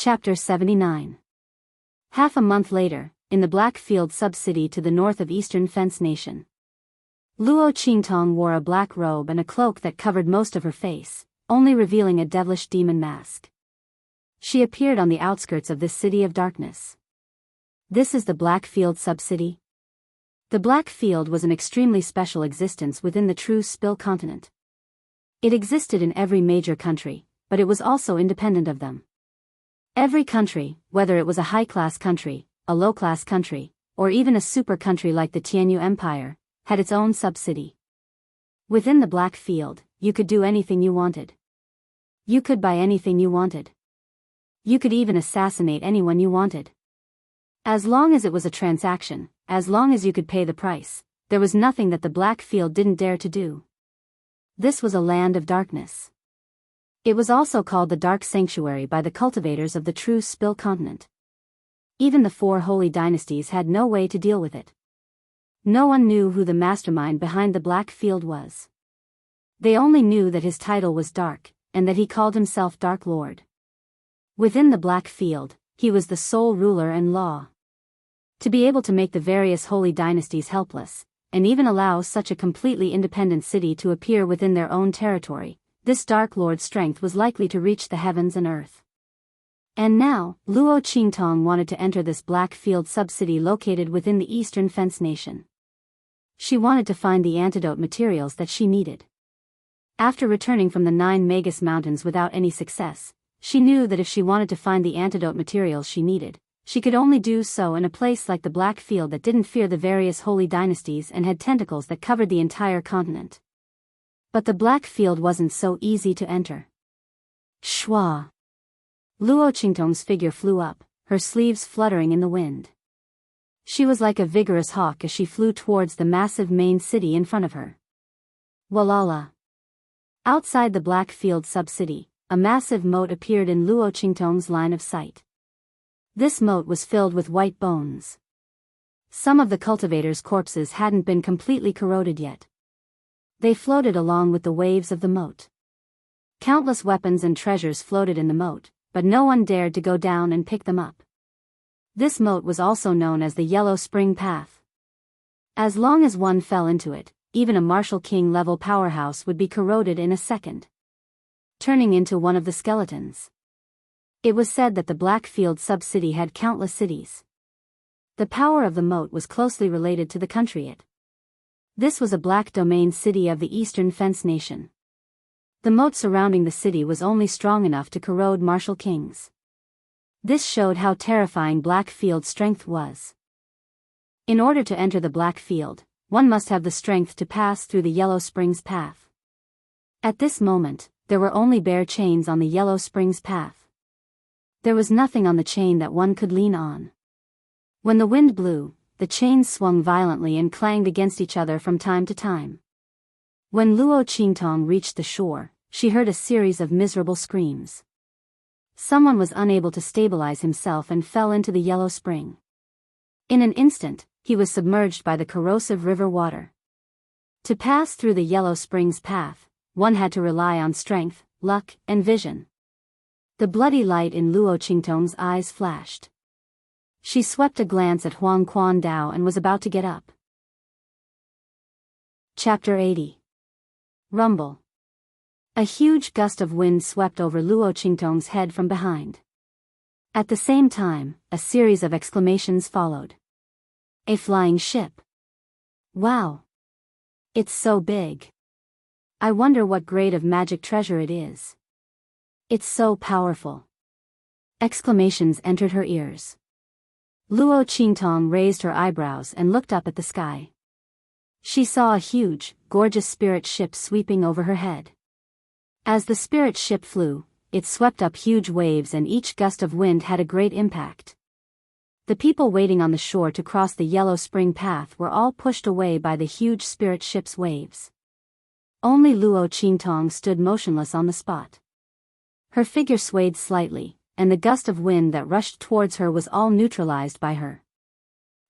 Chapter 79. Half a month later, in the Blackfield sub-city to the north of Eastern Fence Nation. Luo Qingtong wore a black robe and a cloak that covered most of her face, only revealing a devilish demon mask. She appeared on the outskirts of this city of darkness. This is the Blackfield sub-city. The Blackfield was an extremely special existence within the true Spill continent. It existed in every major country, but it was also independent of them. Every country, whether it was a high-class country, a low-class country, or even a super country like the Tianyu Empire, had its own sub-city. Within the Blackfield, you could do anything you wanted. You could buy anything you wanted. You could even assassinate anyone you wanted. As long as it was a transaction, as long as you could pay the price, there was nothing that the Blackfield didn't dare to do. This was a land of darkness. It was also called the Dark Sanctuary by the cultivators of the true Spill continent. Even the four holy dynasties had no way to deal with it. No one knew who the mastermind behind the Blackfield was. They only knew that his title was Dark, and that he called himself Dark Lord. Within the Blackfield, he was the sole ruler and law. To be able to make the various holy dynasties helpless, and even allow such a completely independent city to appear within their own territory, this Dark Lord's strength was likely to reach the heavens and earth. And now, Luo Qingtong wanted to enter this Blackfield sub-city located within the Eastern Fence Nation. She wanted to find the antidote materials that she needed. After returning from the 9 Magus Mountains without any success, she knew that if she wanted to find the antidote materials she needed, she could only do so in a place like the Blackfield that didn't fear the various holy dynasties and had tentacles that covered the entire continent. But the Blackfield wasn't so easy to enter. Shwa! Luo Qingtong's figure flew up, her sleeves fluttering in the wind. She was like a vigorous hawk as she flew towards the massive main city in front of her. Walala! Outside the Blackfield sub-city, a massive moat appeared in Luo Qingtong's line of sight. This moat was filled with white bones. Some of the cultivators' corpses hadn't been completely corroded yet. They floated along with the waves of the moat. Countless weapons and treasures floated in the moat, but no one dared to go down and pick them up. This moat was also known as the Yellow Spring Path. As long as one fell into it, even a Martial King-level powerhouse would be corroded in a second, turning into one of the skeletons. It was said that the Blackfield sub-city had countless cities. The power of the moat was closely related to the country it. This was a black domain city of the Eastern Fence Nation. The moat surrounding the city was only strong enough to corrode Martial Kings. This showed how terrifying Blackfield's strength was. In order to enter the Blackfield, one must have the strength to pass through the Yellow Springs path. At this moment, there were only bare chains on the Yellow Springs path. There was nothing on the chain that one could lean on. When the wind blew, the chains swung violently and clanged against each other from time to time. When Luo Qingtong reached the shore, she heard a series of miserable screams. Someone was unable to stabilize himself and fell into the Yellow Spring. In an instant, he was submerged by the corrosive river water. To pass through the Yellow Springs path, one had to rely on strength, luck, and vision. The bloody light in Luo Qingtong's eyes flashed. She swept a glance at Huang Quan Dao and was about to get up. Chapter 80. Rumble. A huge gust of wind swept over Luo Qingtong's head from behind. At the same time, a series of exclamations followed. A flying ship. Wow! It's so big. I wonder what grade of magic treasure it is. It's so powerful. Exclamations entered her ears. Luo Qingtong raised her eyebrows and looked up at the sky. She saw a huge, gorgeous spirit ship sweeping over her head. As the spirit ship flew, it swept up huge waves and each gust of wind had a great impact. The people waiting on the shore to cross the Yellow Spring path were all pushed away by the huge spirit ship's waves. Only Luo Qingtong stood motionless on the spot. Her figure swayed slightly, and the gust of wind that rushed towards her was all neutralized by her.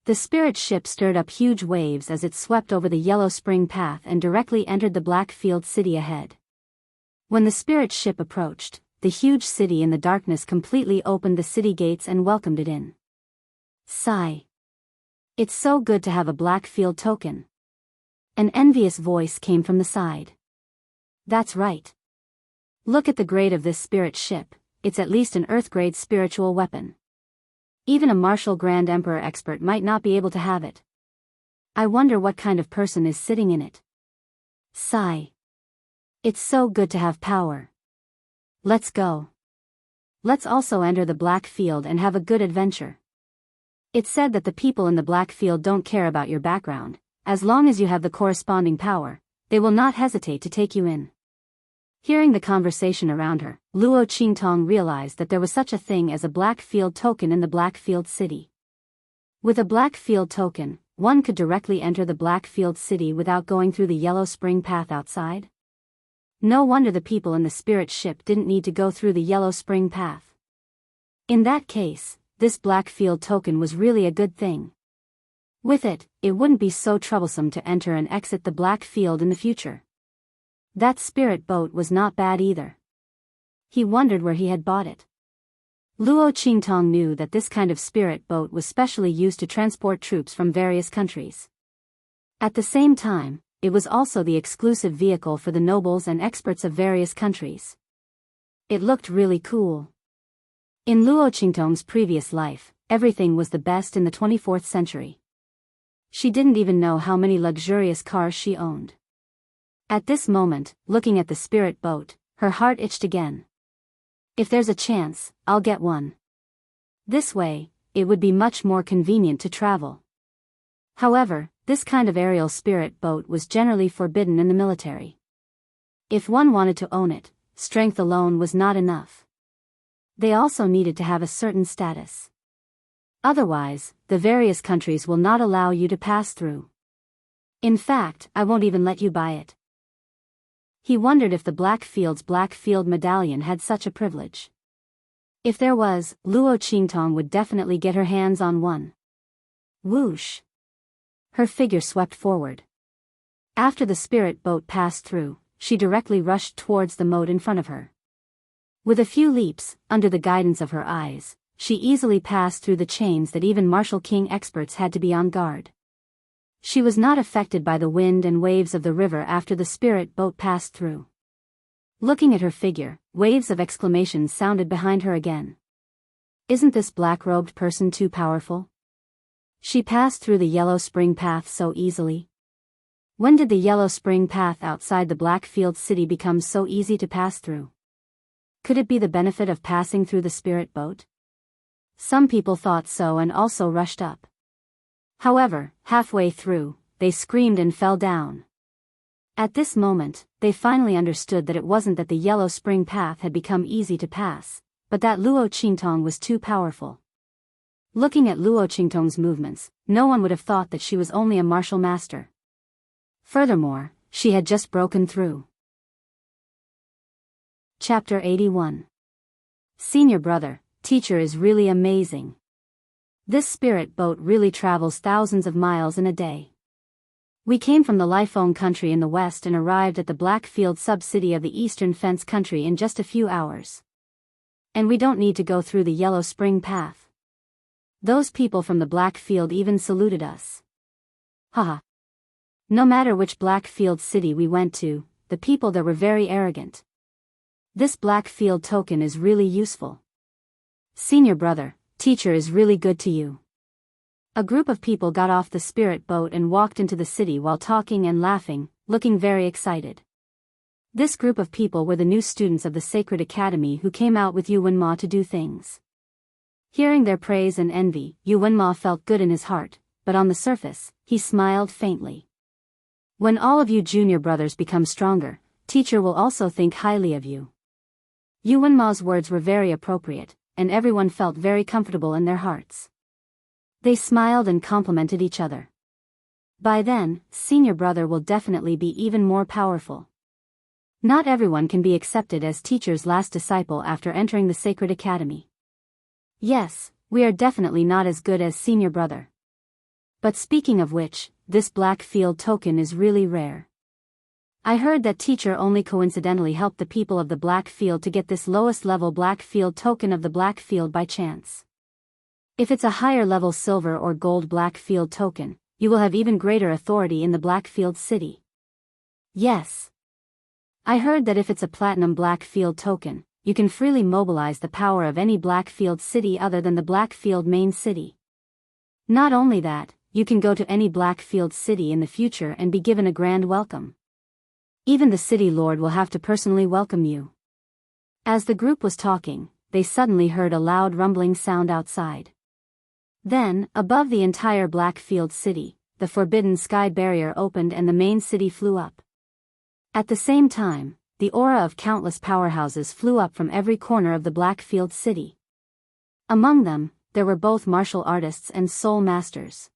The spirit ship stirred up huge waves as it swept over the Yellow Spring path and directly entered the Blackfield city ahead. When the spirit ship approached, the huge city in the darkness completely opened the city gates and welcomed it in. Sigh. It's so good to have a black field token. An envious voice came from the side. That's right. Look at the grade of this spirit ship, it's at least an Earth-grade spiritual weapon. Even a martial Grand Emperor expert might not be able to have it. I wonder what kind of person is sitting in it. Sigh. It's so good to have power. Let's go. Let's also enter the Black Field and have a good adventure. It's said that the people in the Black Field don't care about your background. As long as you have the corresponding power, they will not hesitate to take you in. Hearing the conversation around her, Luo Qingtong realized that there was such a thing as a Black Field token in the Black Field City. With a Black Field token, one could directly enter the Black Field City without going through the Yellow Spring Path outside. No wonder the people in the spirit ship didn't need to go through the Yellow Spring Path. In that case, this Black Field token was really a good thing. With it, it wouldn't be so troublesome to enter and exit the Black Field in the future. That spirit boat was not bad either. He wondered where he had bought it. Luo Qingtong knew that this kind of spirit boat was specially used to transport troops from various countries. At the same time, it was also the exclusive vehicle for the nobles and experts of various countries. It looked really cool. In Luo Qingtong's previous life, everything was the best in the 24th century. She didn't even know how many luxurious cars she owned. At this moment, looking at the spirit boat, her heart itched again. If there's a chance, I'll get one. This way, it would be much more convenient to travel. However, this kind of aerial spirit boat was generally forbidden in the military. If one wanted to own it, strength alone was not enough. They also needed to have a certain status. Otherwise, the various countries will not allow you to pass through. In fact, I won't even let you buy it. He wondered if the Black Field medallion had such a privilege. If there was, Luo Qingtong would definitely get her hands on one. Whoosh! Her figure swept forward. After the spirit boat passed through, she directly rushed towards the moat in front of her. With a few leaps, under the guidance of her eyes, she easily passed through the chains that even Martial King experts had to be on guard. She was not affected by the wind and waves of the river after the spirit boat passed through. Looking at her figure, waves of exclamations sounded behind her again. Isn't this black-robed person too powerful? She passed through the Yellow Spring Path so easily. When did the Yellow Spring Path outside the Black Field City become so easy to pass through? Could it be the benefit of passing through the spirit boat? Some people thought so and also rushed up. However, halfway through, they screamed and fell down. At this moment, they finally understood that it wasn't that the Yellow Spring Path had become easy to pass, but that Luo Qingtong was too powerful. Looking at Luo Qingtong's movements, no one would have thought that she was only a martial master. Furthermore, she had just broken through. Chapter 81. Senior brother, teacher is really amazing. This spirit boat really travels thousands of miles in a day. We came from the Lifeng country in the west and arrived at the Black Field sub-city of the Eastern Fence country in just a few hours. And we don't need to go through the Yellow Spring Path. Those people from the Black Field even saluted us. Haha. No matter which Black Field city we went to, the people there were very arrogant. This Black Field token is really useful. Senior brother, teacher is really good to you. A group of people got off the spirit boat and walked into the city while talking and laughing, looking very excited. This group of people were the new students of the Sacred Academy who came out with Yu Wenma to do things. Hearing their praise and envy, Yu Wenma felt good in his heart, but on the surface, he smiled faintly. When all of you junior brothers become stronger, teacher will also think highly of you. Yu Wenma's words were very appropriate, and everyone felt very comfortable in their hearts. They smiled and complimented each other. By then, senior brother will definitely be even more powerful. Not everyone can be accepted as teacher's last disciple after entering the Sacred Academy. Yes, we are definitely not as good as senior brother. But speaking of which, this Black Field token is really rare. I heard that teacher only coincidentally helped the people of the Black Field to get this lowest level Black Field token of the Black Field by chance. If it's a higher level silver or gold Black Field token, you will have even greater authority in the Black Field city. Yes. I heard that if it's a platinum Black Field token, you can freely mobilize the power of any Black Field city other than the Black Field main city. Not only that, you can go to any Black Field city in the future and be given a grand welcome. Even the city lord will have to personally welcome you. As the group was talking, they suddenly heard a loud rumbling sound outside. Then, above the entire Black Field city, the forbidden sky barrier opened and the main city flew up. At the same time, the aura of countless powerhouses flew up from every corner of the Black Field city. Among them, there were both martial artists and soul masters.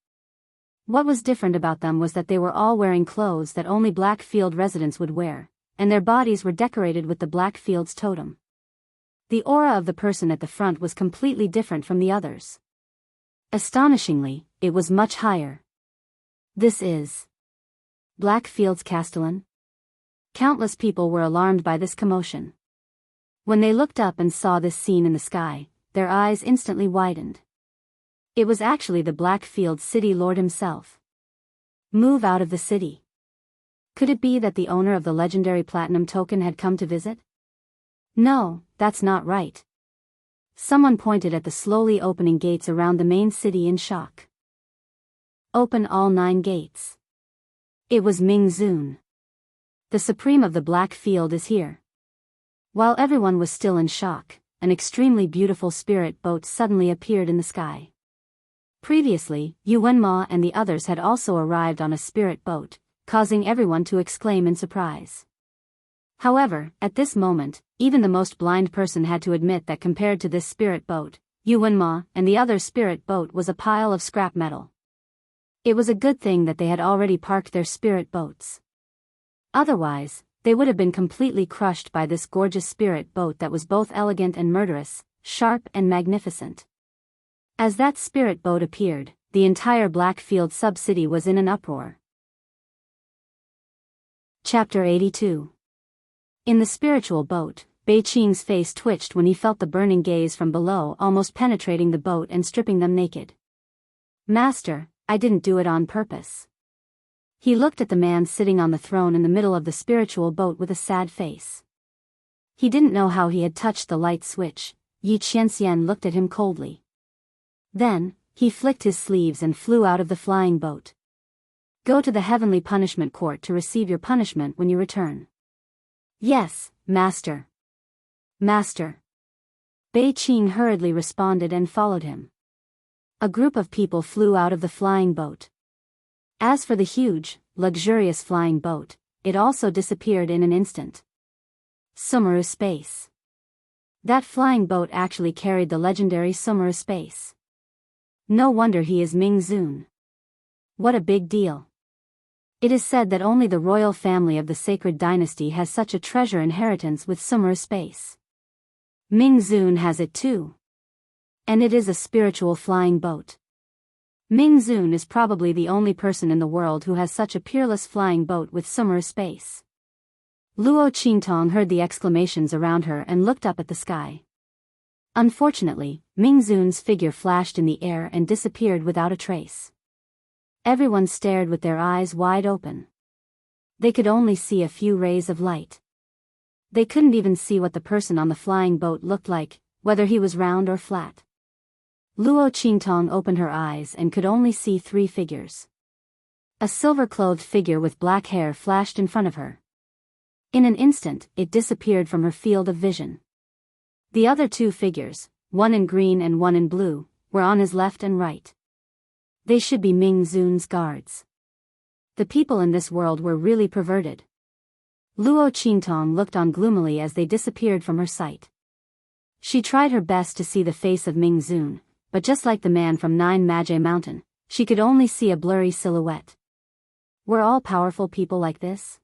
What was different about them was that they were all wearing clothes that only Black Field residents would wear, and their bodies were decorated with the Black Field's totem. The aura of the person at the front was completely different from the others. Astonishingly, it was much higher. This is Black Field's Castellan? Countless people were alarmed by this commotion. When they looked up and saw this scene in the sky, their eyes instantly widened. It was actually the Black Field city lord himself. Move out of the city. Could it be that the owner of the legendary platinum token had come to visit? No, that's not right. Someone pointed at the slowly opening gates around the main city in shock. Open all 9 gates. It was Ming Zun. The supreme of the Black Field is here. While everyone was still in shock, an extremely beautiful spirit boat suddenly appeared in the sky. Previously, Yu Wenma and the others had also arrived on a spirit boat, causing everyone to exclaim in surprise. However, at this moment, even the most blind person had to admit that compared to this spirit boat, Yu Wenma and the other spirit boat was a pile of scrap metal. It was a good thing that they had already parked their spirit boats. Otherwise, they would have been completely crushed by this gorgeous spirit boat that was both elegant and murderous, sharp and magnificent. As that spirit boat appeared, the entire Black Field sub-city was in an uproar. Chapter 82. In the spiritual boat, Bei Qing's face twitched when he felt the burning gaze from below almost penetrating the boat and stripping them naked. Master, I didn't do it on purpose. He looked at the man sitting on the throne in the middle of the spiritual boat with a sad face. He didn't know how he had touched the light switch. Yi Qianxian looked at him coldly. Then, he flicked his sleeves and flew out of the flying boat. Go to the heavenly punishment court to receive your punishment when you return. Yes, Master. Master. Bei Qing hurriedly responded and followed him. A group of people flew out of the flying boat. As for the huge, luxurious flying boat, it also disappeared in an instant. Sumeru Space. That flying boat actually carried the legendary Sumeru Space. No wonder he is Ming Zun. What a big deal. It is said that only the royal family of the sacred dynasty has such a treasure inheritance with Sumeru Space. Ming Zun has it too. And it is a spiritual flying boat. Ming Zun is probably the only person in the world who has such a peerless flying boat with Sumeru Space. Luo Qingtong heard the exclamations around her and looked up at the sky. Unfortunately, Ming Zun's figure flashed in the air and disappeared without a trace. Everyone stared with their eyes wide open. They could only see a few rays of light. They couldn't even see what the person on the flying boat looked like, whether he was round or flat. Luo Qingtong opened her eyes and could only see 3 figures. A silver-clothed figure with black hair flashed in front of her. In an instant, it disappeared from her field of vision. The other 2 figures, one in green and one in blue, were on his left and right. They should be Ming Zun's guards. The people in this world were really perverted. Luo Qingtong looked on gloomily as they disappeared from her sight. She tried her best to see the face of Ming Zun, but just like the man from Nine Magi Mountain, she could only see a blurry silhouette. Were all powerful people like this?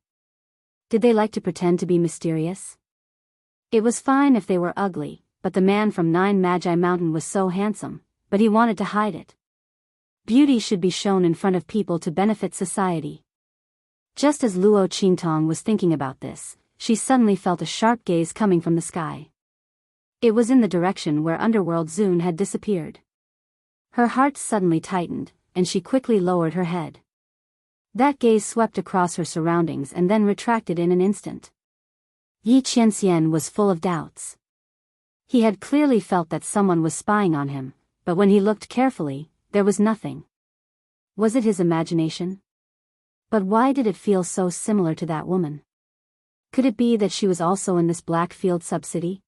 Did they like to pretend to be mysterious? It was fine if they were ugly, but the man from Nine Magi Mountain was so handsome, but he wanted to hide it. Beauty should be shown in front of people to benefit society. Just as Luo Qingtong was thinking about this, she suddenly felt a sharp gaze coming from the sky. It was in the direction where Underworld Zune had disappeared. Her heart suddenly tightened, and she quickly lowered her head. That gaze swept across her surroundings and then retracted in an instant. Yi Qianxian was full of doubts. He had clearly felt that someone was spying on him, but when he looked carefully, there was nothing. Was it his imagination? But why did it feel so similar to that woman? Could it be that she was also in this Blackfield sub-city?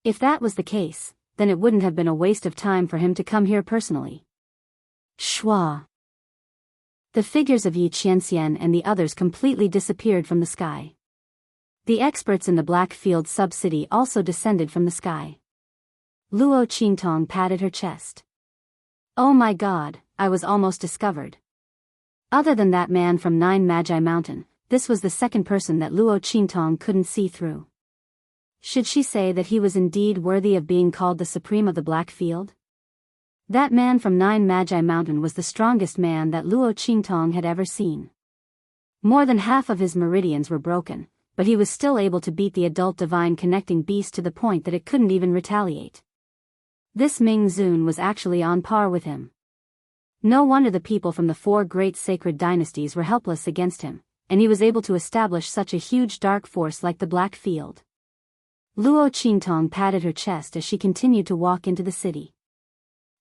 If that was the case, then it wouldn't have been a waste of time for him to come here personally. Shwa. The figures of Yi Qianxian and the others completely disappeared from the sky. The experts in the Blackfield sub-city also descended from the sky. Luo Qingtong patted her chest. Oh my god, I was almost discovered. Other than that man from Nine Magi Mountain, this was the second person that Luo Qingtong couldn't see through. Should she say that he was indeed worthy of being called the Supreme of the Blackfield? That man from Nine Magi Mountain was the strongest man that Luo Qingtong had ever seen. More than half of his meridians were broken, but he was still able to beat the adult divine connecting beast to the point that it couldn't even retaliate. This Ming Zun was actually on par with him. No wonder the people from the four great sacred dynasties were helpless against him, and he was able to establish such a huge dark force like the Black Field. Luo Qingtong patted her chest as she continued to walk into the city.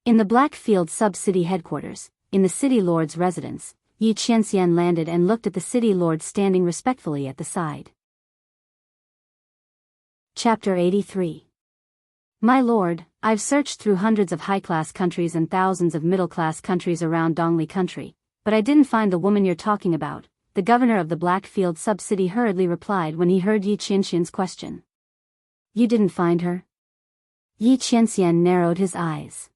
In the Blackfield sub-city headquarters, in the city lord's residence, Yi Qianxian landed and looked at the city lord standing respectfully at the side. Chapter 83. My lord, I've searched through hundreds of high-class countries and thousands of middle-class countries around Dongli country, but I didn't find the woman you're talking about, the governor of the Blackfield sub-city hurriedly replied when he heard Yi Qianxian's question. You didn't find her? Yi Qianxian narrowed his eyes.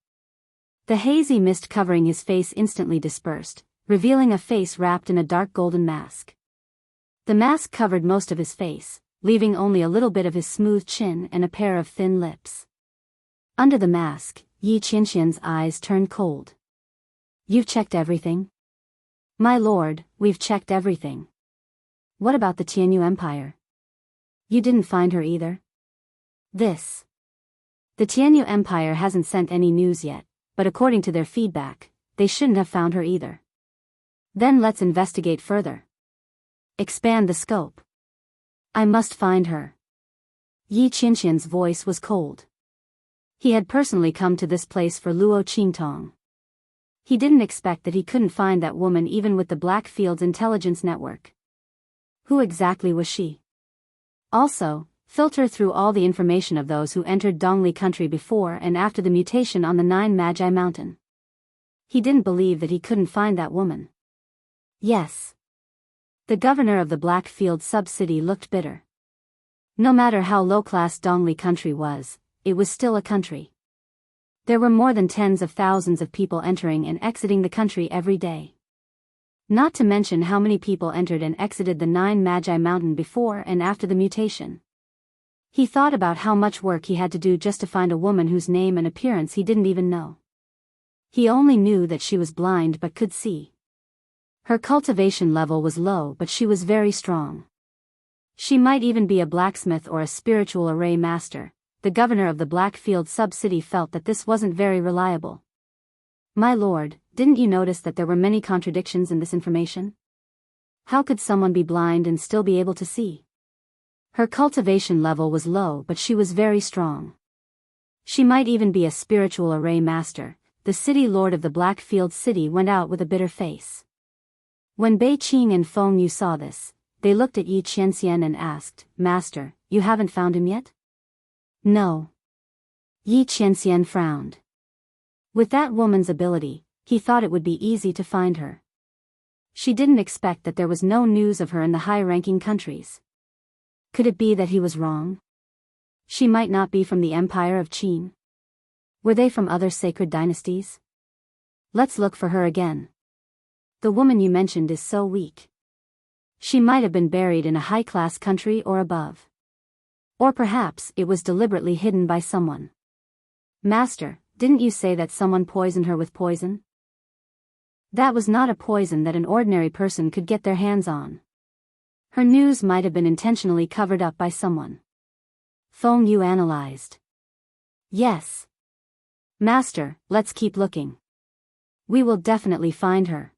The hazy mist covering his face instantly dispersed, revealing a face wrapped in a dark golden mask. The mask covered most of his face, leaving only a little bit of his smooth chin and a pair of thin lips. Under the mask, Yi Qianxian's eyes turned cold. You've checked everything? My lord, we've checked everything. What about the Tianyu Empire? You didn't find her either? The Tianyu Empire hasn't sent any news yet, but according to their feedback, they shouldn't have found her either. Then let's investigate further. Expand the scope. I must find her. Yi Qianxian's voice was cold. He had personally come to this place for Luo Qingtong. He didn't expect that he couldn't find that woman even with the Blackfield's intelligence network. Who exactly was she? Also, filter through all the information of those who entered Dongli country before and after the mutation on the Nine Magi Mountain. He didn't believe that he couldn't find that woman. Yes. The governor of the Blackfield sub-city looked bitter. No matter how low-class Dongli country was, it was still a country. There were more than tens of thousands of people entering and exiting the country every day. Not to mention how many people entered and exited the Nine Magi Mountain before and after the mutation. He thought about how much work he had to do just to find a woman whose name and appearance he didn't even know. He only knew that she was blind but could see. Her cultivation level was low but she was very strong. She might even be a blacksmith or a spiritual array master. The governor of the Blackfield sub-city felt that this wasn't very reliable. My lord, didn't you notice that there were many contradictions in this information? How could someone be blind and still be able to see? Her cultivation level was low but she was very strong. She might even be a spiritual array master. The city lord of the Blackfield city went out with a bitter face. When Bei Qing and Feng Yu saw this, they looked at Yi Qianxian and asked, Master, you haven't found him yet? No. Yi Qianxian frowned. With that woman's ability, he thought it would be easy to find her. She didn't expect that there was no news of her in the high-ranking countries. Could it be that he was wrong? She might not be from the Empire of Qin. Were they from other sacred dynasties? Let's look for her again. The woman you mentioned is so weak. She might have been buried in a high-class country or above. Or perhaps it was deliberately hidden by someone. Master, didn't you say that someone poisoned her with poison? That was not a poison that an ordinary person could get their hands on. Her news might have been intentionally covered up by someone. Feng Yu analyzed. Yes. Master, let's keep looking. We will definitely find her.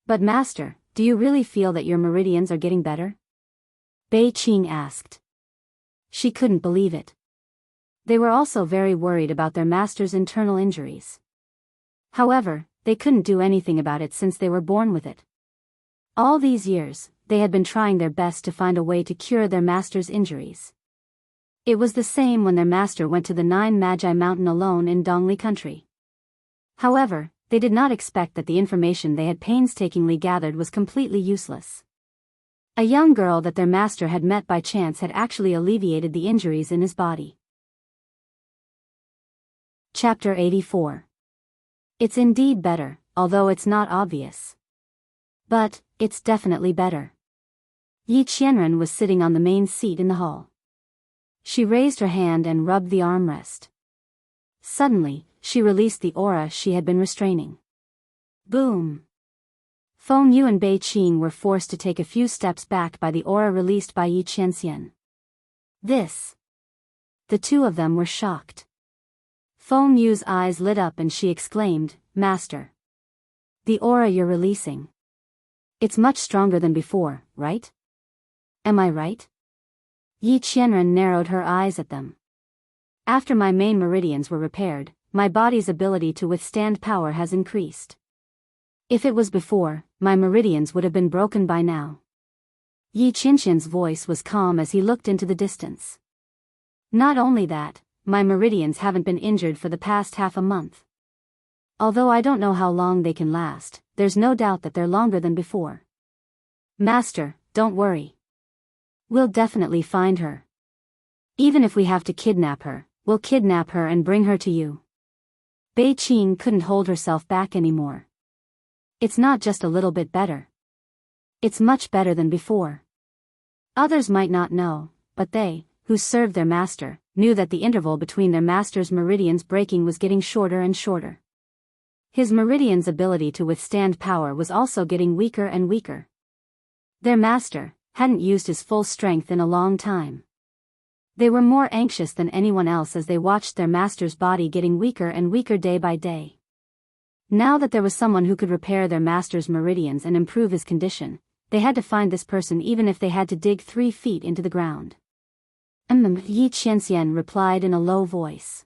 But Master, do you really feel that your meridians are getting better? Bei Qing asked. She couldn't believe it. They were also very worried about their master's internal injuries. However, they couldn't do anything about it since they were born with it. All these years, they had been trying their best to find a way to cure their master's injuries. It was the same when their master went to the Nine Magi Mountain alone in Dongli country. However, they did not expect that the information they had painstakingly gathered was completely useless. A young girl that their master had met by chance had actually alleviated the injuries in his body. Chapter 84. It's indeed better, although it's not obvious. But, it's definitely better. Yi Qianren was sitting on the main seat in the hall. She raised her hand and rubbed the armrest. Suddenly, she released the aura she had been restraining. Boom! Feng Yu and Bei Qing were forced to take a few steps back by the aura released by Yi Qianxian. This. The two of them were shocked. Feng Yu's eyes lit up and she exclaimed, Master. The aura you're releasing. It's much stronger than before, right? Am I right? Yi Qianren narrowed her eyes at them. After my main meridians were repaired, my body's ability to withstand power has increased. If it was before, my meridians would have been broken by now. Yi Qianxian's voice was calm as he looked into the distance. Not only that, my meridians haven't been injured for the past half a month. Although I don't know how long they can last, there's no doubt that they're longer than before. Master, don't worry. We'll definitely find her. Even if we have to kidnap her, we'll kidnap her and bring her to you. Bei Qing couldn't hold herself back anymore. It's not just a little bit better. It's much better than before. Others might not know, but they, who served their master, knew that the interval between their master's meridians breaking was getting shorter and shorter. His meridian's ability to withstand power was also getting weaker and weaker. Their master hadn't used his full strength in a long time. They were more anxious than anyone else as they watched their master's body getting weaker and weaker day by day. Now that there was someone who could repair their master's meridians and improve his condition, they had to find this person even if they had to dig 3 feet into the ground. Yi Qianxian replied in a low voice.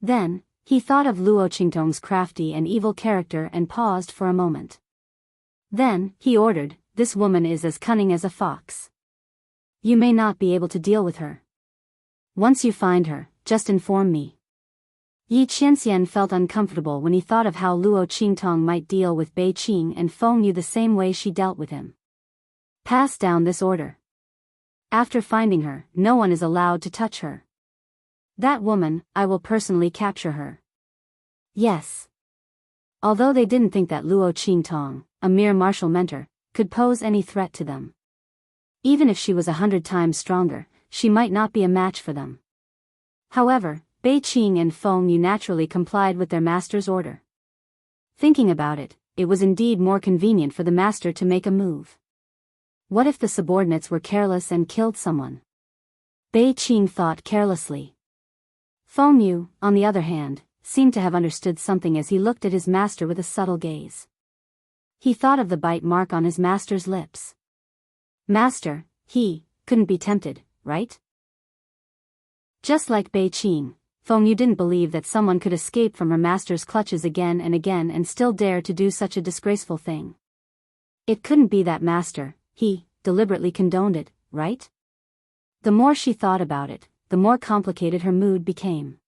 Then, he thought of Luo Qingtong's crafty and evil character and paused for a moment. Then, he ordered, this woman is as cunning as a fox. You may not be able to deal with her. Once you find her, just inform me. Yi Qianxian felt uncomfortable when he thought of how Luo Qingtong might deal with Bei Qing and Feng Yu the same way she dealt with him. Pass down this order. After finding her, no one is allowed to touch her. That woman, I will personally capture her. Yes. Although they didn't think that Luo Qingtong, a mere martial mentor, could pose any threat to them. Even if she was 100 times stronger, she might not be a match for them. However, Bei Qing and Feng Yu naturally complied with their master's order. Thinking about it, it was indeed more convenient for the master to make a move. What if the subordinates were careless and killed someone? Bei Qing thought carelessly. Feng Yu, on the other hand, seemed to have understood something as he looked at his master with a subtle gaze. He thought of the bite mark on his master's lips. Master, he couldn't be tempted, right? Just like Bei Qing, Feng Yu didn't believe that someone could escape from her master's clutches again and still dare to do such a disgraceful thing. It couldn't be that master, he deliberately condoned it, right? The more she thought about it, the more complicated her mood became.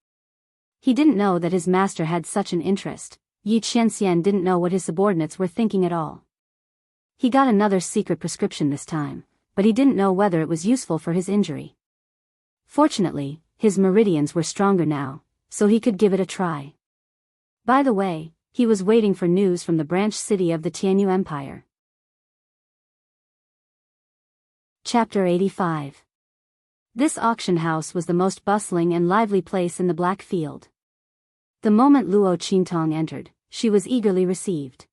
He didn't know that his master had such an interest. Yi Qianxian didn't know what his subordinates were thinking at all. He got another secret prescription this time, but he didn't know whether it was useful for his injury. Fortunately, his meridians were stronger now, so he could give it a try. By the way, he was waiting for news from the branch city of the Tianyu Empire. Chapter 85. This auction house was the most bustling and lively place in the Black Field. The moment Luo Qingtong entered, she was eagerly received.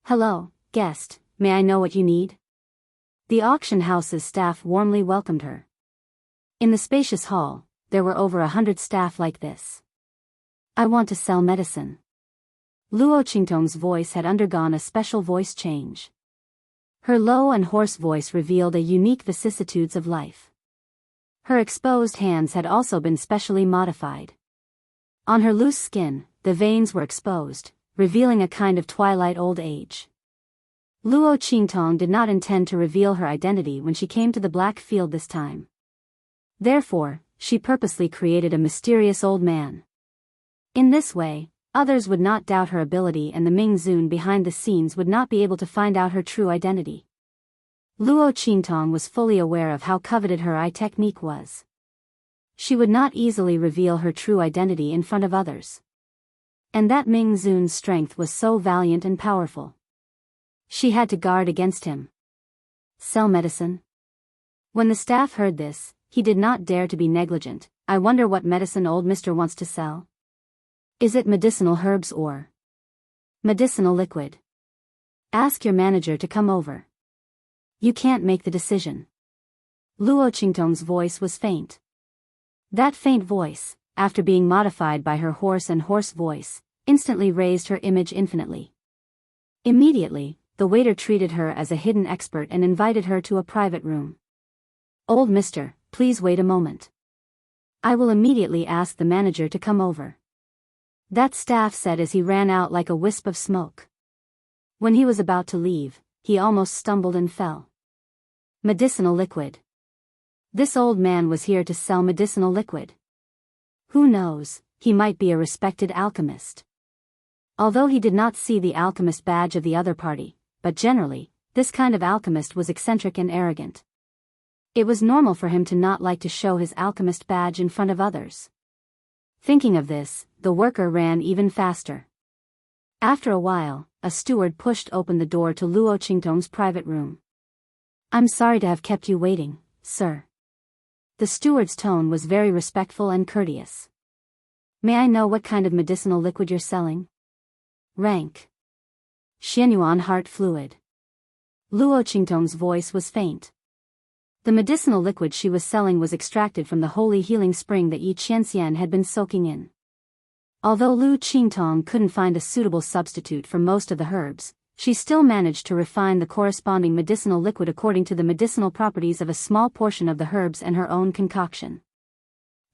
Hello, guest, may I know what you need? The auction house's staff warmly welcomed her. In the spacious hall, there were over 100 staff like this. I want to sell medicine. Luo Qingtong's voice had undergone a special voice change. Her low and hoarse voice revealed a unique vicissitudes of life. Her exposed hands had also been specially modified. On her loose skin, the veins were exposed, revealing a kind of twilight old age. Luo Qingtong did not intend to reveal her identity when she came to the Black Field this time. Therefore, she purposely created a mysterious old man. In this way, others would not doubt her ability and the Ming Zun behind the scenes would not be able to find out her true identity. Luo Qingtong was fully aware of how coveted her eye technique was. She would not easily reveal her true identity in front of others. And that Ming Zun's strength was so valiant and powerful. She had to guard against him. Sell medicine? When the staff heard this, he did not dare to be negligent. I wonder what medicine old Mr. wants to sell. Is it medicinal herbs or medicinal liquid? Ask your manager to come over. You can't make the decision. Luo Qingtong's voice was faint. That faint voice, after being modified by her hoarse voice, instantly raised her image infinitely. Immediately, the waiter treated her as a hidden expert and invited her to a private room. Old mister, please wait a moment. I will immediately ask the manager to come over. That staff said as he ran out like a wisp of smoke. When he was about to leave, he almost stumbled and fell. Medicinal liquid. This old man was here to sell medicinal liquid. Who knows, he might be a respected alchemist. Although he did not see the alchemist badge of the other party, but generally, this kind of alchemist was eccentric and arrogant. It was normal for him to not like to show his alchemist badge in front of others. Thinking of this, the worker ran even faster. After a while, a steward pushed open the door to Luo Qingtong's private room. I'm sorry to have kept you waiting, sir. The steward's tone was very respectful and courteous. May I know what kind of medicinal liquid you're selling? Rank. Xianyuan heart fluid. Luo Qingtong's voice was faint. The medicinal liquid she was selling was extracted from the holy healing spring that Yi Qianxian had been soaking in. Although Lu Qingtong couldn't find a suitable substitute for most of the herbs, she still managed to refine the corresponding medicinal liquid according to the medicinal properties of a small portion of the herbs and her own concoction.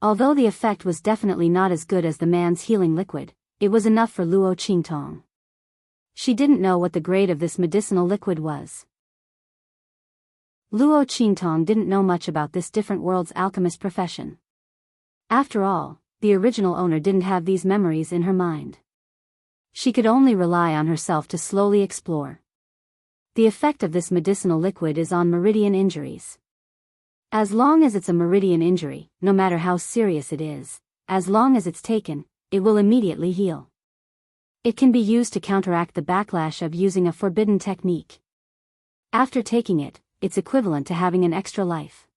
Although the effect was definitely not as good as the man's healing liquid, it was enough for Luo Qingtong. She didn't know what the grade of this medicinal liquid was. Luo Qingtong didn't know much about this different world's alchemist profession. After all, the original owner didn't have these memories in her mind. She could only rely on herself to slowly explore. The effect of this medicinal liquid is on meridian injuries. As long as it's a meridian injury, no matter how serious it is, as long as it's taken, it will immediately heal. It can be used to counteract the backlash of using a forbidden technique. After taking it, it's equivalent to having an extra life.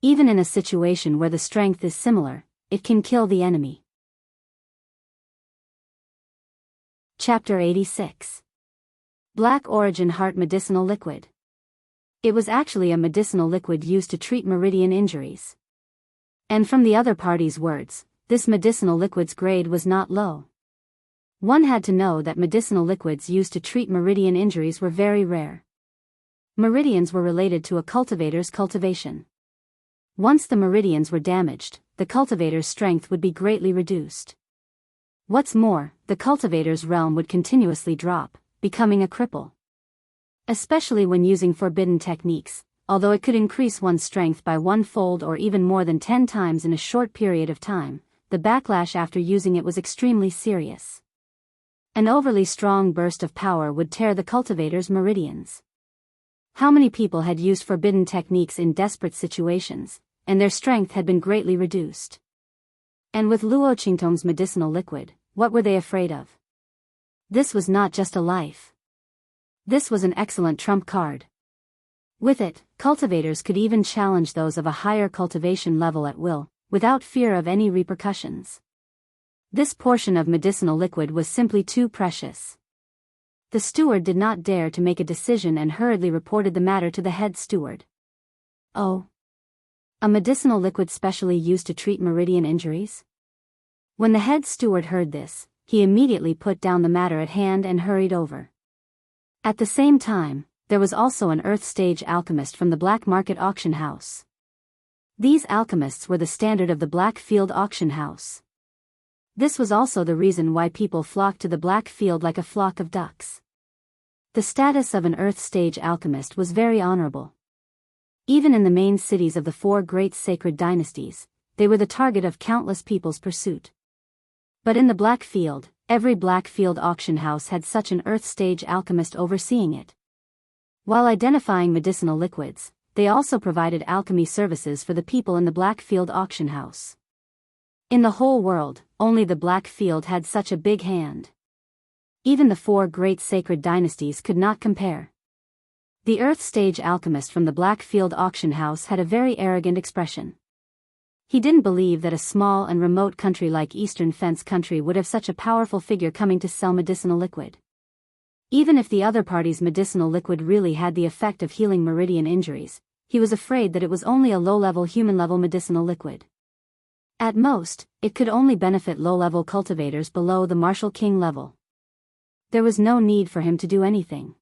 Even in a situation where the strength is similar, it can kill the enemy. Chapter 86. Black Origin Heart Medicinal Liquid. It was actually a medicinal liquid used to treat meridian injuries. And from the other party's words, this medicinal liquid's grade was not low. One had to know that medicinal liquids used to treat meridian injuries were very rare. Meridians were related to a cultivator's cultivation. Once the meridians were damaged, the cultivator's strength would be greatly reduced. What's more, the cultivator's realm would continuously drop, becoming a cripple. Especially when using forbidden techniques, although it could increase one's strength by 1-fold or even more than 10 times in a short period of time, the backlash after using it was extremely serious. An overly strong burst of power would tear the cultivator's meridians. How many people had used forbidden techniques in desperate situations, and their strength had been greatly reduced? And with Luo Qingtong's medicinal liquid, what were they afraid of? This was not just a life. This was an excellent trump card. With it, cultivators could even challenge those of a higher cultivation level at will, without fear of any repercussions. This portion of medicinal liquid was simply too precious. The steward did not dare to make a decision and hurriedly reported the matter to the head steward. Oh. A medicinal liquid specially used to treat meridian injuries? When the head steward heard this, he immediately put down the matter at hand and hurried over. At the same time, there was also an earth stage alchemist from the black market auction house. These alchemists were the standard of the black field auction house. This was also the reason why people flocked to the black field like a flock of ducks. The status of an earth stage alchemist was very honorable. Even in the main cities of the four great sacred dynasties, they were the target of countless people's pursuit. But in the black field, every black field auction house had such an earth stage alchemist overseeing it. While identifying medicinal liquids, they also provided alchemy services for the people in the black field auction house. In the whole world, only the black field had such a big hand. Even the four great sacred dynasties could not compare. The earth stage alchemist from the black field auction house had a very arrogant expression. He didn't believe that a small and remote country like Eastern Fence Country would have such a powerful figure coming to sell medicinal liquid. Even if the other party's medicinal liquid really had the effect of healing meridian injuries, he was afraid that it was only a low-level human-level medicinal liquid. At most, it could only benefit low-level cultivators below the Martial King level. There was no need for him to do anything.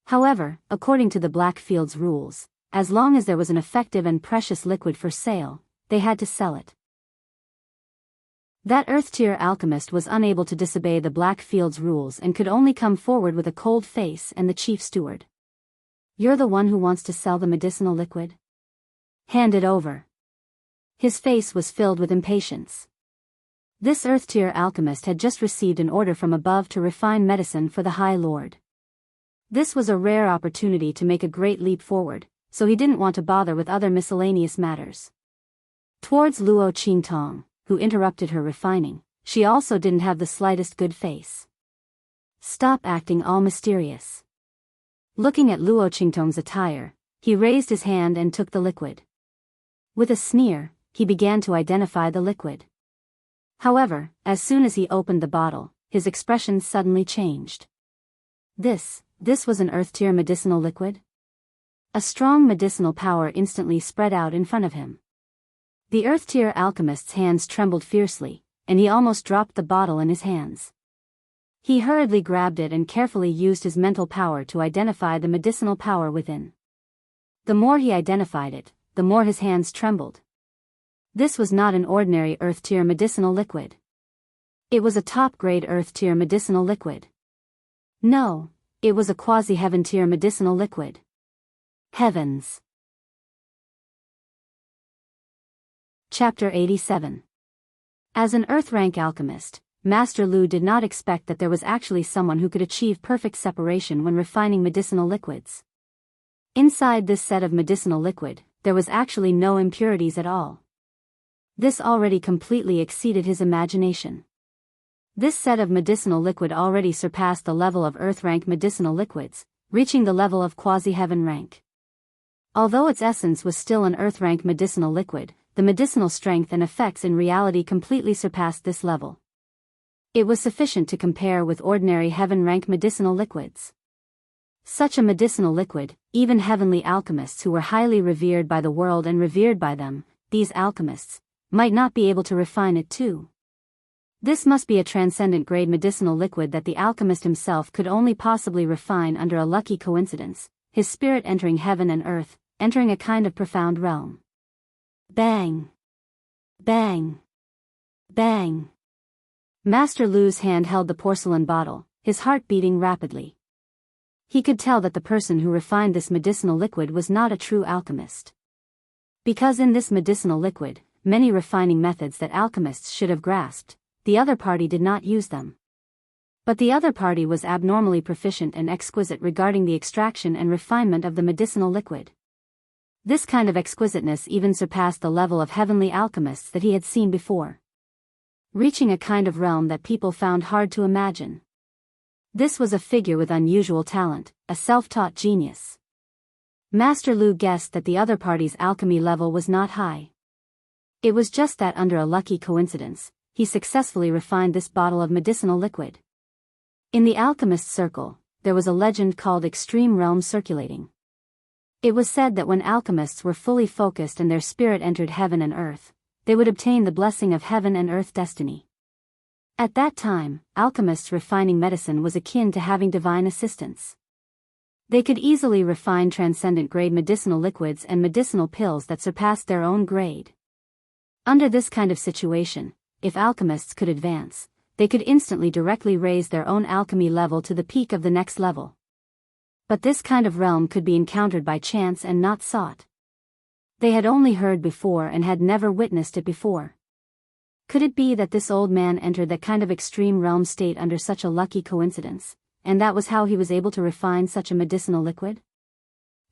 However, according to the Blackfield's rules, as long as there was an effective and precious liquid for sale, they had to sell it. That Earth-tier alchemist was unable to disobey the Blackfield's rules and could only come forward with a cold face and the chief steward. "You're the one who wants to sell the medicinal liquid? Hand it over." His face was filled with impatience. This Earth-tier alchemist had just received an order from above to refine medicine for the High Lord. This was a rare opportunity to make a great leap forward, so he didn't want to bother with other miscellaneous matters. Towards Luo Qingtong, who interrupted her refining, she also didn't have the slightest good face. "Stop acting all mysterious." Looking at Luo Qingtong's attire, he raised his hand and took the liquid. With a sneer, he began to identify the liquid. However, as soon as he opened the bottle, his expression suddenly changed. This was an earth-tier medicinal liquid? A strong medicinal power instantly spread out in front of him. The earth-tier alchemist's hands trembled fiercely, and he almost dropped the bottle in his hands. He hurriedly grabbed it and carefully used his mental power to identify the medicinal power within. The more he identified it, the more his hands trembled. This was not an ordinary earth-tier medicinal liquid. It was a top-grade earth-tier medicinal liquid. No, it was a quasi-heaven-tier medicinal liquid. Heavens! Chapter 87. As an earth-rank alchemist, Master Lu did not expect that there was actually someone who could achieve perfect separation when refining medicinal liquids. Inside this set of medicinal liquid, there was actually no impurities at all. This already completely exceeded his imagination. This set of medicinal liquid already surpassed the level of earth-rank medicinal liquids, reaching the level of quasi-heaven rank. Although its essence was still an earth-rank medicinal liquid, the medicinal strength and effects in reality completely surpassed this level. It was sufficient to compare with ordinary heaven-rank medicinal liquids. Such a medicinal liquid, even heavenly alchemists who were highly revered by the world and revered by them, these alchemists, might not be able to refine it too. This must be a transcendent grade medicinal liquid that the alchemist himself could only possibly refine under a lucky coincidence, his spirit entering heaven and earth, entering a kind of profound realm. Bang! Bang! Bang! Master Lu's hand held the porcelain bottle, his heart beating rapidly. He could tell that the person who refined this medicinal liquid was not a true alchemist. Because in this medicinal liquid, many refining methods that alchemists should have grasped, the other party did not use them. But the other party was abnormally proficient and exquisite regarding the extraction and refinement of the medicinal liquid. This kind of exquisiteness even surpassed the level of heavenly alchemists that he had seen before, reaching a kind of realm that people found hard to imagine. This was a figure with unusual talent, a self-taught genius. Master Lu guessed that the other party's alchemy level was not high. It was just that under a lucky coincidence, he successfully refined this bottle of medicinal liquid. In the alchemist's circle, there was a legend called Extreme Realm circulating. It was said that when alchemists were fully focused and their spirit entered heaven and earth, they would obtain the blessing of heaven and earth destiny. At that time, alchemists refining medicine was akin to having divine assistance. They could easily refine transcendent-grade medicinal liquids and medicinal pills that surpassed their own grade. Under this kind of situation, if alchemists could advance, they could instantly directly raise their own alchemy level to the peak of the next level. But this kind of realm could be encountered by chance and not sought. They had only heard before and had never witnessed it before. Could it be that this old man entered that kind of extreme realm state under such a lucky coincidence, and that was how he was able to refine such a medicinal liquid?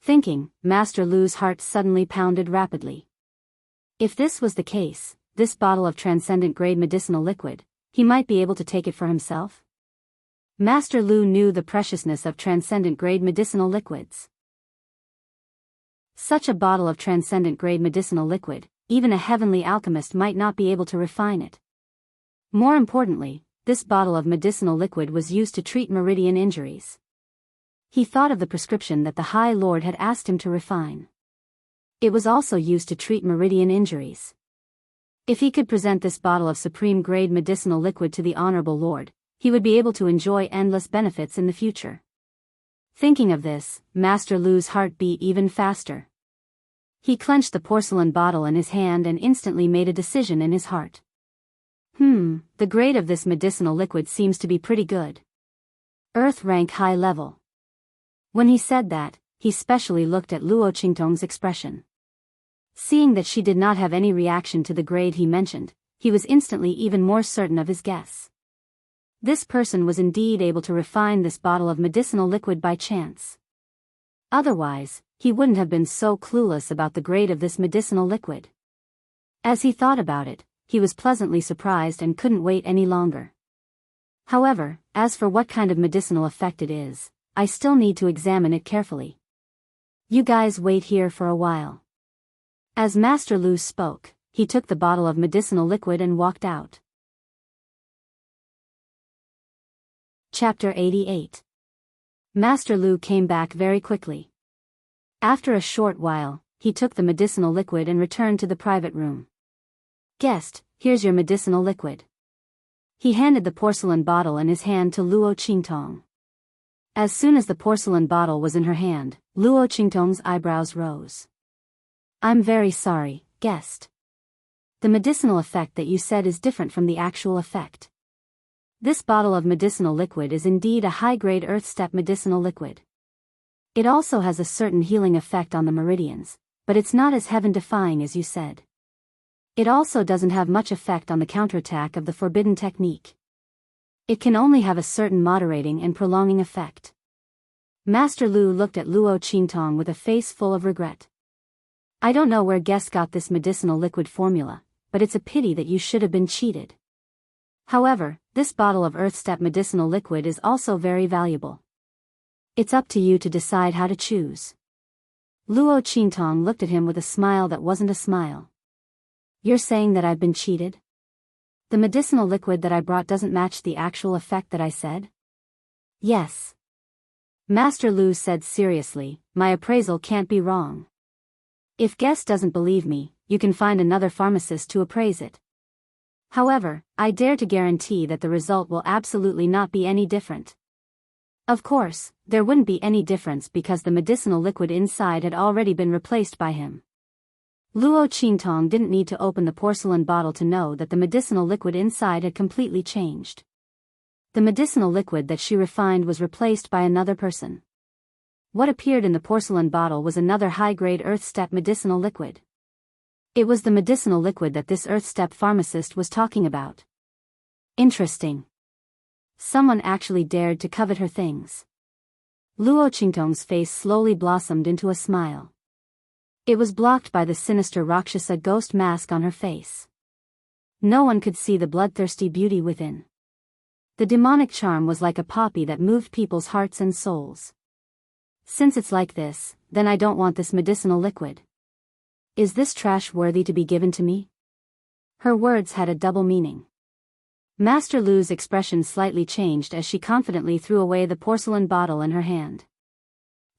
Thinking, Master Lu's heart suddenly pounded rapidly. If this was the case, this bottle of transcendent-grade medicinal liquid, he might be able to take it for himself? Master Lu knew the preciousness of transcendent-grade medicinal liquids. Such a bottle of transcendent-grade medicinal liquid, even a heavenly alchemist might not be able to refine it. More importantly, this bottle of medicinal liquid was used to treat meridian injuries. He thought of the prescription that the High Lord had asked him to refine. It was also used to treat meridian injuries. If he could present this bottle of supreme-grade medicinal liquid to the Honorable Lord, he would be able to enjoy endless benefits in the future. Thinking of this, Master Lu's heart beat even faster. He clenched the porcelain bottle in his hand and instantly made a decision in his heart. The grade of this medicinal liquid seems to be pretty good. Earth rank high level. When he said that, he specially looked at Luo Qingtong's expression. Seeing that she did not have any reaction to the grade he mentioned, he was instantly even more certain of his guess. This person was indeed able to refine this bottle of medicinal liquid by chance. Otherwise, he wouldn't have been so clueless about the grade of this medicinal liquid. As he thought about it, he was pleasantly surprised and couldn't wait any longer. However, as for what kind of medicinal effect it is, I still need to examine it carefully. You guys wait here for a while. As Master Lu spoke, he took the bottle of medicinal liquid and walked out. Chapter 88. Master Lu came back very quickly. After a short while, he took the medicinal liquid and returned to the private room. Guest, here's your medicinal liquid. He handed the porcelain bottle in his hand to Luo Qingtong. As soon as the porcelain bottle was in her hand, Luo Qingtong's eyebrows rose. I'm very sorry, guest. The medicinal effect that you said is different from the actual effect. This bottle of medicinal liquid is indeed a high-grade earth-step medicinal liquid. It also has a certain healing effect on the meridians, but it's not as heaven-defying as you said. It also doesn't have much effect on the counterattack of the forbidden technique. It can only have a certain moderating and prolonging effect. Master Lu looked at Luo Qingtong with a face full of regret. I don't know where guest got this medicinal liquid formula, but it's a pity that you should have been cheated. However, this bottle of earth-step medicinal liquid is also very valuable. It's up to you to decide how to choose. Luo Qingtong looked at him with a smile that wasn't a smile. You're saying that I've been cheated? The medicinal liquid that I brought doesn't match the actual effect that I said? Yes. Master Lu said seriously, my appraisal can't be wrong. If guest doesn't believe me, you can find another pharmacist to appraise it. However, I dare to guarantee that the result will absolutely not be any different. Of course, there wouldn't be any difference because the medicinal liquid inside had already been replaced by him. Luo Qingtong didn't need to open the porcelain bottle to know that the medicinal liquid inside had completely changed. The medicinal liquid that she refined was replaced by another person. What appeared in the porcelain bottle was another high-grade earth-step medicinal liquid. It was the medicinal liquid that this earth-step pharmacist was talking about. Interesting. Someone actually dared to covet her things. Luo Qingtong's face slowly blossomed into a smile. It was blocked by the sinister Rakshasa ghost mask on her face. No one could see the bloodthirsty beauty within. The demonic charm was like a poppy that moved people's hearts and souls. Since it's like this, then I don't want this medicinal liquid. Is this trash worthy to be given to me? Her words had a double meaning. Master Lu's expression slightly changed as she confidently threw away the porcelain bottle in her hand.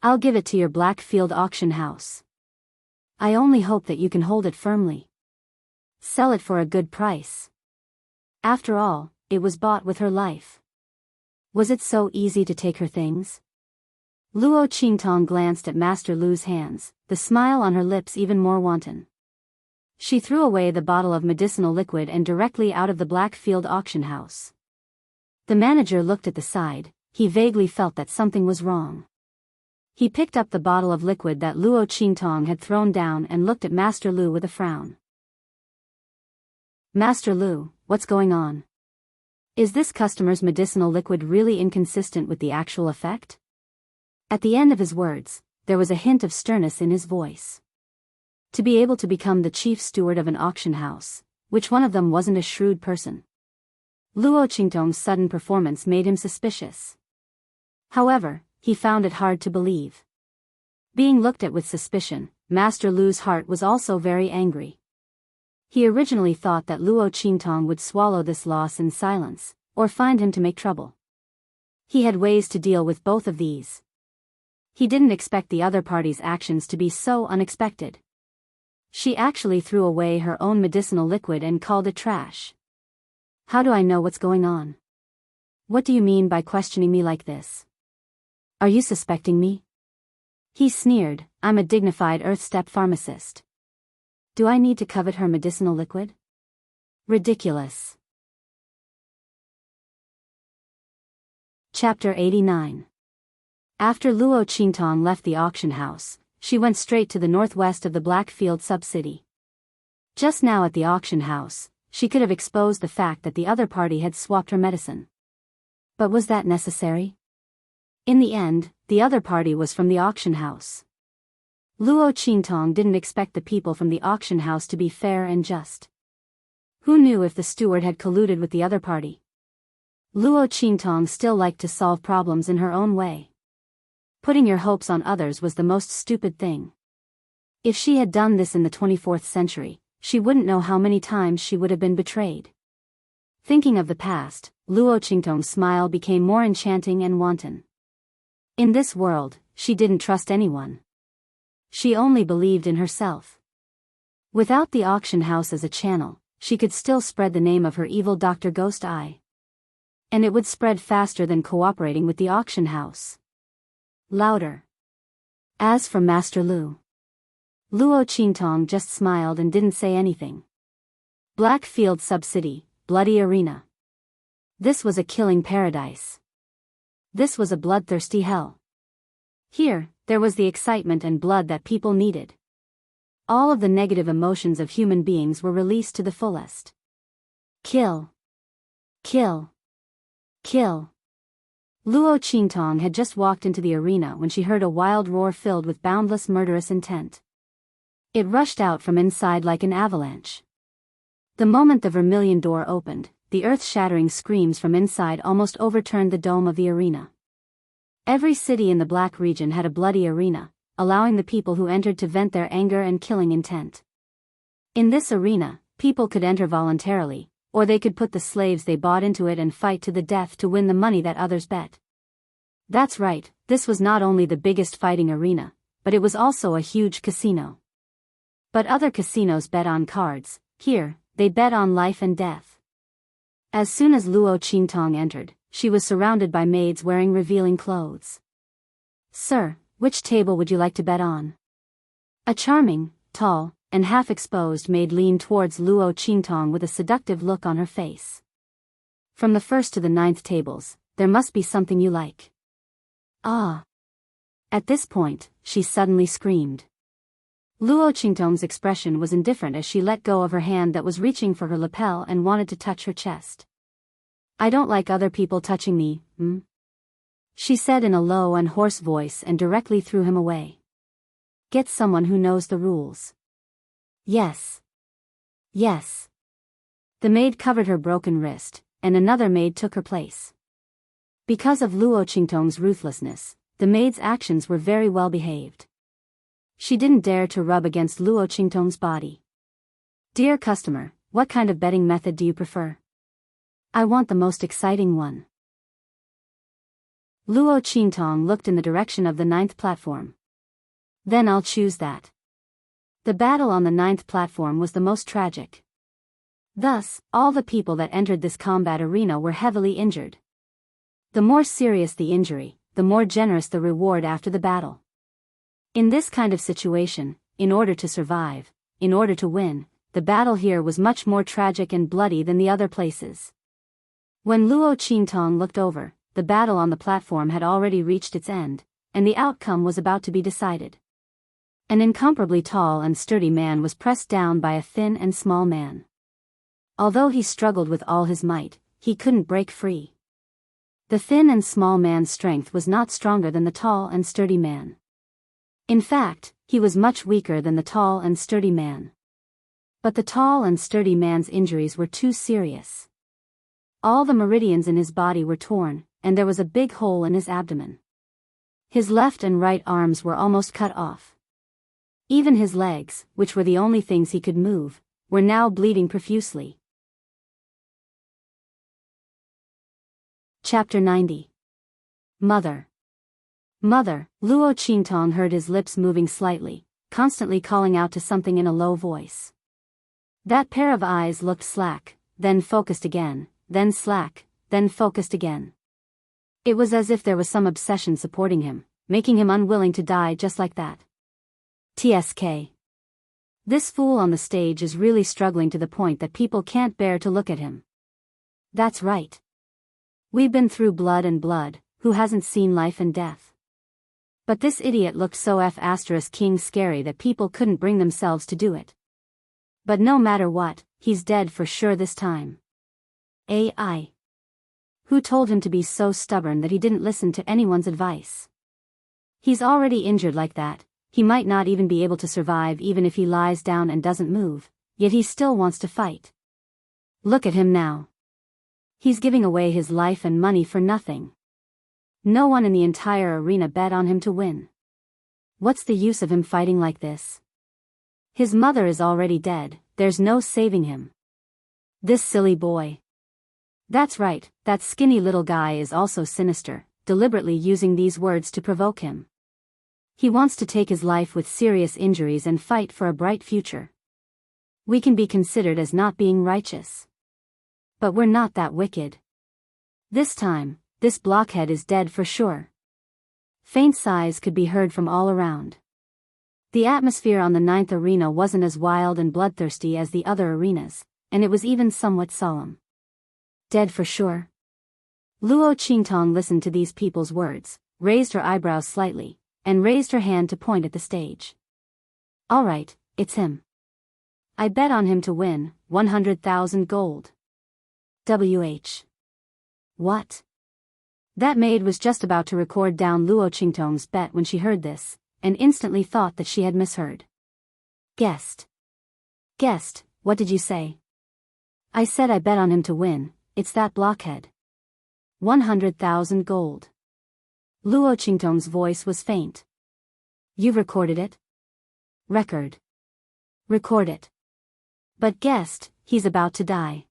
I'll give it to your Blackfield auction house. I only hope that you can hold it firmly. Sell it for a good price. After all, it was bought with her life. Was it so easy to take her things? Luo Qingtong glanced at Master Lu's hands, the smile on her lips even more wanton. She threw away the bottle of medicinal liquid and directly out of the Blackfield auction house. The manager looked at the side. He vaguely felt that something was wrong. He picked up the bottle of liquid that Luo Qingtong had thrown down and looked at Master Lu with a frown. Master Lu, what's going on? Is this customer's medicinal liquid really inconsistent with the actual effect? At the end of his words, there was a hint of sternness in his voice. To be able to become the chief steward of an auction house, which one of them wasn't a shrewd person? Luo Qingtong's sudden performance made him suspicious. However, he found it hard to believe. Being looked at with suspicion, Master Lu's heart was also very angry. He originally thought that Luo Qingtong would swallow this loss in silence, or find him to make trouble. He had ways to deal with both of these. He didn't expect the other party's actions to be so unexpected. She actually threw away her own medicinal liquid and called it trash. How do I know what's going on? What do you mean by questioning me like this? Are you suspecting me? He sneered. I'm a dignified Earth-step pharmacist. Do I need to covet her medicinal liquid? Ridiculous. Chapter 89. After Luo Qingtong left the auction house, she went straight to the northwest of the Blackfield sub-city. Just now at the auction house, she could have exposed the fact that the other party had swapped her medicine. But was that necessary? In the end, the other party was from the auction house. Luo Qingtong didn't expect the people from the auction house to be fair and just. Who knew if the steward had colluded with the other party? Luo Qingtong still liked to solve problems in her own way. Putting your hopes on others was the most stupid thing. If she had done this in the 24th century, she wouldn't know how many times she would have been betrayed. Thinking of the past, Luo Qingtong's smile became more enchanting and wanton. In this world, she didn't trust anyone. She only believed in herself. Without the auction house as a channel, she could still spread the name of her evil Dr. Ghost Eye. And it would spread faster than cooperating with the auction house. Louder. As for Master Lu, Luo Qingtong just smiled and didn't say anything. Blackfield Sub-City, Bloody Arena. This was a killing paradise. This was a bloodthirsty hell. Here, there was the excitement and blood that people needed. All of the negative emotions of human beings were released to the fullest. Kill. Kill. Kill. Luo Qingtong had just walked into the arena when she heard a wild roar filled with boundless murderous intent. It rushed out from inside like an avalanche. The moment the vermilion door opened, the earth-shattering screams from inside almost overturned the dome of the arena. Every city in the Black region had a bloody arena, allowing the people who entered to vent their anger and killing intent. In this arena, people could enter voluntarily, or they could put the slaves they bought into it and fight to the death to win the money that others bet. That's right, this was not only the biggest fighting arena, but it was also a huge casino. But other casinos bet on cards. Here, they bet on life and death. As soon as Luo Qingtong entered, she was surrounded by maids wearing revealing clothes. Sir, which table would you like to bet on? A charming, tall, and half-exposed maid leaned towards Luo Qingtong with a seductive look on her face. From the 1st to the 9th tables, there must be something you like. Ah! At this point, she suddenly screamed. Luo Qingtong's expression was indifferent as she let go of her hand that was reaching for her lapel and wanted to touch her chest. I don't like other people touching me, she said in a low and hoarse voice and directly threw him away. Get someone who knows the rules. Yes. Yes. The maid covered her broken wrist, and another maid took her place. Because of Luo Qingtong's ruthlessness, the maid's actions were very well behaved. She didn't dare to rub against Luo Qingtong's body. Dear customer, what kind of betting method do you prefer? I want the most exciting one. Luo Qingtong looked in the direction of the 9th platform. Then I'll choose that. The battle on the 9th platform was the most tragic. Thus, all the people that entered this combat arena were heavily injured. The more serious the injury, the more generous the reward after the battle. In this kind of situation, in order to survive, in order to win, the battle here was much more tragic and bloody than the other places. When Luo Qingtong looked over, the battle on the platform had already reached its end, and the outcome was about to be decided. An incomparably tall and sturdy man was pressed down by a thin and small man. Although he struggled with all his might, he couldn't break free. The thin and small man's strength was not stronger than the tall and sturdy man. In fact, he was much weaker than the tall and sturdy man. But the tall and sturdy man's injuries were too serious. All the meridians in his body were torn, and there was a big hole in his abdomen. His left and right arms were almost cut off. Even his legs, which were the only things he could move, were now bleeding profusely. Chapter 90. Mother. Mother, Luo Qingtong heard his lips moving slightly, constantly calling out to something in a low voice. That pair of eyes looked slack, then focused again, then slack, then focused again. It was as if there was some obsession supporting him, making him unwilling to die just like that. TSK. This fool on the stage is really struggling to the point that people can't bear to look at him. That's right. We've been through blood and blood, who hasn't seen life and death? But this idiot looked so King scary that people couldn't bring themselves to do it. But no matter what, he's dead for sure this time. AI. Who told him to be so stubborn that he didn't listen to anyone's advice? He's already injured like that, he might not even be able to survive even if he lies down and doesn't move, yet he still wants to fight. Look at him now. He's giving away his life and money for nothing. No one in the entire arena bet on him to win. What's the use of him fighting like this? His mother is already dead, there's no saving him. This silly boy. That's right, that skinny little guy is also sinister, deliberately using these words to provoke him. He wants to take his life with serious injuries and fight for a bright future. We can be considered as not being righteous. But we're not that wicked. This time, this blockhead is dead for sure. Faint sighs could be heard from all around. The atmosphere on the 9th arena wasn't as wild and bloodthirsty as the other arenas, and it was even somewhat solemn. Dead for sure. Luo Qingtong listened to these people's words, raised her eyebrows slightly, and raised her hand to point at the stage. All right, it's him. I bet on him to win, 100,000 gold. WH. What? That maid was just about to record down Luo Qingtong's bet when she heard this, and instantly thought that she had misheard. Guessed. Guessed, what did you say? I said I bet on him to win, it's that blockhead. 100,000 gold. Luo Qingtong's voice was faint. You've recorded it? Record. Record it. But guessed, he's about to die.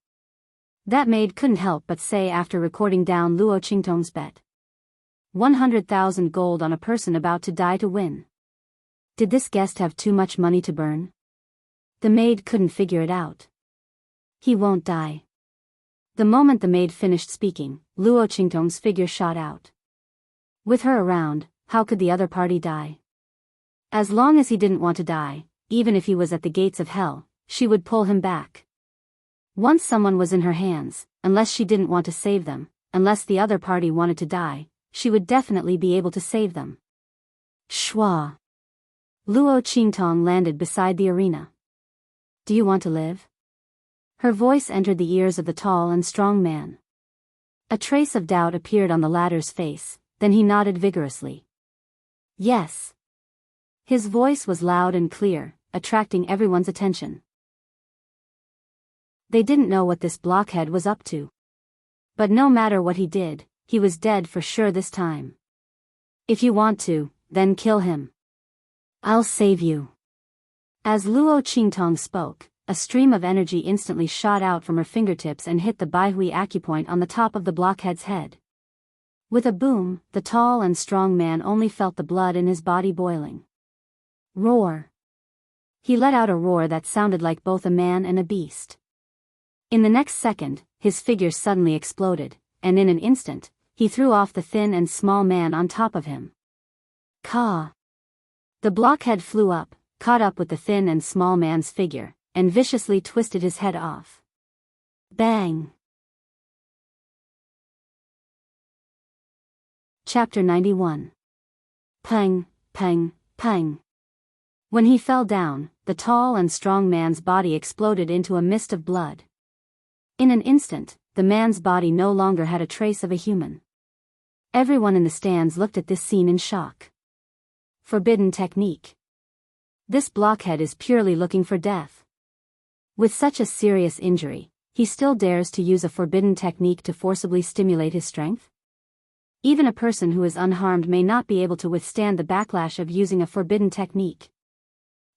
That maid couldn't help but say after recording down Luo Qingtong's bet. 100,000 gold on a person about to die to win. Did this guest have too much money to burn? The maid couldn't figure it out. He won't die. The moment the maid finished speaking, Luo Qingtong's figure shot out. With her around, how could the other party die? As long as he didn't want to die, even if he was at the gates of hell, she would pull him back. Once someone was in her hands, unless she didn't want to save them, unless the other party wanted to die, she would definitely be able to save them. Shwa. Luo Qingtong landed beside the arena. Do you want to live? Her voice entered the ears of the tall and strong man. A trace of doubt appeared on the latter's face, then he nodded vigorously. Yes. His voice was loud and clear, attracting everyone's attention. They didn't know what this blockhead was up to. But no matter what he did, he was dead for sure this time. If you want to, then kill him. I'll save you. As Luo Qingtong spoke, a stream of energy instantly shot out from her fingertips and hit the Baihui acupoint on the top of the blockhead's head. With a boom, the tall and strong man only felt the blood in his body boiling. Roar! He let out a roar that sounded like both a man and a beast. In the next second, his figure suddenly exploded, and in an instant, he threw off the thin and small man on top of him. Caw! The blockhead flew up, caught up with the thin and small man's figure, and viciously twisted his head off. Bang! Chapter 91. Pang, pang, pang. When he fell down, the tall and strong man's body exploded into a mist of blood. In an instant, the man's body no longer had a trace of a human. Everyone in the stands looked at this scene in shock. Forbidden technique. This blockhead is purely looking for death. With such a serious injury, he still dares to use a forbidden technique to forcibly stimulate his strength? Even a person who is unharmed may not be able to withstand the backlash of using a forbidden technique.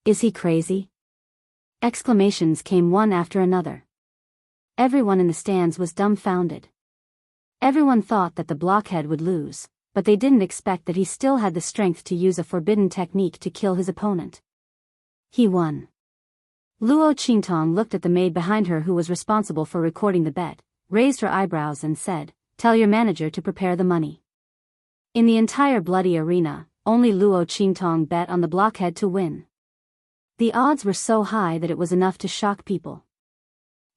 Is he crazy? Exclamations came one after another. Everyone in the stands was dumbfounded. Everyone thought that the blockhead would lose, but they didn't expect that he still had the strength to use a forbidden technique to kill his opponent. He won. Luo Qingtong looked at the maid behind her who was responsible for recording the bet, raised her eyebrows and said, "Tell your manager to prepare the money." In the entire bloody arena, only Luo Qingtong bet on the blockhead to win. The odds were so high that it was enough to shock people.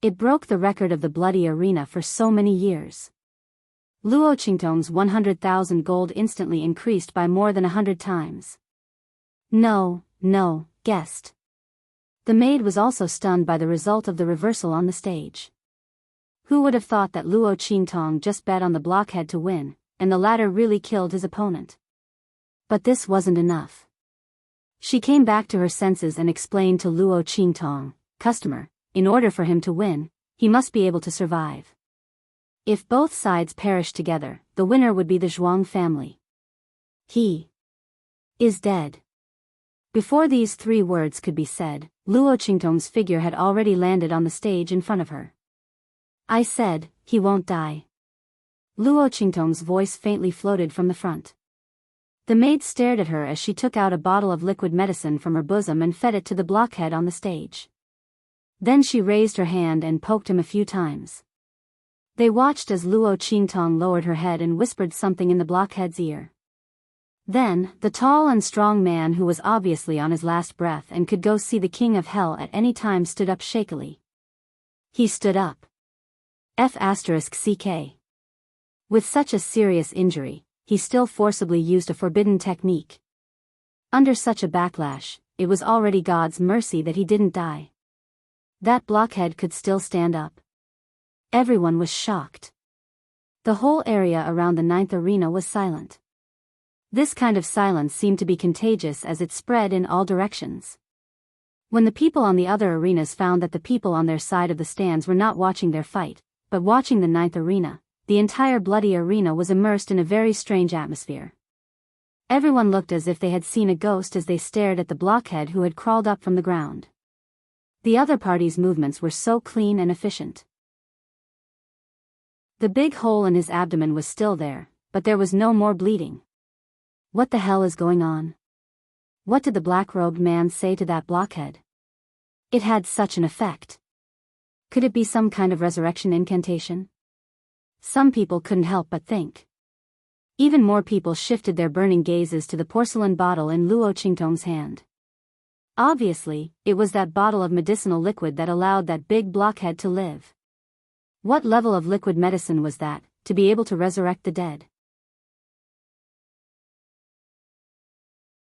It broke the record of the bloody arena for so many years. Luo Qingtong's 100,000 gold instantly increased by more than 100 times. No, guessed. The maid was also stunned by the result of the reversal on the stage. Who would have thought that Luo Qingtong just bet on the blockhead to win, and the latter really killed his opponent? But this wasn't enough. She came back to her senses and explained to Luo Qingtong, "Customer, in order for him to win, he must be able to survive. If both sides perish together, the winner would be the Zhuang family. He is dead." Before these 3 words could be said, Luo Qingtong's figure had already landed on the stage in front of her. "I said, he won't die." Luo Qingtong's voice faintly floated from the front. The maid stared at her as she took out a bottle of liquid medicine from her bosom and fed it to the blockhead on the stage. Then she raised her hand and poked him a few times. They watched as Luo Qingtong lowered her head and whispered something in the blockhead's ear. Then, the tall and strong man who was obviously on his last breath and could go see the king of hell at any time stood up shakily. He stood up. F***CK. With such a serious injury, he still forcibly used a forbidden technique. Under such a backlash, it was already God's mercy that he didn't die. That blockhead could still stand up. Everyone was shocked. The whole area around the 9th arena was silent. This kind of silence seemed to be contagious as it spread in all directions. When the people on the other arenas found that the people on their side of the stands were not watching their fight, but watching the 9th arena, the entire bloody arena was immersed in a very strange atmosphere. Everyone looked as if they had seen a ghost as they stared at the blockhead who had crawled up from the ground. The other party's movements were so clean and efficient. The big hole in his abdomen was still there, but there was no more bleeding. What the hell is going on? What did the black-robed man say to that blockhead? It had such an effect. Could it be some kind of resurrection incantation? Some people couldn't help but think. Even more people shifted their burning gazes to the porcelain bottle in Luo Qingtong's hand. Obviously, it was that bottle of medicinal liquid that allowed that big blockhead to live. What level of liquid medicine was that, to be able to resurrect the dead?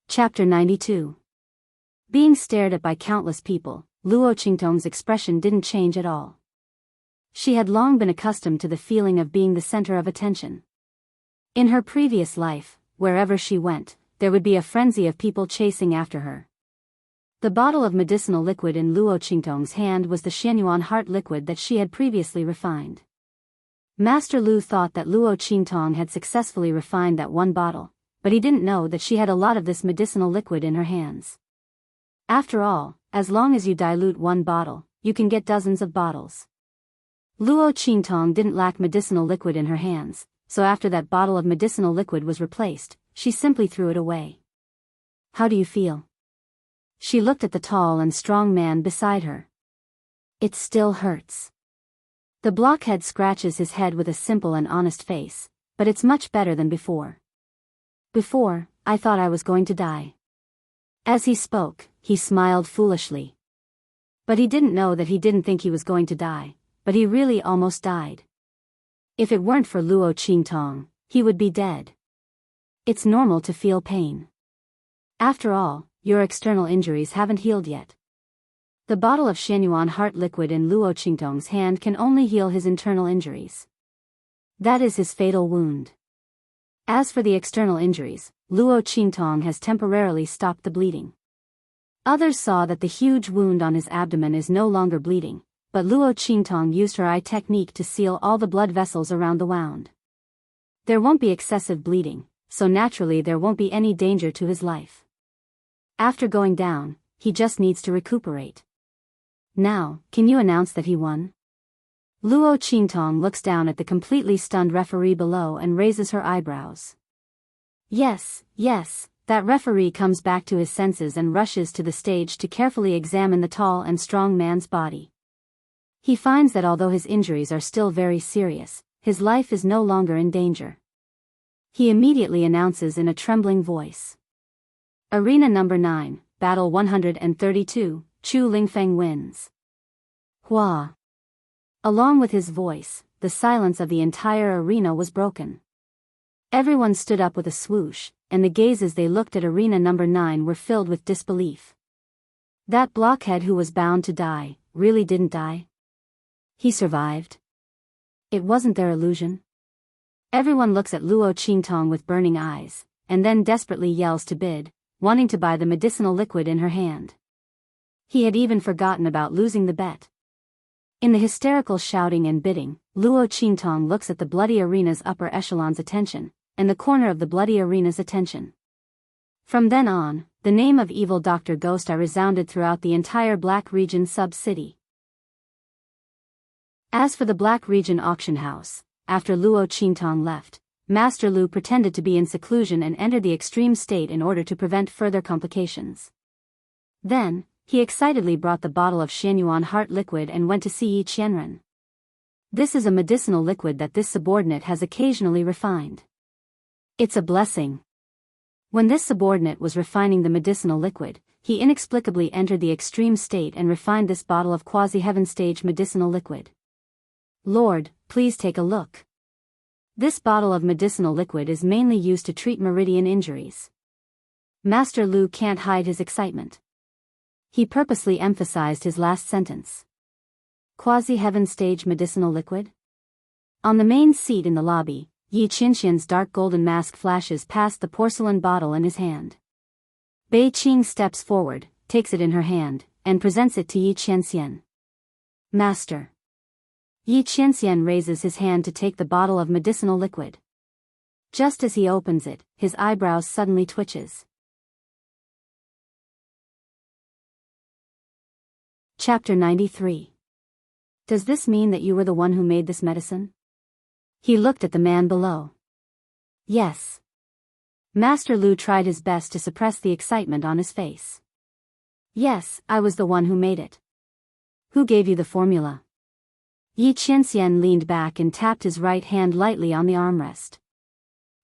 Chapter 92. Being stared at by countless people, Luo Qingtong's expression didn't change at all. She had long been accustomed to the feeling of being the center of attention. In her previous life, wherever she went, there would be a frenzy of people chasing after her. The bottle of medicinal liquid in Luo Qingtong's hand was the Xianyuan heart liquid that she had previously refined. Master Lu thought that Luo Qingtong had successfully refined that one bottle, but he didn't know that she had a lot of this medicinal liquid in her hands. After all, as long as you dilute one bottle, you can get dozens of bottles. Luo Qingtong didn't lack medicinal liquid in her hands, so after that bottle of medicinal liquid was replaced, she simply threw it away. How do you feel? She looked at the tall and strong man beside her. It still hurts. The blockhead scratches his head with a simple and honest face, but it's much better than before. Before, I thought I was going to die. As he spoke, he smiled foolishly. But he didn't know that he didn't think he was going to die, but he really almost died. If it weren't for Luo Qingtong, he would be dead. It's normal to feel pain. After all, your external injuries haven't healed yet. The bottle of Shenyuan heart liquid in Luo Qingtong's hand can only heal his internal injuries. That is his fatal wound. As for the external injuries, Luo Qingtong has temporarily stopped the bleeding. Others saw that the huge wound on his abdomen is no longer bleeding, but Luo Qingtong used her eye technique to seal all the blood vessels around the wound. There won't be excessive bleeding, so naturally there won't be any danger to his life. After going down, he just needs to recuperate. Now, can you announce that he won? Luo Qingtong looks down at the completely stunned referee below and raises her eyebrows. Yes, that referee comes back to his senses and rushes to the stage to carefully examine the tall and strong man's body. He finds that although his injuries are still very serious, his life is no longer in danger. He immediately announces in a trembling voice. Arena number 9, Battle 132, Chu Lingfeng wins. Hua. Along with his voice, the silence of the entire arena was broken. Everyone stood up with a swoosh, and the gazes they looked at arena number 9 were filled with disbelief. That blockhead who was bound to die, really didn't die? He survived? It wasn't their illusion? Everyone looks at Luo Qingtong with burning eyes, and then desperately yells to bid, wanting to buy the medicinal liquid in her hand. He had even forgotten about losing the bet. In the hysterical shouting and bidding, Luo Qingtong looks at the bloody arena's upper echelon's attention, and the corner of the bloody arena's attention. From then on, the name of evil Dr. Ghost Eye resounded throughout the entire Black Region sub-city. As for the Black Region auction house, after Luo Qingtong left, Master Lu pretended to be in seclusion and entered the extreme state in order to prevent further complications. Then, he excitedly brought the bottle of Shenyuan heart liquid and went to see Yi Qianren. This is a medicinal liquid that this subordinate has occasionally refined. It's a blessing. When this subordinate was refining the medicinal liquid, he inexplicably entered the extreme state and refined this bottle of quasi-heaven stage medicinal liquid. Lord, please take a look. This bottle of medicinal liquid is mainly used to treat meridian injuries. Master Lu can't hide his excitement. He purposely emphasized his last sentence. Quasi-heaven stage medicinal liquid? On the main seat in the lobby, Yi Qianxian's dark golden mask flashes past the porcelain bottle in his hand. Bei Qing steps forward, takes it in her hand, and presents it to Yi Qianxian. Master. Yi Qianxian raises his hand to take the bottle of medicinal liquid. Just as he opens it, his eyebrows suddenly twitches. Chapter 93. Does this mean that you were the one who made this medicine? He looked at the man below. Yes. Master Lu tried his best to suppress the excitement on his face. Yes, I was the one who made it. Who gave you the formula? Yi Qianxian leaned back and tapped his right hand lightly on the armrest.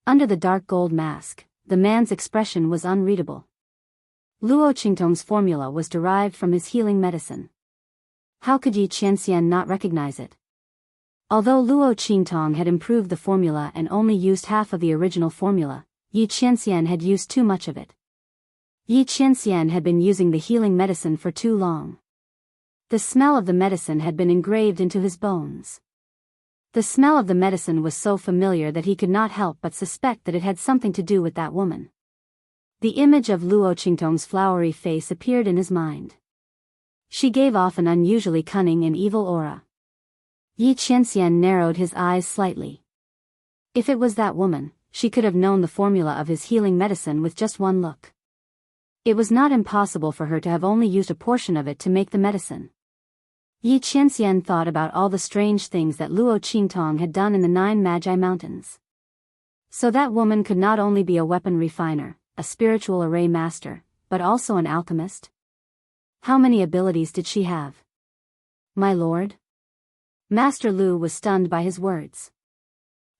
Under the dark gold mask, the man's expression was unreadable. Luo Qingtong's formula was derived from his healing medicine. How could Yi Qianxian not recognize it? Although Luo Qingtong had improved the formula and only used half of the original formula, Yi Qianxian had used too much of it. Yi Qianxian had been using the healing medicine for too long. The smell of the medicine had been engraved into his bones. The smell of the medicine was so familiar that he could not help but suspect that it had something to do with that woman. The image of Luo Qingtong's flowery face appeared in his mind. She gave off an unusually cunning and evil aura. Yi Qianxian narrowed his eyes slightly. If it was that woman, she could have known the formula of his healing medicine with just one look. It was not impossible for her to have only used a portion of it to make the medicine. Yi Qianxian thought about all the strange things that Luo Qingtong had done in the 9 Magi Mountains. So that woman could not only be a weapon refiner, a spiritual array master, but also an alchemist? How many abilities did she have? My lord? Master Lu was stunned by his words.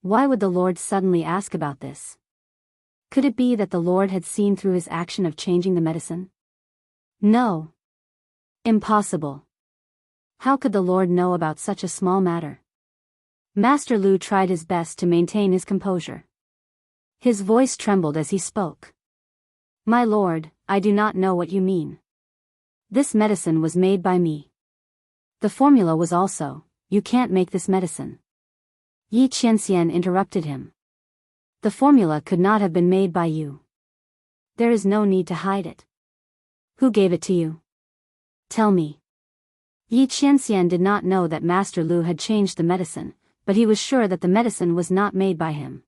Why would the Lord suddenly ask about this? Could it be that the Lord had seen through his action of changing the medicine? No. Impossible. How could the Lord know about such a small matter? Master Lu tried his best to maintain his composure. His voice trembled as he spoke. My lord, I do not know what you mean. This medicine was made by me. The formula was also, you can't make this medicine. Yi Qianxian interrupted him. The formula could not have been made by you. There is no need to hide it. Who gave it to you? Tell me. Yi Qianxian did not know that Master Lu had changed the medicine, but he was sure that the medicine was not made by him.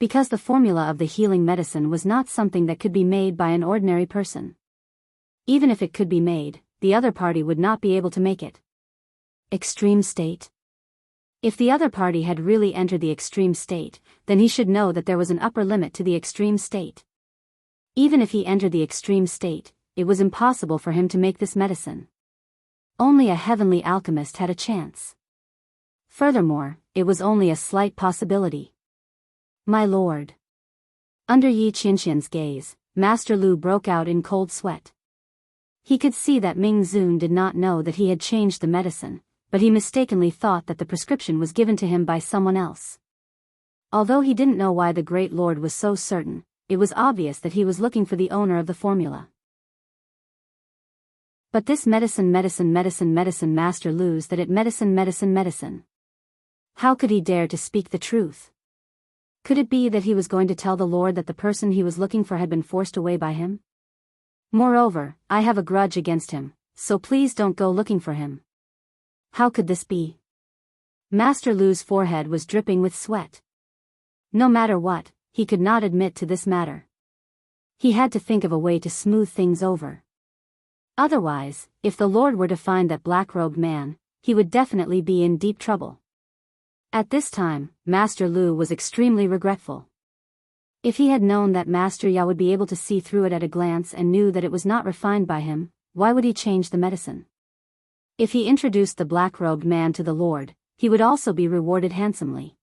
Because the formula of the healing medicine was not something that could be made by an ordinary person. Even if it could be made, the other party would not be able to make it. Extreme state? If the other party had really entered the extreme state, then he should know that there was an upper limit to the extreme state. Even if he entered the extreme state, it was impossible for him to make this medicine. Only a heavenly alchemist had a chance. Furthermore, it was only a slight possibility. My lord. Under Yi Qianxian's gaze, Master Lu broke out in cold sweat. He could see that Ming Zun did not know that he had changed the medicine, but he mistakenly thought that the prescription was given to him by someone else. Although he didn't know why the Great Lord was so certain, it was obvious that he was looking for the owner of the formula. But this medicine Master Lu's that it medicine. How could he dare to speak the truth? Could it be that he was going to tell the Lord that the person he was looking for had been forced away by him? Moreover, I have a grudge against him, so please don't go looking for him. How could this be? Master Lu's forehead was dripping with sweat. No matter what, he could not admit to this matter. He had to think of a way to smooth things over. Otherwise, if the Lord were to find that black-robed man, he would definitely be in deep trouble. At this time, Master Lu was extremely regretful. If he had known that Master Yao would be able to see through it at a glance and knew that it was not refined by him, why would he change the medicine? If he introduced the black-robed man to the Lord, he would also be rewarded handsomely.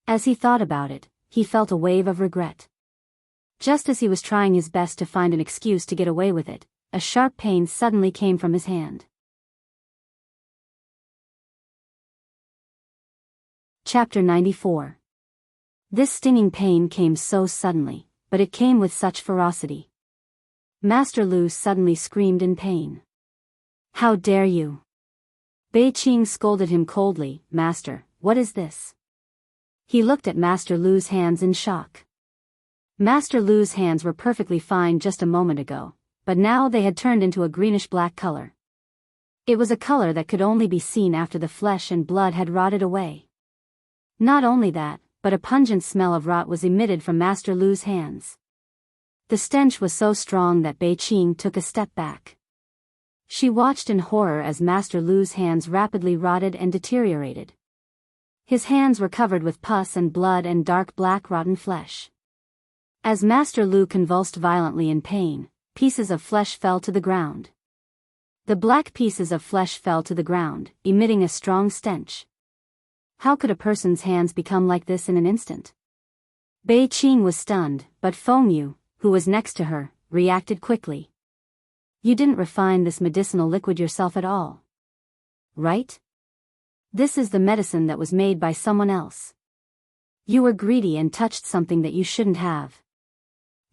As he thought about it, he felt a wave of regret. Just as he was trying his best to find an excuse to get away with it, a sharp pain suddenly came from his hand. Chapter 94. This stinging pain came so suddenly, but it came with such ferocity. Master Lu suddenly screamed in pain. How dare you? Bei Qing scolded him coldly. Master, what is this? He looked at Master Lu's hands in shock. Master Lu's hands were perfectly fine just a moment ago, but now they had turned into a greenish-black color. It was a color that could only be seen after the flesh and blood had rotted away. Not only that, but a pungent smell of rot was emitted from Master Lu's hands. The stench was so strong that Bei Qing took a step back. She watched in horror as Master Lu's hands rapidly rotted and deteriorated. His hands were covered with pus and blood and dark black rotten flesh. As Master Lu convulsed violently in pain, pieces of flesh fell to the ground. The black pieces of flesh fell to the ground, emitting a strong stench. How could a person's hands become like this in an instant? Bei Qing was stunned, but Feng Yu, who was next to her, reacted quickly. You didn't refine this medicinal liquid yourself at all. Right? This is the medicine that was made by someone else. You were greedy and touched something that you shouldn't have.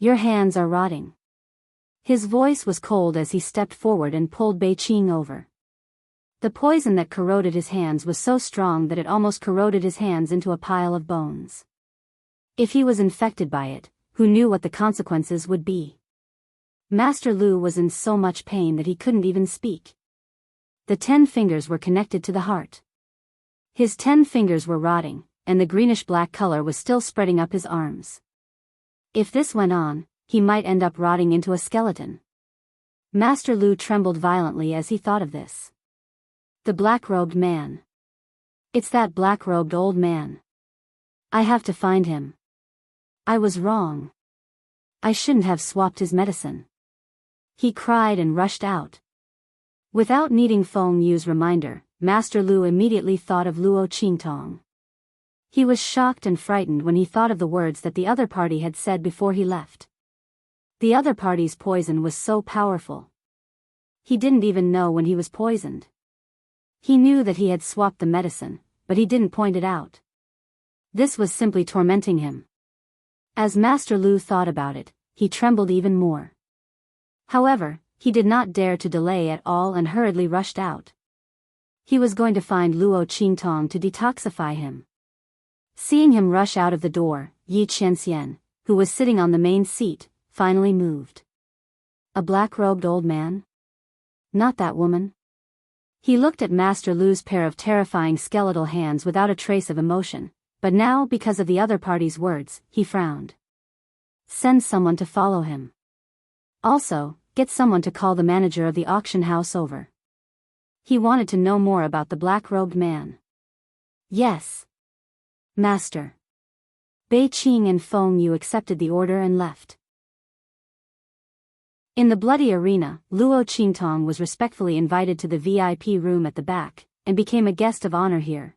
Your hands are rotting. His voice was cold as he stepped forward and pulled Bei Qing over. The poison that corroded his hands was so strong that it almost corroded his hands into a pile of bones. If he was infected by it, who knew what the consequences would be? Master Lu was in so much pain that he couldn't even speak. The 10 fingers were connected to the heart. His 10 fingers were rotting, and the greenish-black color was still spreading up his arms. If this went on, he might end up rotting into a skeleton. Master Lu trembled violently as he thought of this. The black-robed man. It's that black-robed old man. I have to find him. I was wrong. I shouldn't have swapped his medicine. He cried and rushed out. Without needing Feng Yu's reminder, Master Lu immediately thought of Luo Qingtong. He was shocked and frightened when he thought of the words that the other party had said before he left. The other party's poison was so powerful. He didn't even know when he was poisoned. He knew that he had swapped the medicine, but he didn't point it out. This was simply tormenting him. As Master Lu thought about it, he trembled even more. However, he did not dare to delay at all and hurriedly rushed out. He was going to find Luo Qingtong to detoxify him. Seeing him rush out of the door, Yi Qianxian, who was sitting on the main seat, finally moved. A black-robed old man? Not that woman. He looked at Master Lu's pair of terrifying skeletal hands without a trace of emotion, but now because of the other party's words, he frowned. Send someone to follow him. Also, get someone to call the manager of the auction house over. He wanted to know more about the black-robed man. Yes. Master. Bei Qing and Feng Yu accepted the order and left. In the bloody arena, Luo Qingtong was respectfully invited to the VIP room at the back, and became a guest of honor here.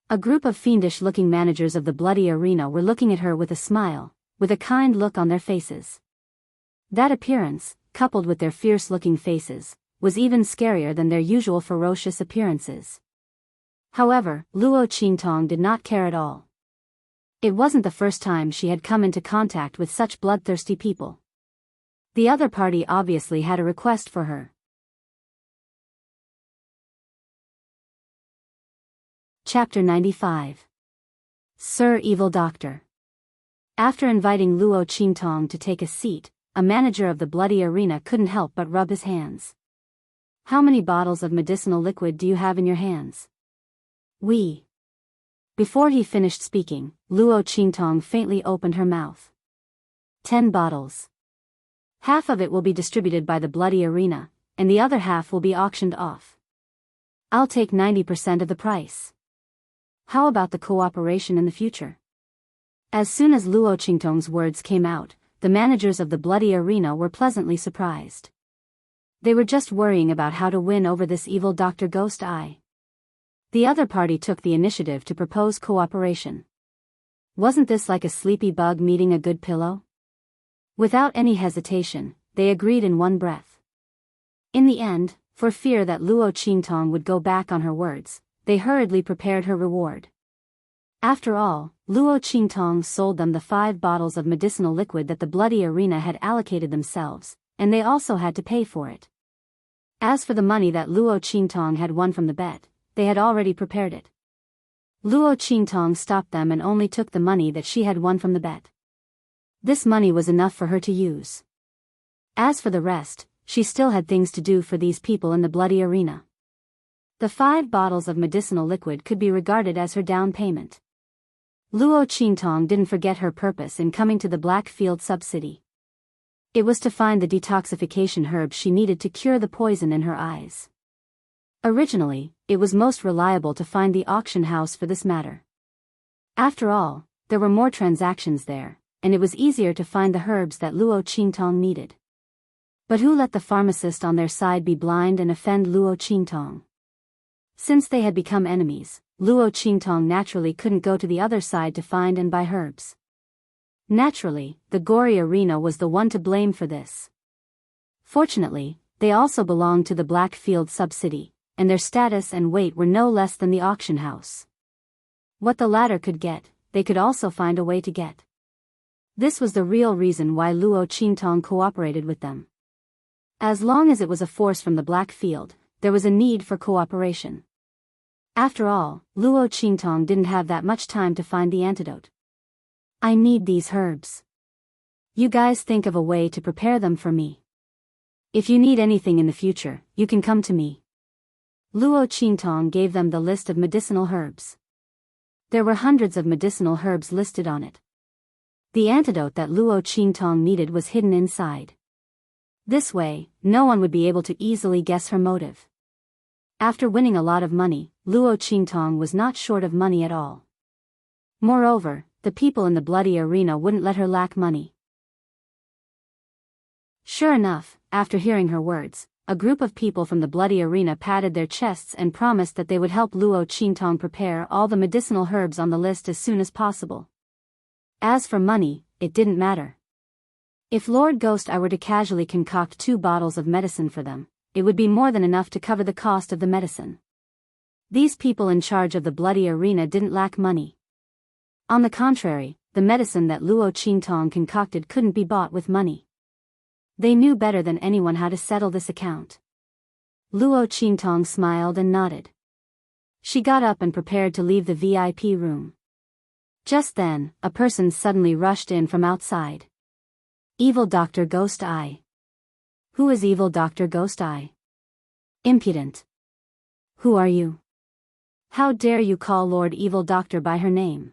A group of fiendish-looking managers of the bloody arena were looking at her with a smile, with a kind look on their faces. That appearance, coupled with their fierce-looking faces, was even scarier than their usual ferocious appearances. However, Luo Qingtong did not care at all. It wasn't the first time she had come into contact with such bloodthirsty people. The other party obviously had a request for her. Chapter 95. Sir Evil Doctor. After inviting Luo Qingtong to take a seat, a manager of the bloody arena couldn't help but rub his hands. How many bottles of medicinal liquid do you have in your hands? Before he finished speaking, Luo Qingtong faintly opened her mouth. 10 bottles. Half of it will be distributed by the bloody arena, and the other half will be auctioned off. I'll take 90% of the price. How about the cooperation in the future? As soon as Luo Qingtong's words came out, the managers of the bloody arena were pleasantly surprised. They were just worrying about how to win over this evil Dr. Ghost Eye. The other party took the initiative to propose cooperation. Wasn't this like a sleepy bug meeting a good pillow? Without any hesitation, they agreed in one breath. In the end, for fear that Luo Qingtong would go back on her words, they hurriedly prepared her reward. After all, Luo Qingtong sold them the 5 bottles of medicinal liquid that the bloody arena had allocated themselves, and they also had to pay for it. As for the money that Luo Qingtong had won from the bet, they had already prepared it. Luo Qingtong stopped them and only took the money that she had won from the bet. This money was enough for her to use. As for the rest, she still had things to do for these people in the bloody arena. The 5 bottles of medicinal liquid could be regarded as her down payment. Luo Qingtong didn't forget her purpose in coming to the Blackfield sub-city. It was to find the detoxification herb she needed to cure the poison in her eyes. Originally, it was most reliable to find the auction house for this matter. After all, there were more transactions there, and it was easier to find the herbs that Luo Qingtong needed. But who let the pharmacist on their side be blind and offend Luo Qingtong? Since they had become enemies, Luo Qingtong naturally couldn't go to the other side to find and buy herbs. Naturally, the gory arena was the one to blame for this. Fortunately, they also belonged to the Blackfield sub-city, and their status and weight were no less than the auction house. What the latter could get, they could also find a way to get. This was the real reason why Luo Qingtong cooperated with them. As long as it was a force from the Blackfield, there was a need for cooperation. After all, Luo Qingtong didn't have that much time to find the antidote. I need these herbs. You guys think of a way to prepare them for me. If you need anything in the future, you can come to me. Luo Qingtong gave them the list of medicinal herbs. There were hundreds of medicinal herbs listed on it. The antidote that Luo Qingtong needed was hidden inside. This way, no one would be able to easily guess her motive. After winning a lot of money, Luo Qingtong was not short of money at all. Moreover, the people in the bloody arena wouldn't let her lack money. Sure enough, after hearing her words, a group of people from the bloody arena patted their chests and promised that they would help Luo Qingtong prepare all the medicinal herbs on the list as soon as possible. As for money, it didn't matter. If Lord Ghost I were to casually concoct 2 bottles of medicine for them, it would be more than enough to cover the cost of the medicine. These people in charge of the bloody arena didn't lack money. On the contrary, the medicine that Luo Qingtong concocted couldn't be bought with money. They knew better than anyone how to settle this account. Luo Qingtong smiled and nodded. She got up and prepared to leave the VIP room. Just then, a person suddenly rushed in from outside. Evil Dr. Ghost Eye. Who is Evil Dr. Ghost Eye? Impudent. Who are you? How dare you call Lord Evil Doctor by her name?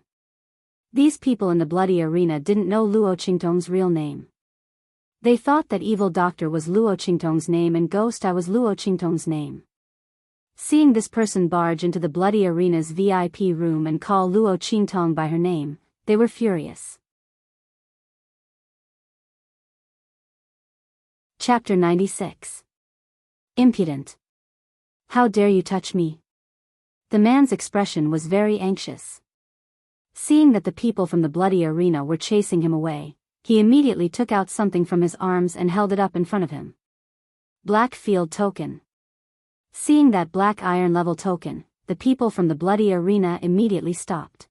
These people in the bloody arena didn't know Luo Qingtong's real name. They thought that Evil Doctor was Luo Qingtong's name and Ghost Eye was Luo Qingtong's name. Seeing this person barge into the bloody arena's VIP room and call Luo Qingtong by her name, they were furious. Chapter 96. Impudent. How dare you touch me? The man's expression was very anxious. Seeing that the people from the bloody arena were chasing him away, he immediately took out something from his arms and held it up in front of him. Black Field Token. Seeing that black iron level token, the people from the bloody arena immediately stopped.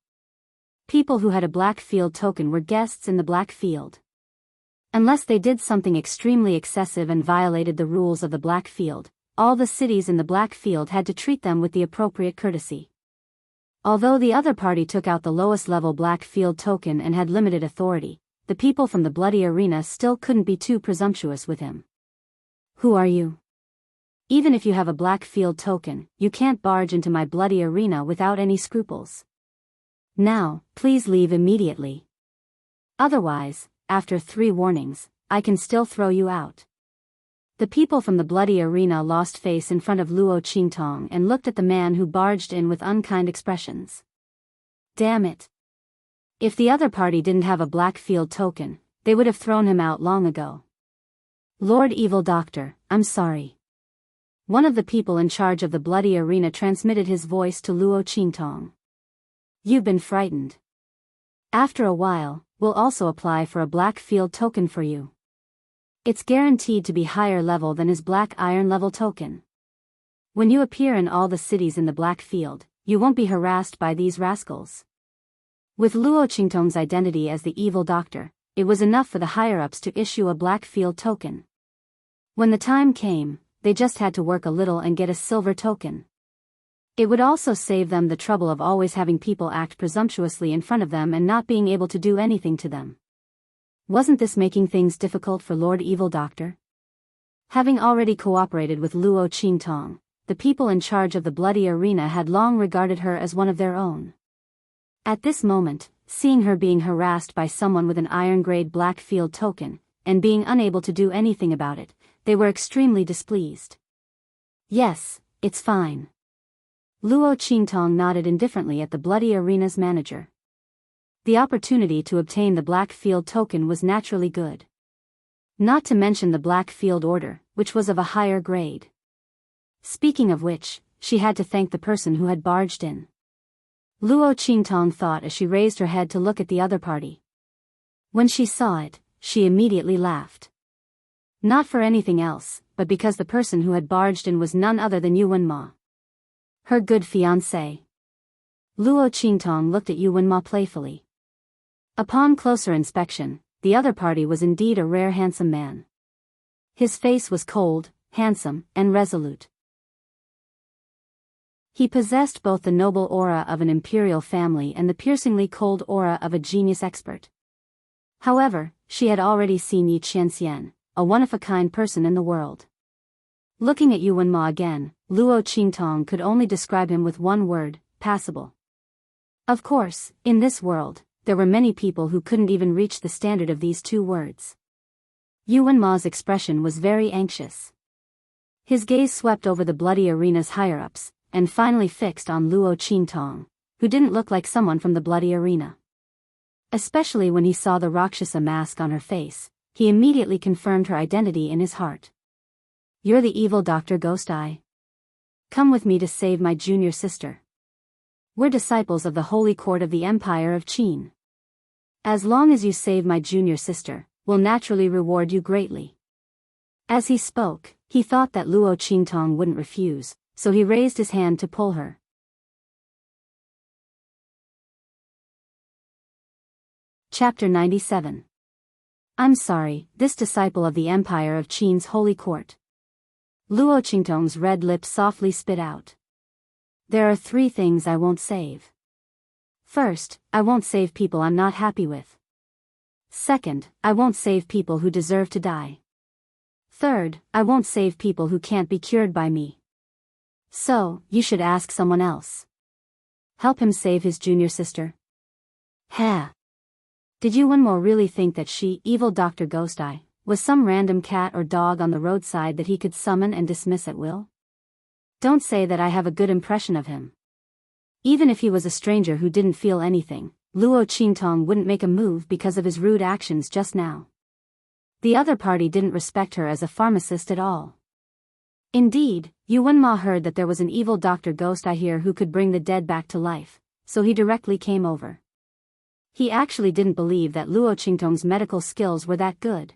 People who had a black field token were guests in the black field. Unless they did something extremely excessive and violated the rules of the black field, all the cities in the black field had to treat them with the appropriate courtesy. Although the other party took out the lowest level black field token and had limited authority, the people from the bloody arena still couldn't be too presumptuous with him. Who are you? Even if you have a black field token, you can't barge into my bloody arena without any scruples. Now, please leave immediately. Otherwise, after 3 warnings, I can still throw you out. The people from the bloody arena lost face in front of Luo Qingtong and looked at the man who barged in with unkind expressions. Damn it. If the other party didn't have a black field token, they would have thrown him out long ago. Lord Evil Doctor, I'm sorry. One of the people in charge of the bloody arena transmitted his voice to Luo Qingtong. You've been frightened. After a while, we'll also apply for a black field token for you. It's guaranteed to be higher level than his black iron level token. When you appear in all the cities in the black field, you won't be harassed by these rascals. With Luo Qingtong's identity as the Evil Doctor, it was enough for the higher-ups to issue a black field token. When the time came, they just had to work a little and get a silver token. It would also save them the trouble of always having people act presumptuously in front of them and not being able to do anything to them. Wasn't this making things difficult for Lord Evil Doctor? Having already cooperated with Luo Qingtong, the people in charge of the bloody arena had long regarded her as one of their own. At this moment, seeing her being harassed by someone with an iron-grade black field token, and being unable to do anything about it, they were extremely displeased. Yes, it's fine. Luo Qingtong nodded indifferently at the bloody arena's manager. The opportunity to obtain the black field token was naturally good. Not to mention the black field order, which was of a higher grade. Speaking of which, she had to thank the person who had barged in. Luo Qingtong thought as she raised her head to look at the other party. When she saw it, she immediately laughed. Not for anything else, but because the person who had barged in was none other than Yu Wenma. Her good fiancé. Luo Qingtong looked at Yu Wenma playfully. Upon closer inspection, the other party was indeed a rare handsome man. His face was cold, handsome, and resolute. He possessed both the noble aura of an imperial family and the piercingly cold aura of a genius expert. However, she had already seen Yi Qianxian, a one-of-a-kind person in the world. Looking at Yu Wenma again, Luo Qingtong could only describe him with one word, passable. Of course, in this world, there were many people who couldn't even reach the standard of these 2 words. Yuan Ma's expression was very anxious. His gaze swept over the bloody arena's higher-ups, and finally fixed on Luo Qingtong, who didn't look like someone from the bloody arena. Especially when he saw the Rakshasa mask on her face, he immediately confirmed her identity in his heart. "You're the evil Dr. Ghost Eye. Come with me to save my junior sister. We're disciples of the Holy Court of the Empire of Qin. As long as you save my junior sister, we'll naturally reward you greatly." As he spoke, he thought that Luo Qingtong wouldn't refuse, so he raised his hand to pull her. Chapter 97. I'm sorry, this disciple of the Empire of Qin's Holy Court. Luo Qingtong's red lips softly spit out. There are 3 things I won't save. First, I won't save people I'm not happy with. Second, I won't save people who deserve to die. Third, I won't save people who can't be cured by me. So, you should ask someone else. Help him save his junior sister. Ha! Did Yuan Ma really think that she, evil Dr. Ghost Eye, was some random cat or dog on the roadside that he could summon and dismiss at will? Don't say that I have a good impression of him. Even if he was a stranger who didn't feel anything, Luo Qingtong wouldn't make a move because of his rude actions just now. The other party didn't respect her as a pharmacist at all. Indeed, Yuan Ma heard that there was an evil Dr. Ghost Eye here who could bring the dead back to life, so he directly came over. He actually didn't believe that Luo Qingtong's medical skills were that good.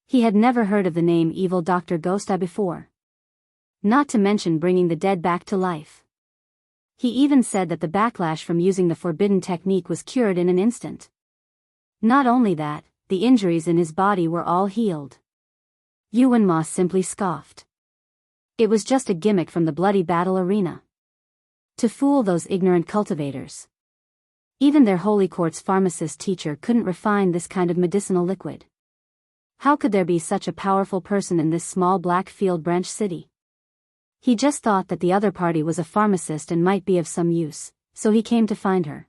He had never heard of the name evil Dr. Ghost Eye before. Not to mention bringing the dead back to life. He even said that the backlash from using the forbidden technique was cured in an instant. Not only that, the injuries in his body were all healed. Yuan Ma simply scoffed. It was just a gimmick from the bloody battle arena. To fool those ignorant cultivators. Even their Holy Court's pharmacist teacher couldn't refine this kind of medicinal liquid. How could there be such a powerful person in this small black field branch city? He just thought that the other party was a pharmacist and might be of some use, so he came to find her.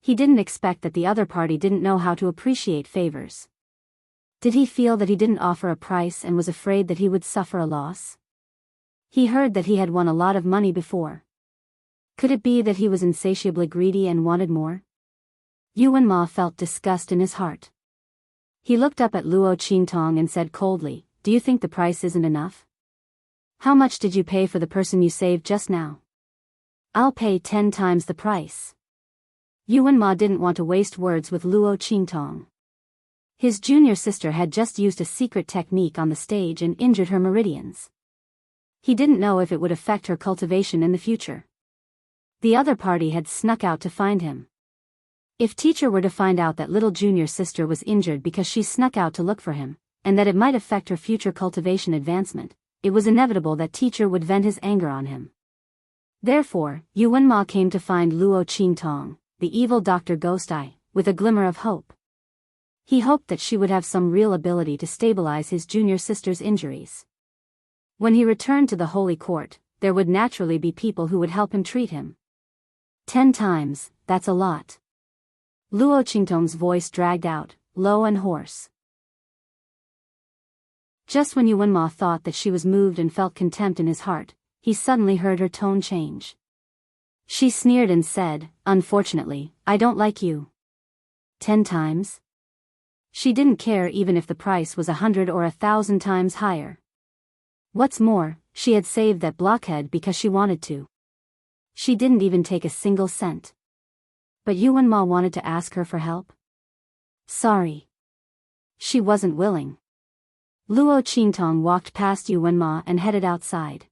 He didn't expect that the other party didn't know how to appreciate favors. Did he feel that he didn't offer a price and was afraid that he would suffer a loss? He heard that he had won a lot of money before. Could it be that he was insatiably greedy and wanted more? Yuan Ma felt disgust in his heart. He looked up at Luo Qingtong and said coldly, "Do you think the price isn't enough? How much did you pay for the person you saved just now?" "I'll pay 10 times the price." Yuan Ma didn't want to waste words with Luo Qingtong. His junior sister had just used a secret technique on the stage and injured her meridians. He didn't know if it would affect her cultivation in the future. The other party had snuck out to find him. If teacher were to find out that little junior sister was injured because she snuck out to look for him, and that it might affect her future cultivation advancement, it was inevitable that teacher would vent his anger on him. Therefore, Yuan Ma came to find Luo Qingtong, the evil Dr. Ghost Eye, with a glimmer of hope. He hoped that she would have some real ability to stabilize his junior sister's injuries. When he returned to the Holy Court, there would naturally be people who would help him treat him. 10 times, that's a lot. Luo Qingtong's voice dragged out, low and hoarse. Just when Yuan Ma thought that she was moved and felt contempt in his heart, he suddenly heard her tone change. She sneered and said, "Unfortunately, I don't like you." 10 times? She didn't care even if the price was 100 or 1,000 times higher. What's more, she had saved that blockhead because she wanted to. She didn't even take a single cent. But Yuan Ma wanted to ask her for help? Sorry. She wasn't willing. Luo Qingtong walked past Yuan Ma and headed outside.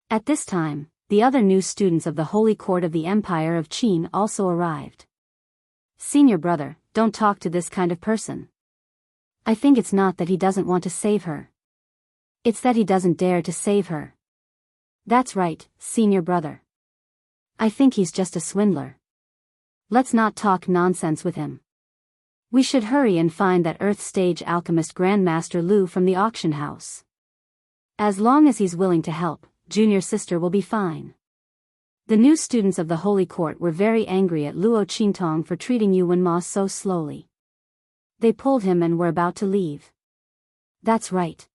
At this time, the other new students of the Holy Court of the Empire of Qin also arrived. "Senior brother, don't talk to this kind of person. I think it's not that he doesn't want to save her. It's that he doesn't dare to save her." "That's right, senior brother. I think he's just a swindler. Let's not talk nonsense with him. We should hurry and find that Earth Stage Alchemist Grandmaster Lu from the auction house. As long as he's willing to help, junior sister will be fine." The new students of the Holy Court were very angry at Luo Qingtong for treating Yuan Ma so slowly. They pulled him and were about to leave. That's right.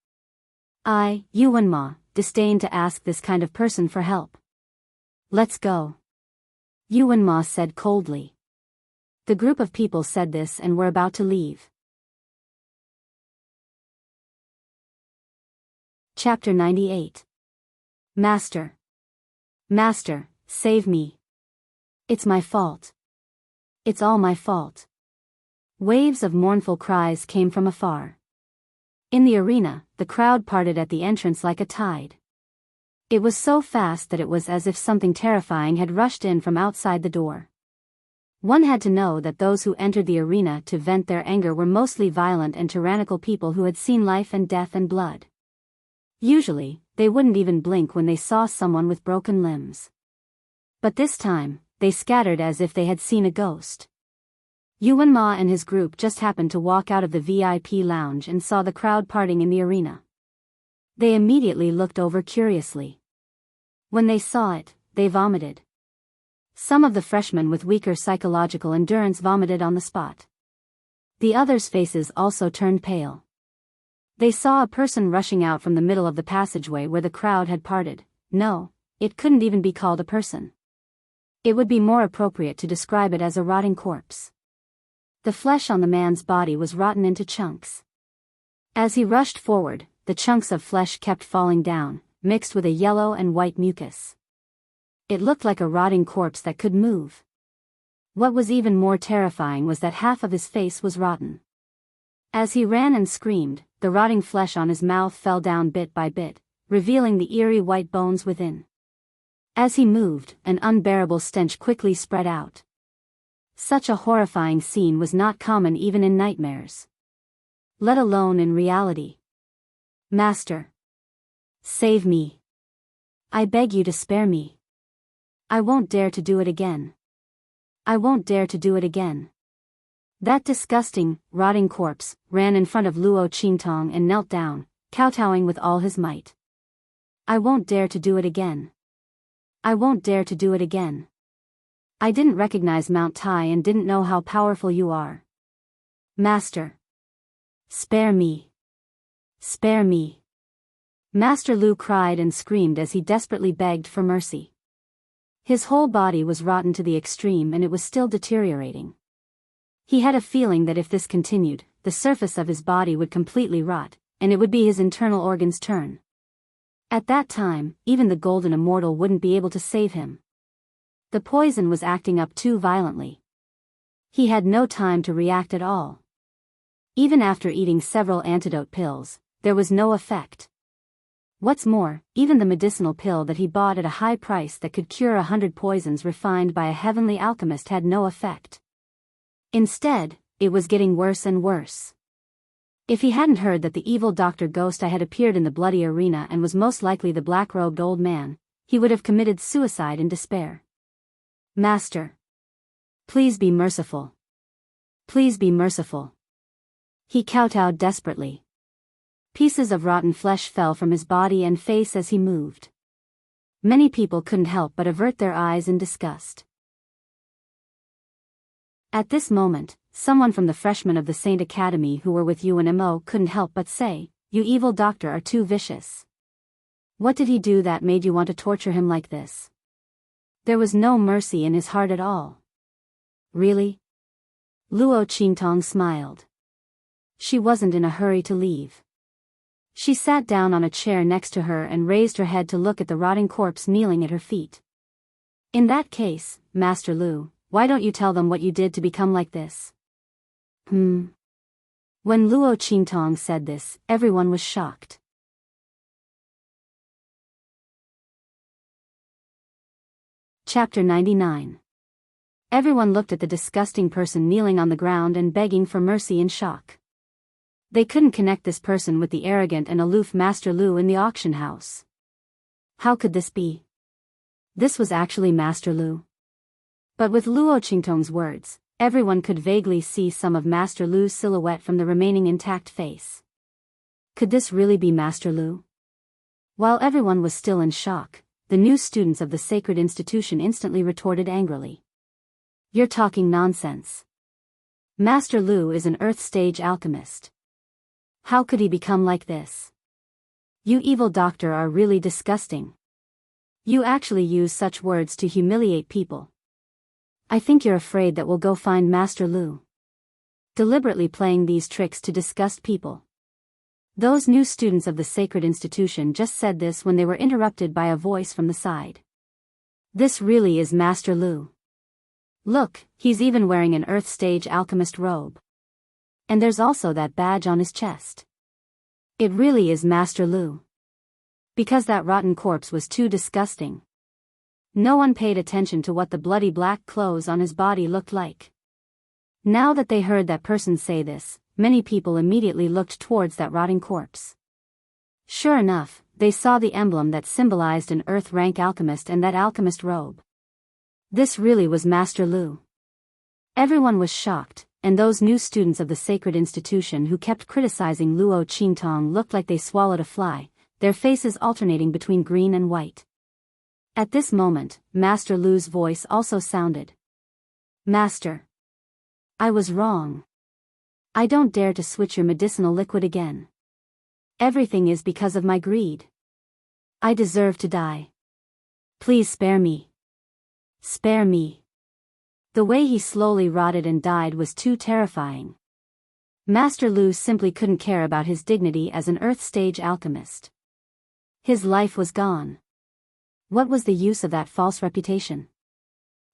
Yuan Ma, disdain to ask this kind of person for help. Let's go. Yuan Ma said coldly. The group of people said this and were about to leave. Chapter 98. Master. Master, save me. It's my fault. It's all my fault. Waves of mournful cries came from afar. In the arena, the crowd parted at the entrance like a tide. It was so fast that it was as if something terrifying had rushed in from outside the door. One had to know that those who entered the arena to vent their anger were mostly violent and tyrannical people who had seen life and death and blood. Usually, they wouldn't even blink when they saw someone with broken limbs. But this time, they scattered as if they had seen a ghost. Yuan Ma and his group just happened to walk out of the VIP lounge and saw the crowd parting in the arena. They immediately looked over curiously. When they saw it, they vomited. Some of the freshmen with weaker psychological endurance vomited on the spot. The others' faces also turned pale. They saw a person rushing out from the middle of the passageway where the crowd had parted. No, it couldn't even be called a person. It would be more appropriate to describe it as a rotting corpse. The flesh on the man's body was rotten into chunks. As he rushed forward, the chunks of flesh kept falling down, mixed with a yellow and white mucus. It looked like a rotting corpse that could move. What was even more terrifying was that half of his face was rotten. As he ran and screamed, the rotting flesh on his mouth fell down bit by bit, revealing the eerie white bones within. As he moved, an unbearable stench quickly spread out. Such a horrifying scene was not common even in nightmares, let alone in reality. Master. Save me. I beg you to spare me. I won't dare to do it again. I won't dare to do it again. That disgusting, rotting corpse ran in front of Luo Qingtong and knelt down, kowtowing with all his might. I won't dare to do it again. I won't dare to do it again. I didn't recognize Mount Tai and didn't know how powerful you are. Master. Spare me. Spare me. Master Lu cried and screamed as he desperately begged for mercy. His whole body was rotten to the extreme and it was still deteriorating. He had a feeling that if this continued, the surface of his body would completely rot, and it would be his internal organs' turn. At that time, even the golden immortal wouldn't be able to save him. The poison was acting up too violently. He had no time to react at all. Even after eating several antidote pills, there was no effect. What's more, even the medicinal pill that he bought at a high price that could cure 100 poisons refined by a heavenly alchemist had no effect. Instead, it was getting worse and worse. If he hadn't heard that the evil Dr. Ghost had appeared in the bloody arena and was most likely the black-robed old man, he would have committed suicide in despair. Master. Please be merciful. Please be merciful. He kowtowed desperately. Pieces of rotten flesh fell from his body and face as he moved. Many people couldn't help but avert their eyes in disgust. At this moment, someone from the freshmen of the Saint Academy who were with Yuan Mo couldn't help but say, "You evil doctor are too vicious. What did he do that made you want to torture him like this?" There was no mercy in his heart at all. Really? Luo Qingtong smiled. She wasn't in a hurry to leave. She sat down on a chair next to her and raised her head to look at the rotting corpse kneeling at her feet. In that case, Master Lu, why don't you tell them what you did to become like this? When Luo Qingtong said this, everyone was shocked. Chapter 99. Everyone looked at the disgusting person kneeling on the ground and begging for mercy in shock. They couldn't connect this person with the arrogant and aloof Master Lu in the auction house. How could this be? This was actually Master Lu. But with Luo Qingtong's words, everyone could vaguely see some of Master Lu's silhouette from the remaining intact face. Could this really be Master Lu? While everyone was still in shock, the new students of the sacred institution instantly retorted angrily. You're talking nonsense. Master Lu is an Earth stage alchemist. How could he become like this? You evil doctor are really disgusting. You actually use such words to humiliate people. I think you're afraid that we'll go find Master Lu. Deliberately playing these tricks to disgust people. Those new students of the sacred institution just said this when they were interrupted by a voice from the side. This really is Master Lu. Look, he's even wearing an Earth stage alchemist robe. And there's also that badge on his chest. It really is Master Lu. Because that rotten corpse was too disgusting. No one paid attention to what the bloody black clothes on his body looked like. Now that they heard that person say this, many people immediately looked towards that rotting corpse. Sure enough, they saw the emblem that symbolized an Earth rank alchemist and that alchemist robe. This really was Master Lu. Everyone was shocked, and those new students of the sacred institution who kept criticizing Luo Qingtong looked like they swallowed a fly, their faces alternating between green and white. At this moment, Master Lu's voice also sounded. Master. I was wrong. I don't dare to switch your medicinal liquid again. Everything is because of my greed. I deserve to die. Please spare me. Spare me. The way he slowly rotted and died was too terrifying. Master Lu simply couldn't care about his dignity as an Earth stage alchemist. His life was gone. What was the use of that false reputation?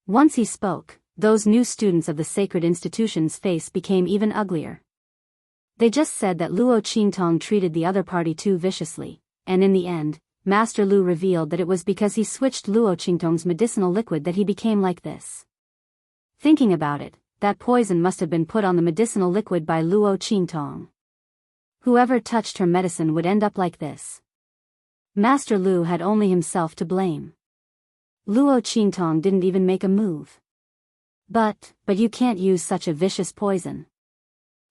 Once he spoke, those new students of the sacred institution's face became even uglier. They just said that Luo Qingtong treated the other party too viciously, and in the end, Master Lu revealed that it was because he switched Luo Qingtong's medicinal liquid that he became like this. Thinking about it, that poison must have been put on the medicinal liquid by Luo Qingtong. Whoever touched her medicine would end up like this. Master Lu had only himself to blame. Luo Qingtong didn't even make a move. But you can't use such a vicious poison.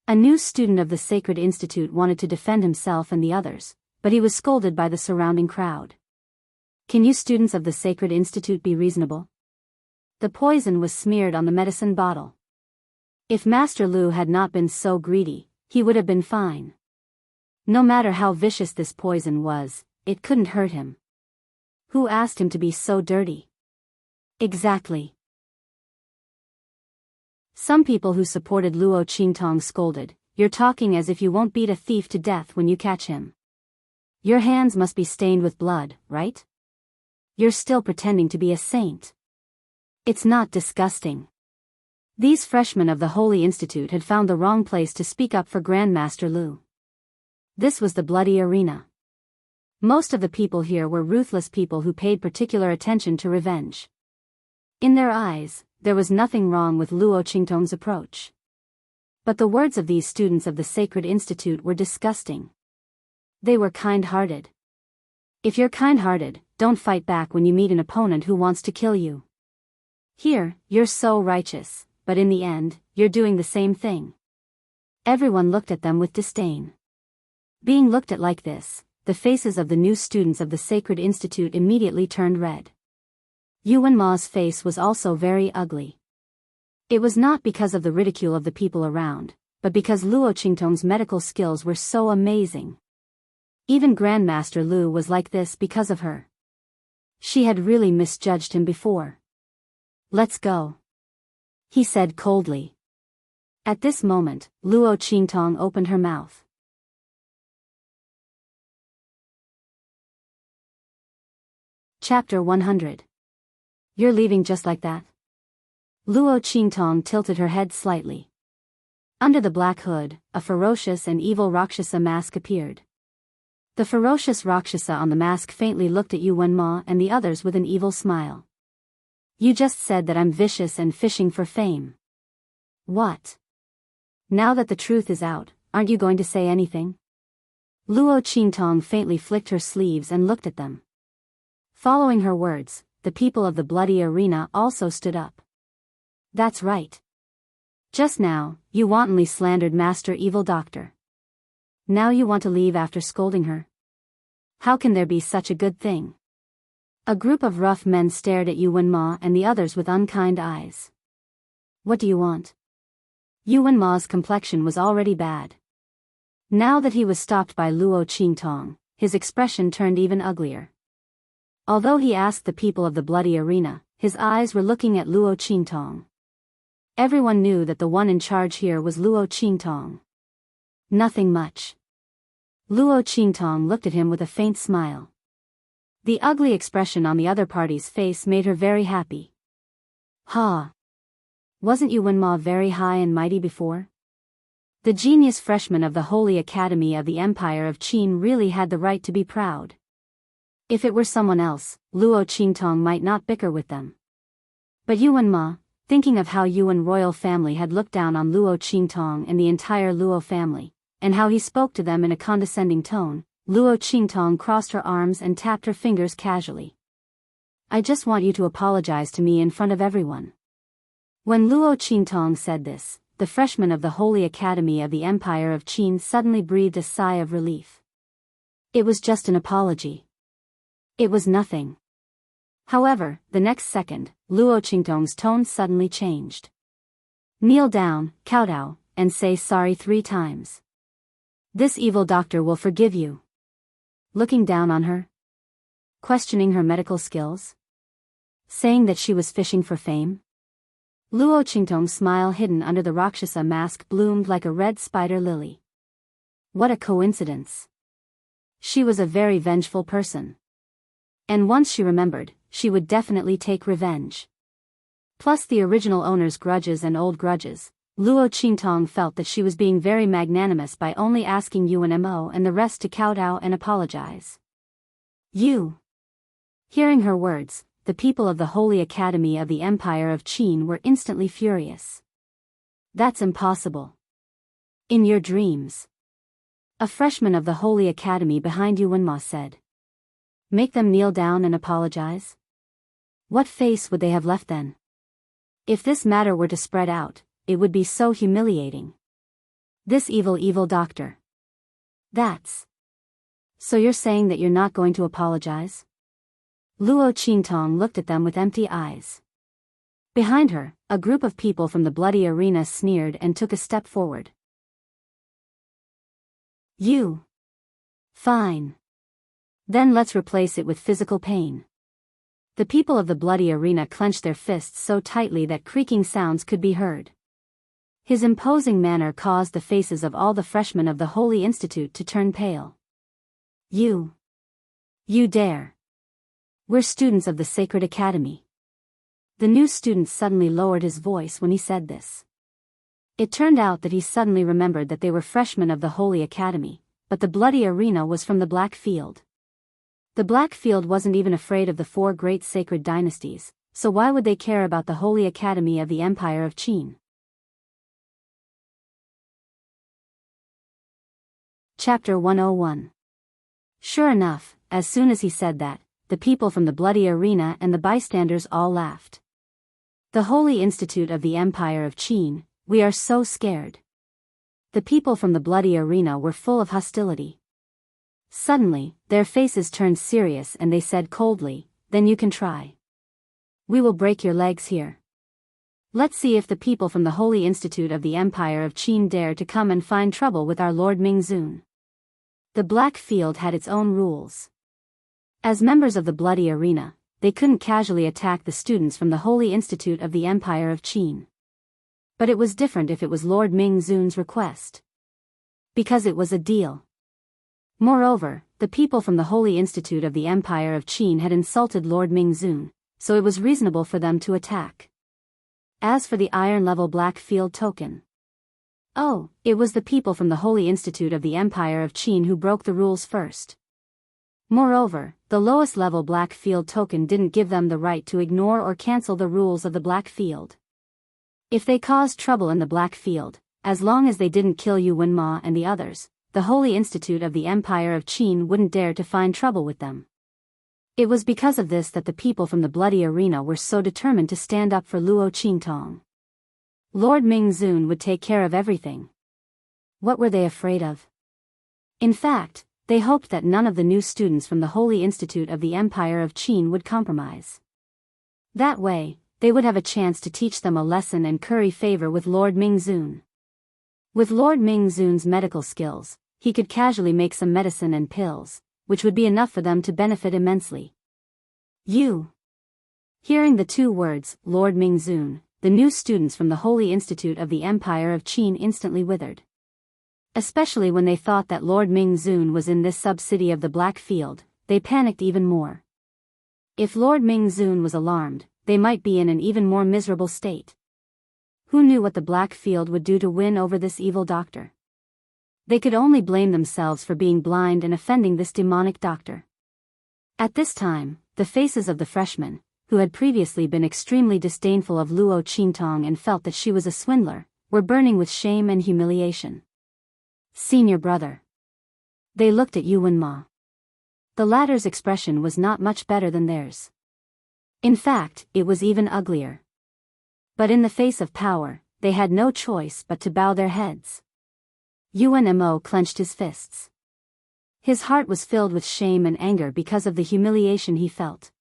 A new student of the Sacred Institute wanted to defend himself and the others, but he was scolded by the surrounding crowd. Can you students of the Sacred Institute be reasonable? The poison was smeared on the medicine bottle. If Master Lu had not been so greedy, he would have been fine. No matter how vicious this poison was, it couldn't hurt him. Who asked him to be so dirty? Exactly. Some people who supported Luo Qingtong scolded, "You're talking as if you won't beat a thief to death when you catch him. Your hands must be stained with blood, right? You're still pretending to be a saint. It's not disgusting." These freshmen of the Holy Institute had found the wrong place to speak up for Grandmaster Lu. This was the bloody arena. Most of the people here were ruthless people who paid particular attention to revenge. In their eyes, there was nothing wrong with Luo Qingtong's approach. But the words of these students of the Sacred Institute were disgusting. They were kind-hearted. If you're kind-hearted, don't fight back when you meet an opponent who wants to kill you. Here, you're so righteous, but in the end, you're doing the same thing. Everyone looked at them with disdain. Being looked at like this, the faces of the new students of the Sacred Institute immediately turned red. Yuan Ma's face was also very ugly. It was not because of the ridicule of the people around, but because Luo Qingtong's medical skills were so amazing. Even Grandmaster Lu was like this because of her. She had really misjudged him before. "Let's go," he said coldly. At this moment, Luo Qingtong opened her mouth. Chapter 100. You're leaving just like that? Luo Qingtong tilted her head slightly. Under the black hood, a ferocious and evil Rakshasa mask appeared. The ferocious Rakshasa on the mask faintly looked at Yuan Ma and the others with an evil smile. "You just said that I'm vicious and fishing for fame. What? Now that the truth is out, aren't you going to say anything?" Luo Qingtong faintly flicked her sleeves and looked at them. Following her words, the people of the bloody arena also stood up. "That's right. Just now, you wantonly slandered Master Evil Doctor. Now you want to leave after scolding her? How can there be such a good thing?" A group of rough men stared at Yuan Ma and the others with unkind eyes. What do you want? Yuan Ma's complexion was already bad. Now that he was stopped by Luo Qingtong, his expression turned even uglier. Although he asked the people of the bloody arena, his eyes were looking at Luo Qingtong. Everyone knew that the one in charge here was Luo Qingtong. Nothing much. Luo Qingtong looked at him with a faint smile. The ugly expression on the other party's face made her very happy. Ha! Wasn't Yuan Ma very high and mighty before? The genius freshman of the Holy Academy of the Empire of Qin really had the right to be proud. If it were someone else, Luo Qingtong might not bicker with them. But Yuan Ma, thinking of how Yuan royal family had looked down on Luo Qingtong and the entire Luo family, and how he spoke to them in a condescending tone, Luo Qingtong crossed her arms and tapped her fingers casually. I just want you to apologize to me in front of everyone. When Luo Qingtong said this, the freshman of the Holy Academy of the Empire of Qin suddenly breathed a sigh of relief. It was just an apology. It was nothing. However, the next second, Luo Qingtong's tone suddenly changed. Kneel down, kowtow, and say sorry 3 times. This evil doctor will forgive you. Looking down on her? Questioning her medical skills? Saying that she was fishing for fame? Luo Qingtong's smile hidden under the Rakshasa mask bloomed like a red spider lily. What a coincidence. She was a very vengeful person. And once she remembered, she would definitely take revenge. Plus the original owner's grudges and old grudges, Luo Qingtong felt that she was being very magnanimous by only asking Yuan Mo and the rest to kowtow and apologize. You. Hearing her words, the people of the Holy Academy of the Empire of Qin were instantly furious. That's impossible. In your dreams. A freshman of the Holy Academy behind Yuan Ma said. Make them kneel down and apologize? What face would they have left then? If this matter were to spread out, it would be so humiliating. This evil doctor. That's. So you're saying that you're not going to apologize? Luo Qingtong looked at them with empty eyes. Behind her, a group of people from the bloody arena sneered and took a step forward. You. Fine. Then let's replace it with physical pain. The people of the bloody arena clenched their fists so tightly that creaking sounds could be heard. His imposing manner caused the faces of all the freshmen of the Holy Institute to turn pale. You dare. We're students of the Sacred Academy. The new student suddenly lowered his voice when he said this. It turned out that he suddenly remembered that they were freshmen of the Holy Academy, but the bloody arena was from the Black Field. The Black Field wasn't even afraid of the 4 great sacred dynasties, so why would they care about the Holy Academy of the Empire of Qin? Chapter 101. Sure enough, as soon as he said that, the people from the bloody arena and the bystanders all laughed. The Holy Institute of the Empire of Qin, we are so scared. The people from the bloody arena were full of hostility. Suddenly, their faces turned serious and they said coldly, then you can try. We will break your legs here. Let's see if the people from the Holy Institute of the Empire of Qin dare to come and find trouble with our Lord Mingzun. The Black Field had its own rules. As members of the bloody arena, they couldn't casually attack the students from the Holy Institute of the Empire of Qin. But it was different if it was Lord Mingzun's request. Because it was a deal. Moreover, the people from the Holy Institute of the Empire of Qin had insulted Lord Mingzun, so it was reasonable for them to attack. As for the iron-level Black Field token. Oh, it was the people from the Holy Institute of the Empire of Qin who broke the rules first. Moreover, the lowest-level Black Field token didn't give them the right to ignore or cancel the rules of the Black Field. If they caused trouble in the Black Field, as long as they didn't kill Yuan Ma and the others, the Holy Institute of the Empire of Qin wouldn't dare to find trouble with them. It was because of this that the people from the bloody arena were so determined to stand up for Luo Qingtong. Lord Mingzun would take care of everything. What were they afraid of? In fact, They hoped that none of the new students from the Holy Institute of the Empire of Qin would compromise. That way, they would have a chance to teach them a lesson and curry favor with Lord Mingzun. With Lord Mingzun's medical skills, he could casually make some medicine and pills, which would be enough for them to benefit immensely. You. Hearing the two words, Lord Mingzun, the new students from the Holy Institute of the Empire of Qin instantly withered. Especially when they thought that Lord Mingzun was in this sub-city of the Black Field, they panicked even more. If Lord Mingzun was alarmed, they might be in an even more miserable state. Who knew what the Black Field would do to win over this evil doctor? They could only blame themselves for being blind and offending this demonic doctor. At this time, the faces of the freshmen, who had previously been extremely disdainful of Luo Qingtong and felt that she was a swindler, were burning with shame and humiliation. Senior brother. They looked at Yuan Ma. The latter's expression was not much better than theirs. In fact, it was even uglier. But in the face of power, they had no choice but to bow their heads. Yuan Mo clenched his fists. His heart was filled with shame and anger because of the humiliation he felt.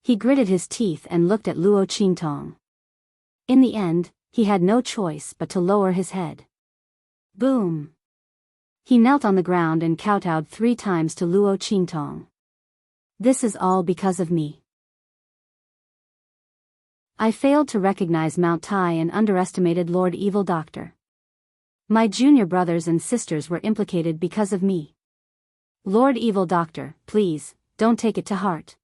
He gritted his teeth and looked at Luo Qingtong. In the end, he had no choice but to lower his head. Boom! He knelt on the ground and kowtowed 3 times to Luo Qingtong. This is all because of me. I failed to recognize Mount Tai and underestimated Lord Evil Doctor. My junior brothers and sisters were implicated because of me. Lord Evil Doctor, please, don't take it to heart.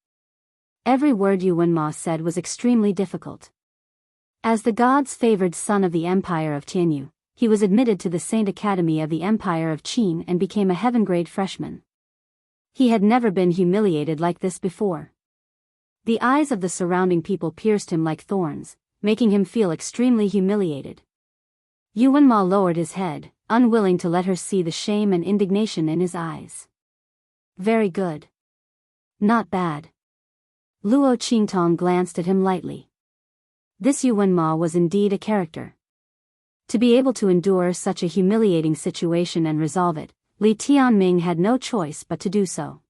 Every word Yuan Ma said was extremely difficult. As the gods' favored son of the Empire of Tianyu, he was admitted to the Saint Academy of the Empire of Qin and became a heaven-grade freshman. He had never been humiliated like this before. The eyes of the surrounding people pierced him like thorns, making him feel extremely humiliated. Yuan Ma lowered his head, unwilling to let her see the shame and indignation in his eyes. Very good. Not bad. Luo Qingtong glanced at him lightly. This Yuan Ma was indeed a character. To be able to endure such a humiliating situation and resolve it, Li Tianming had no choice but to do so.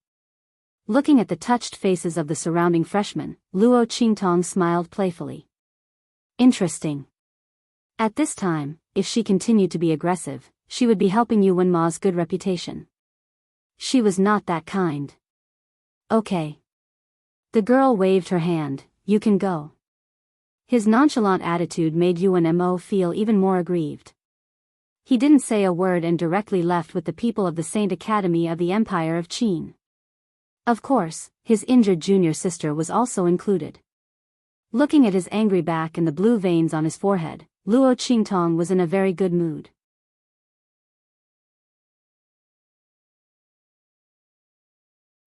Looking at the touched faces of the surrounding freshmen, Luo Qingtong smiled playfully. Interesting. At this time, if she continued to be aggressive, she would be helping Yuan Ma's good reputation. She was not that kind. Okay. The girl waved her hand, you can go. His nonchalant attitude made Yuan Mo feel even more aggrieved. He didn't say a word and directly left with the people of the Saint Academy of the Empire of Qin. Of course, his injured junior sister was also included. Looking at his angry back and the blue veins on his forehead, Luo Qingtong was in a very good mood.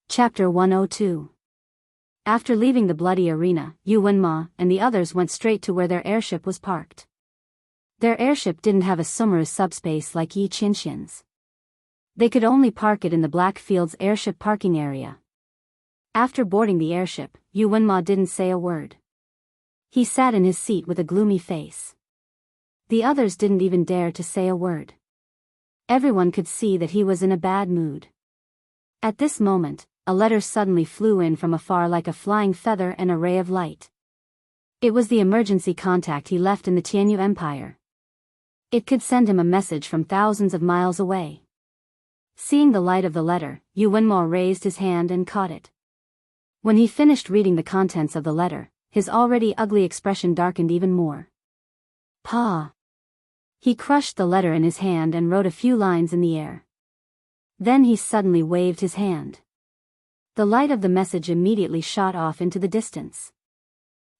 Chapter 102. After leaving the bloody arena, Yuan Ma and the others went straight to where their airship was parked. Their airship didn't have a summer's subspace like Yi Qinxian's. They could only park it in the Black Field's airship parking area. After boarding the airship, Yuan Ma didn't say a word. He sat in his seat with a gloomy face. The others didn't even dare to say a word. Everyone could see that he was in a bad mood. At this moment, a letter suddenly flew in from afar like a flying feather and a ray of light. It was the emergency contact he left in the Tianyu Empire. It could send him a message from thousands of miles away. Seeing the light of the letter, Yuan Ma raised his hand and caught it. When he finished reading the contents of the letter, his already ugly expression darkened even more. Pa! He crushed the letter in his hand and wrote a few lines in the air. Then he suddenly waved his hand. The light of the message immediately shot off into the distance.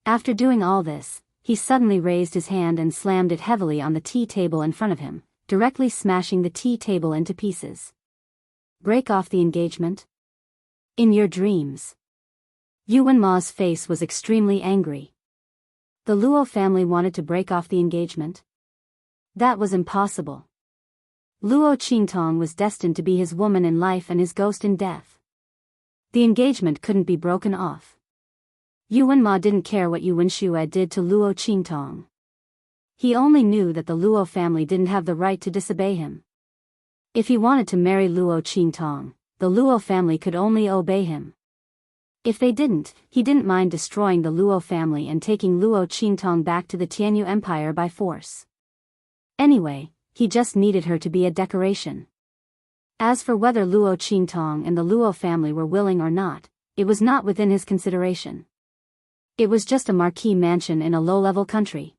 After doing all this, he suddenly raised his hand and slammed it heavily on the tea table in front of him, directly smashing the tea table into pieces. Break off the engagement? In your dreams. Yuan Ma's face was extremely angry. The Luo family wanted to break off the engagement? That was impossible. Luo Qingtong was destined to be his woman in life and his ghost in death. The engagement couldn't be broken off. Yuan Ma didn't care what Yuan Shue did to Luo Qingtong. He only knew that the Luo family didn't have the right to disobey him. If he wanted to marry Luo Qingtong, the Luo family could only obey him. If they didn't, he didn't mind destroying the Luo family and taking Luo Qingtong back to the Tianyu Empire by force. Anyway, he just needed her to be a decoration. As for whether Luo Qingtong and the Luo family were willing or not, it was not within his consideration. It was just a marquee mansion in a low-level country.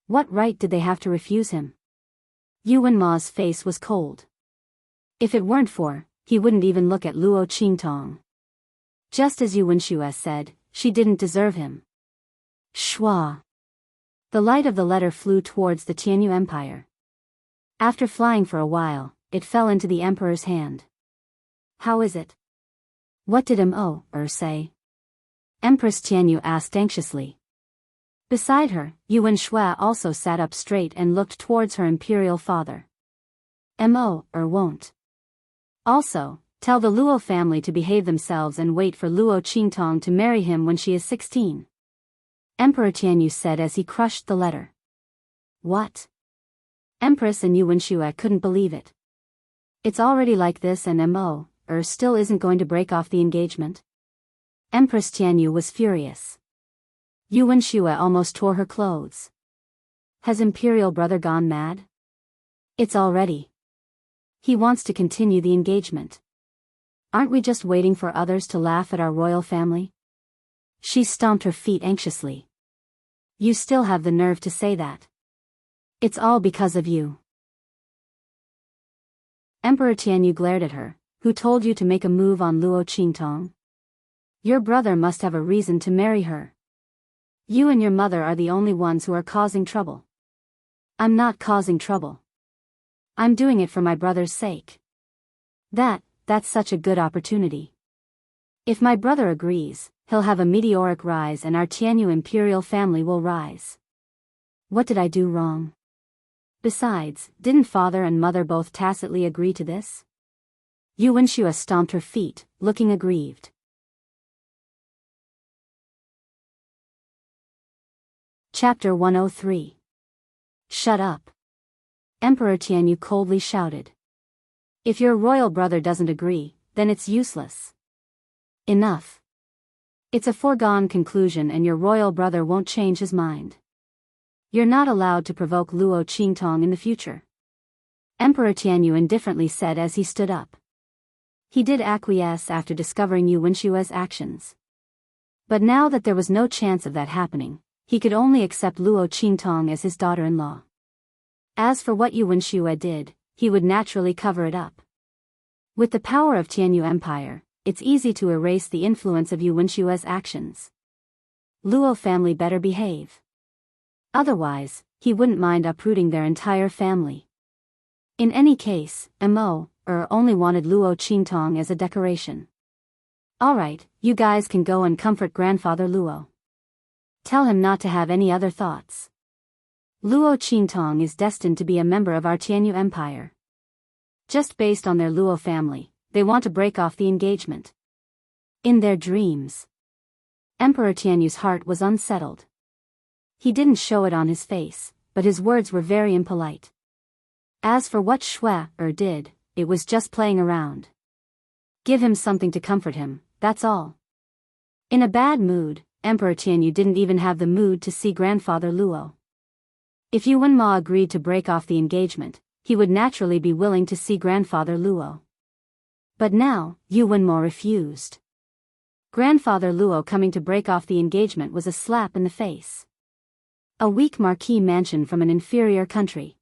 What right did they have to refuse him? Yu Wenma's face was cold. If it weren't for, he wouldn't even look at Luo Qingtong. Just as Yu Wenxue said, she didn't deserve him. Shua. The light of the letter flew towards the Tianyu Empire. After flying for a while, it fell into the emperor's hand. How is it? What did Mo say? Empress Tianyu asked anxiously. Beside her, Yu Wenxue also sat up straight and looked towards her imperial father. Mo won't. Also, tell the Luo family to behave themselves and wait for Luo Qingtong to marry him when she is 16. Emperor Tianyu said as he crushed the letter. What? Empress and Yu Wenxue couldn't believe it. It's already like this and Mo still isn't going to break off the engagement? Empress Tianyu was furious. Yu Wenxue almost tore her clothes. Has imperial brother gone mad? It's already. He wants to continue the engagement. Aren't we just waiting for others to laugh at our royal family? She stomped her feet anxiously. You still have the nerve to say that. It's all because of you. Emperor Tianyu glared at her. Who told you to make a move on Luo Qingtong? Your brother must have a reason to marry her. You and your mother are the only ones who are causing trouble. I'm not causing trouble. I'm doing it for my brother's sake. That's such a good opportunity. If my brother agrees, he'll have a meteoric rise and our Tianyu imperial family will rise. What did I do wrong? Besides, didn't father and mother both tacitly agree to this? Yu Wenxue stomped her feet, looking aggrieved. Chapter 103. Shut up. Emperor Tianyu coldly shouted. If your royal brother doesn't agree, then it's useless. Enough. It's a foregone conclusion and your royal brother won't change his mind. You're not allowed to provoke Luo Qingtong in the future. Emperor Tianyu indifferently said as he stood up. He did acquiesce after discovering Yu Wenshue's actions. But now that there was no chance of that happening, he could only accept Luo Qingtong as his daughter-in-law. As for what Yu Wenxue did, he would naturally cover it up. With the power of Tianyu Empire, it's easy to erase the influence of Yu Wenshue's actions. Luo family better behave. Otherwise, he wouldn't mind uprooting their entire family. In any case, Mo only wanted Luo Qingtong as a decoration. Alright, you guys can go and comfort grandfather Luo. Tell him not to have any other thoughts. Luo Qingtong is destined to be a member of our Tianyu Empire. Just based on their Luo family, they want to break off the engagement. In their dreams. Emperor Tianyu's heart was unsettled. He didn't show it on his face, but his words were very impolite. As for what Shui did, it was just playing around. Give him something to comfort him, that's all. In a bad mood, Emperor Tianyu didn't even have the mood to see grandfather Luo. If Yu Wenma agreed to break off the engagement, he would naturally be willing to see grandfather Luo. But now, Yu Wenma refused. Grandfather Luo coming to break off the engagement was a slap in the face. A weak marquis mansion from an inferior country.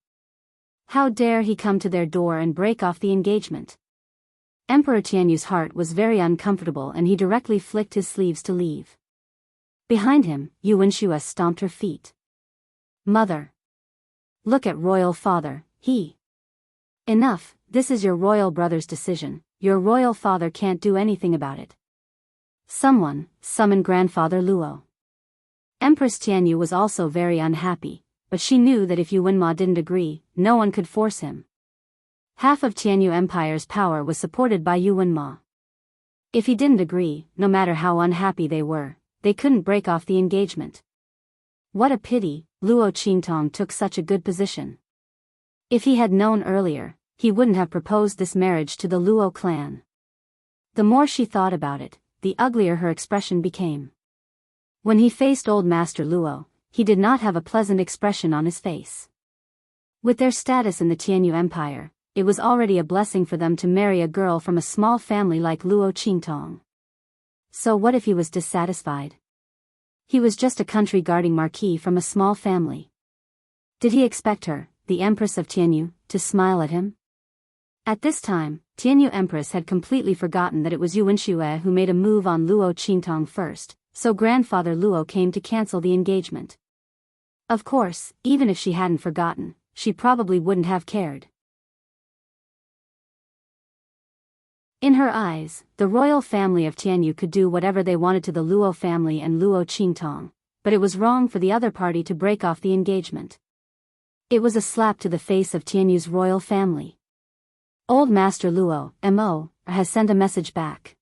How dare he come to their door and break off the engagement? Emperor Tianyu's heart was very uncomfortable and he directly flicked his sleeves to leave. Behind him, Yu Wenxue stomped her feet. Mother. Look at royal father, he. Enough, this is your royal brother's decision, your royal father can't do anything about it. Someone, summon grandfather Luo. Empress Tianyu was also very unhappy, but she knew that if Yu Wenma didn't agree, no one could force him. Half of Tianyu Empire's power was supported by Yu Wenma. If he didn't agree, no matter how unhappy they were, they couldn't break off the engagement. What a pity, Luo Qingtong took such a good position. If he had known earlier, he wouldn't have proposed this marriage to the Luo clan. The more she thought about it, the uglier her expression became. When he faced Old Master Luo, he did not have a pleasant expression on his face. With their status in the Tianyu Empire, it was already a blessing for them to marry a girl from a small family like Luo Qingtong. So what if he was dissatisfied? He was just a country-guarding marquis from a small family. Did he expect her, the Empress of Tianyu, to smile at him? At this time, Tianyu Empress had completely forgotten that it was Yu Wenxue who made a move on Luo Qingtong first, so grandfather Luo came to cancel the engagement. Of course, even if she hadn't forgotten, she probably wouldn't have cared. In her eyes, the royal family of Tianyu could do whatever they wanted to the Luo family and Luo Qingtong, but it was wrong for the other party to break off the engagement. It was a slap to the face of Tianyu's royal family. Old Master Luo, M.O., has sent a message back.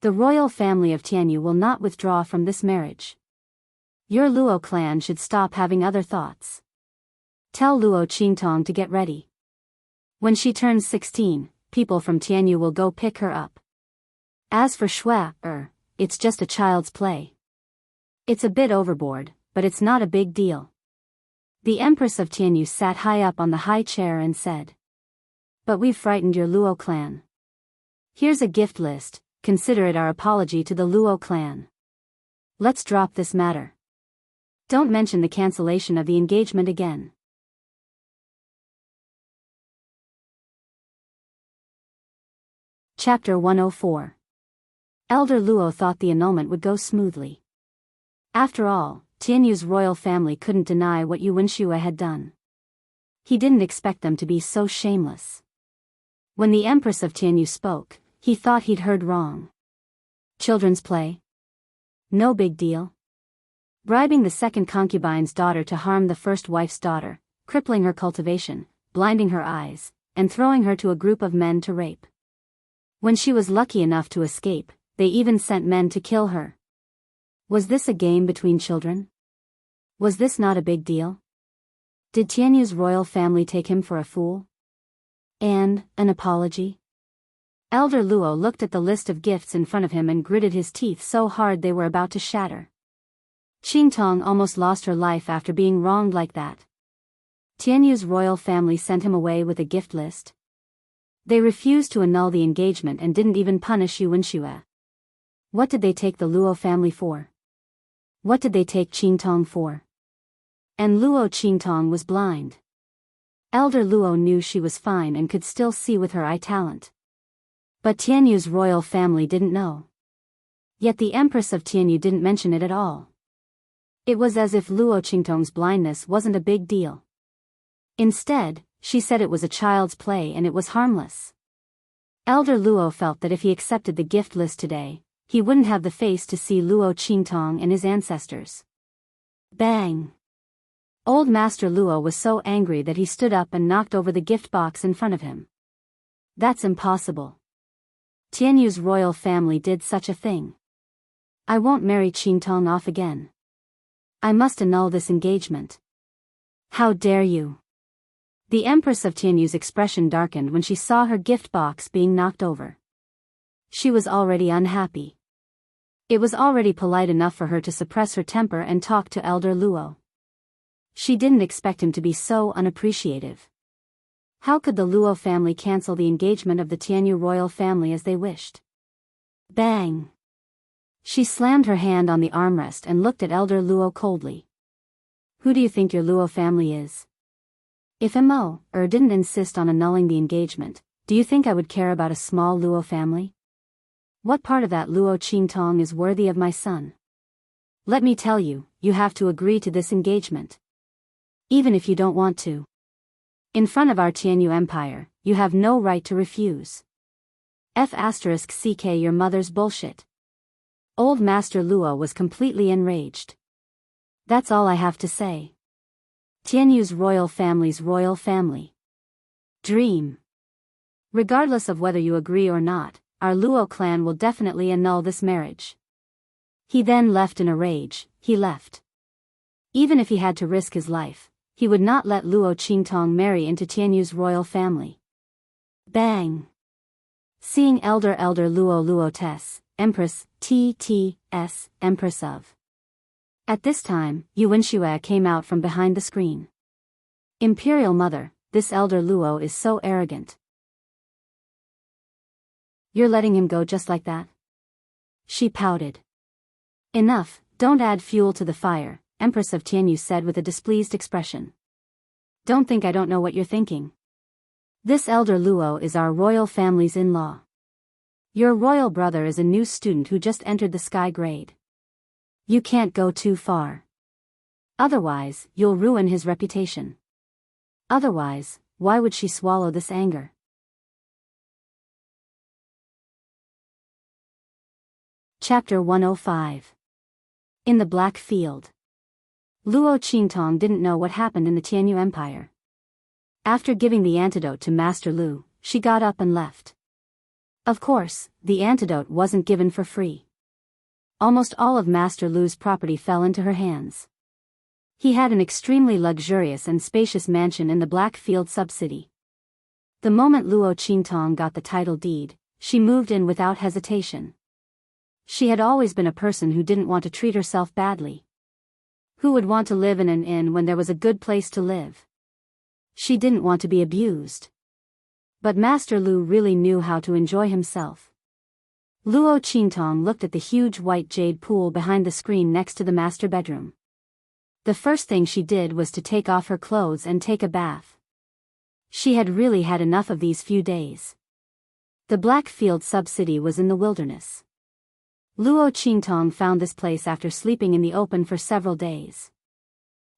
The royal family of Tianyu will not withdraw from this marriage. Your Luo clan should stop having other thoughts. Tell Luo Qingtong to get ready. When she turns 16, people from Tianyu will go pick her up. As for Shui, it's just a child's play. It's a bit overboard, but it's not a big deal. The Empress of Tianyu sat high up on the high chair and said, "But we've frightened your Luo clan. Here's a gift list, consider it our apology to the Luo clan. Let's drop this matter. Don't mention the cancellation of the engagement again." Chapter 104. Elder Luo thought the annulment would go smoothly. After all, Tianyu's royal family couldn't deny what Yu Wenxue had done. He didn't expect them to be so shameless. When the Empress of Tianyu spoke, he thought he'd heard wrong. Children's play? No big deal. Bribing the second concubine's daughter to harm the first wife's daughter, crippling her cultivation, blinding her eyes, and throwing her to a group of men to rape. When she was lucky enough to escape, they even sent men to kill her. Was this a game between children? Was this not a big deal? Did Tianyu's royal family take him for a fool? And an apology? Elder Luo looked at the list of gifts in front of him and gritted his teeth so hard they were about to shatter. Qingtong almost lost her life after being wronged like that. Tianyu's royal family sent him away with a gift list. They refused to annul the engagement and didn't even punish Yu Wenxue. What did they take the Luo family for? What did they take Qingtong for? And Luo Qingtong was blind. Elder Luo knew she was fine and could still see with her eye talent. But Tianyu's royal family didn't know. Yet the Empress of Tianyu didn't mention it at all. It was as if Luo Qingtong's blindness wasn't a big deal. Instead, she said it was a child's play and it was harmless. Elder Luo felt that if he accepted the gift list today, he wouldn't have the face to see Luo Qingtong and his ancestors. Bang! Old Master Luo was so angry that he stood up and knocked over the gift box in front of him. That's impossible. Tianyu's royal family did such a thing. I won't marry Qingtong off again. I must annul this engagement. How dare you! The Empress of Tianyu's expression darkened when she saw her gift box being knocked over. She was already unhappy. It was already polite enough for her to suppress her temper and talk to Elder Luo. She didn't expect him to be so unappreciative. How could the Luo family cancel the engagement of the Tianyu royal family as they wished? Bang! She slammed her hand on the armrest and looked at Elder Luo coldly. Who do you think your Luo family is? If Mo didn't insist on annulling the engagement, do you think I would care about a small Luo family? What part of that Luo Qingtong is worthy of my son? Let me tell you, you have to agree to this engagement. Even if you don't want to. In front of our Tianyu Empire, you have no right to refuse. F***ck your mother's bullshit. Old Master Luo was completely enraged. That's all I have to say. Tianyu's royal family's royal family. Dream. Regardless of whether you agree or not, our Luo clan will definitely annul this marriage. He then left in a rage. He left. Even if he had to risk his life, he would not let Luo Qingtong marry into Tianyu's royal family. Bang! Seeing Elder Luo Tess, Empress, TTS, Empress of. At this time, Yuanxue came out from behind the screen. Imperial Mother, this Elder Luo is so arrogant. You're letting him go just like that? She pouted. Enough, don't add fuel to the fire, Empress of Tianyu said with a displeased expression. Don't think I don't know what you're thinking. This Elder Luo is our royal family's in-law. Your royal brother is a new student who just entered the sky grade. You can't go too far. Otherwise, you'll ruin his reputation. Otherwise, why would she swallow this anger? Chapter 105. In the Black Field. Luo Qingtong didn't know what happened in the Tianyu Empire. After giving the antidote to Master Lu, she got up and left. Of course, the antidote wasn't given for free. Almost all of Master Lu's property fell into her hands. He had an extremely luxurious and spacious mansion in the Blackfield sub-city. The moment Luo Qingtong got the title deed, she moved in without hesitation. She had always been a person who didn't want to treat herself badly. Who would want to live in an inn when there was a good place to live? She didn't want to be abused. But Master Lu really knew how to enjoy himself. Luo Qingtong looked at the huge white jade pool behind the screen next to the master bedroom. The first thing she did was to take off her clothes and take a bath. She had really had enough of these few days. The Blackfield sub-city was in the wilderness. Luo Qingtong found this place after sleeping in the open for several days.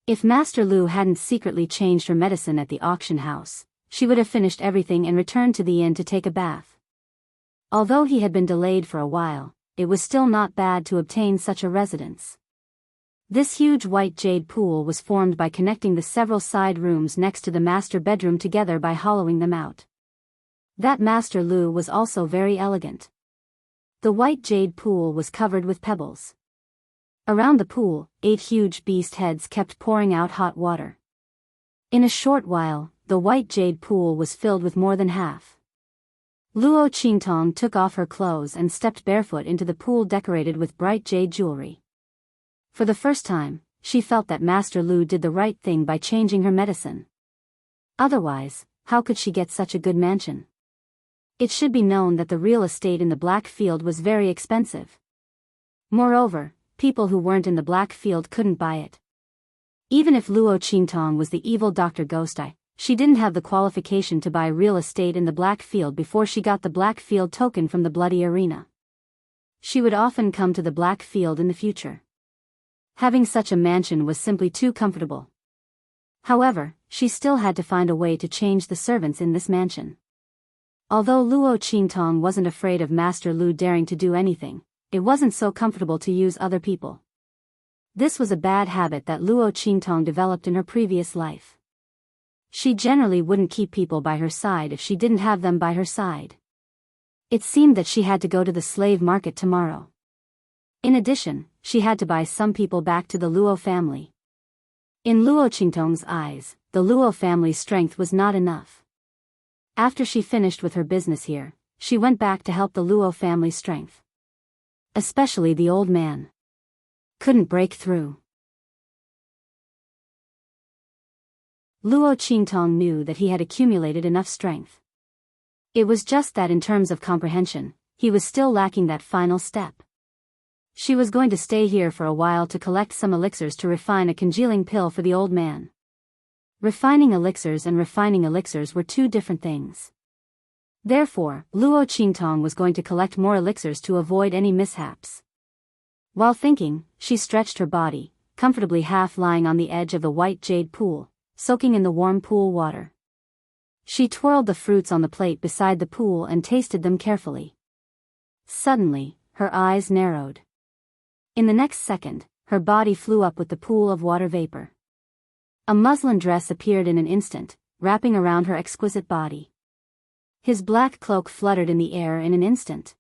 If Master Lu hadn't secretly changed her medicine at the auction house, she would have finished everything and returned to the inn to take a bath. Although he had been delayed for a while, it was still not bad to obtain such a residence. This huge white jade pool was formed by connecting the several side rooms next to the master bedroom together by hollowing them out. That Master Lu was also very elegant. The white jade pool was covered with pebbles. Around the pool, 8 huge beast heads kept pouring out hot water. In a short while, the white jade pool was filled with more than half. Luo Qingtong took off her clothes and stepped barefoot into the pool decorated with bright jade jewelry. For the first time, she felt that Master Lu did the right thing by changing her medicine. Otherwise, how could she get such a good mansion? It should be known that the real estate in the Blackfield was very expensive. Moreover, people who weren't in the Blackfield couldn't buy it. Even if Luo Qingtong was the evil Dr. Ghostai, she didn't have the qualification to buy real estate in the Blackfield before she got the Blackfield token from the Bloody Arena. She would often come to the Blackfield in the future. Having such a mansion was simply too comfortable. However, she still had to find a way to change the servants in this mansion. Although Luo Qingtong wasn't afraid of Master Lu daring to do anything, it wasn't so comfortable to use other people. This was a bad habit that Luo Qingtong developed in her previous life. She generally wouldn't keep people by her side if she didn't have them by her side. It seemed that she had to go to the slave market tomorrow. In addition, she had to buy some people back to the Luo family. In Luo Qingtong's eyes, the Luo family's strength was not enough. After she finished with her business here, she went back to help the Luo family's strength. Especially the old man. Couldn't break through. Luo Qingtong knew that he had accumulated enough strength. It was just that in terms of comprehension, he was still lacking that final step. She was going to stay here for a while to collect some elixirs to refine a congealing pill for the old man. Refining elixirs and refining elixirs were two different things. Therefore, Luo Qingtong was going to collect more elixirs to avoid any mishaps. While thinking, she stretched her body, comfortably half lying on the edge of the white jade pool, soaking in the warm pool water. She twirled the fruits on the plate beside the pool and tasted them carefully. Suddenly, her eyes narrowed. In the next second, her body flew up with the pool of water vapor. A muslin dress appeared in an instant, wrapping around her exquisite body. His black cloak fluttered in the air in an instant.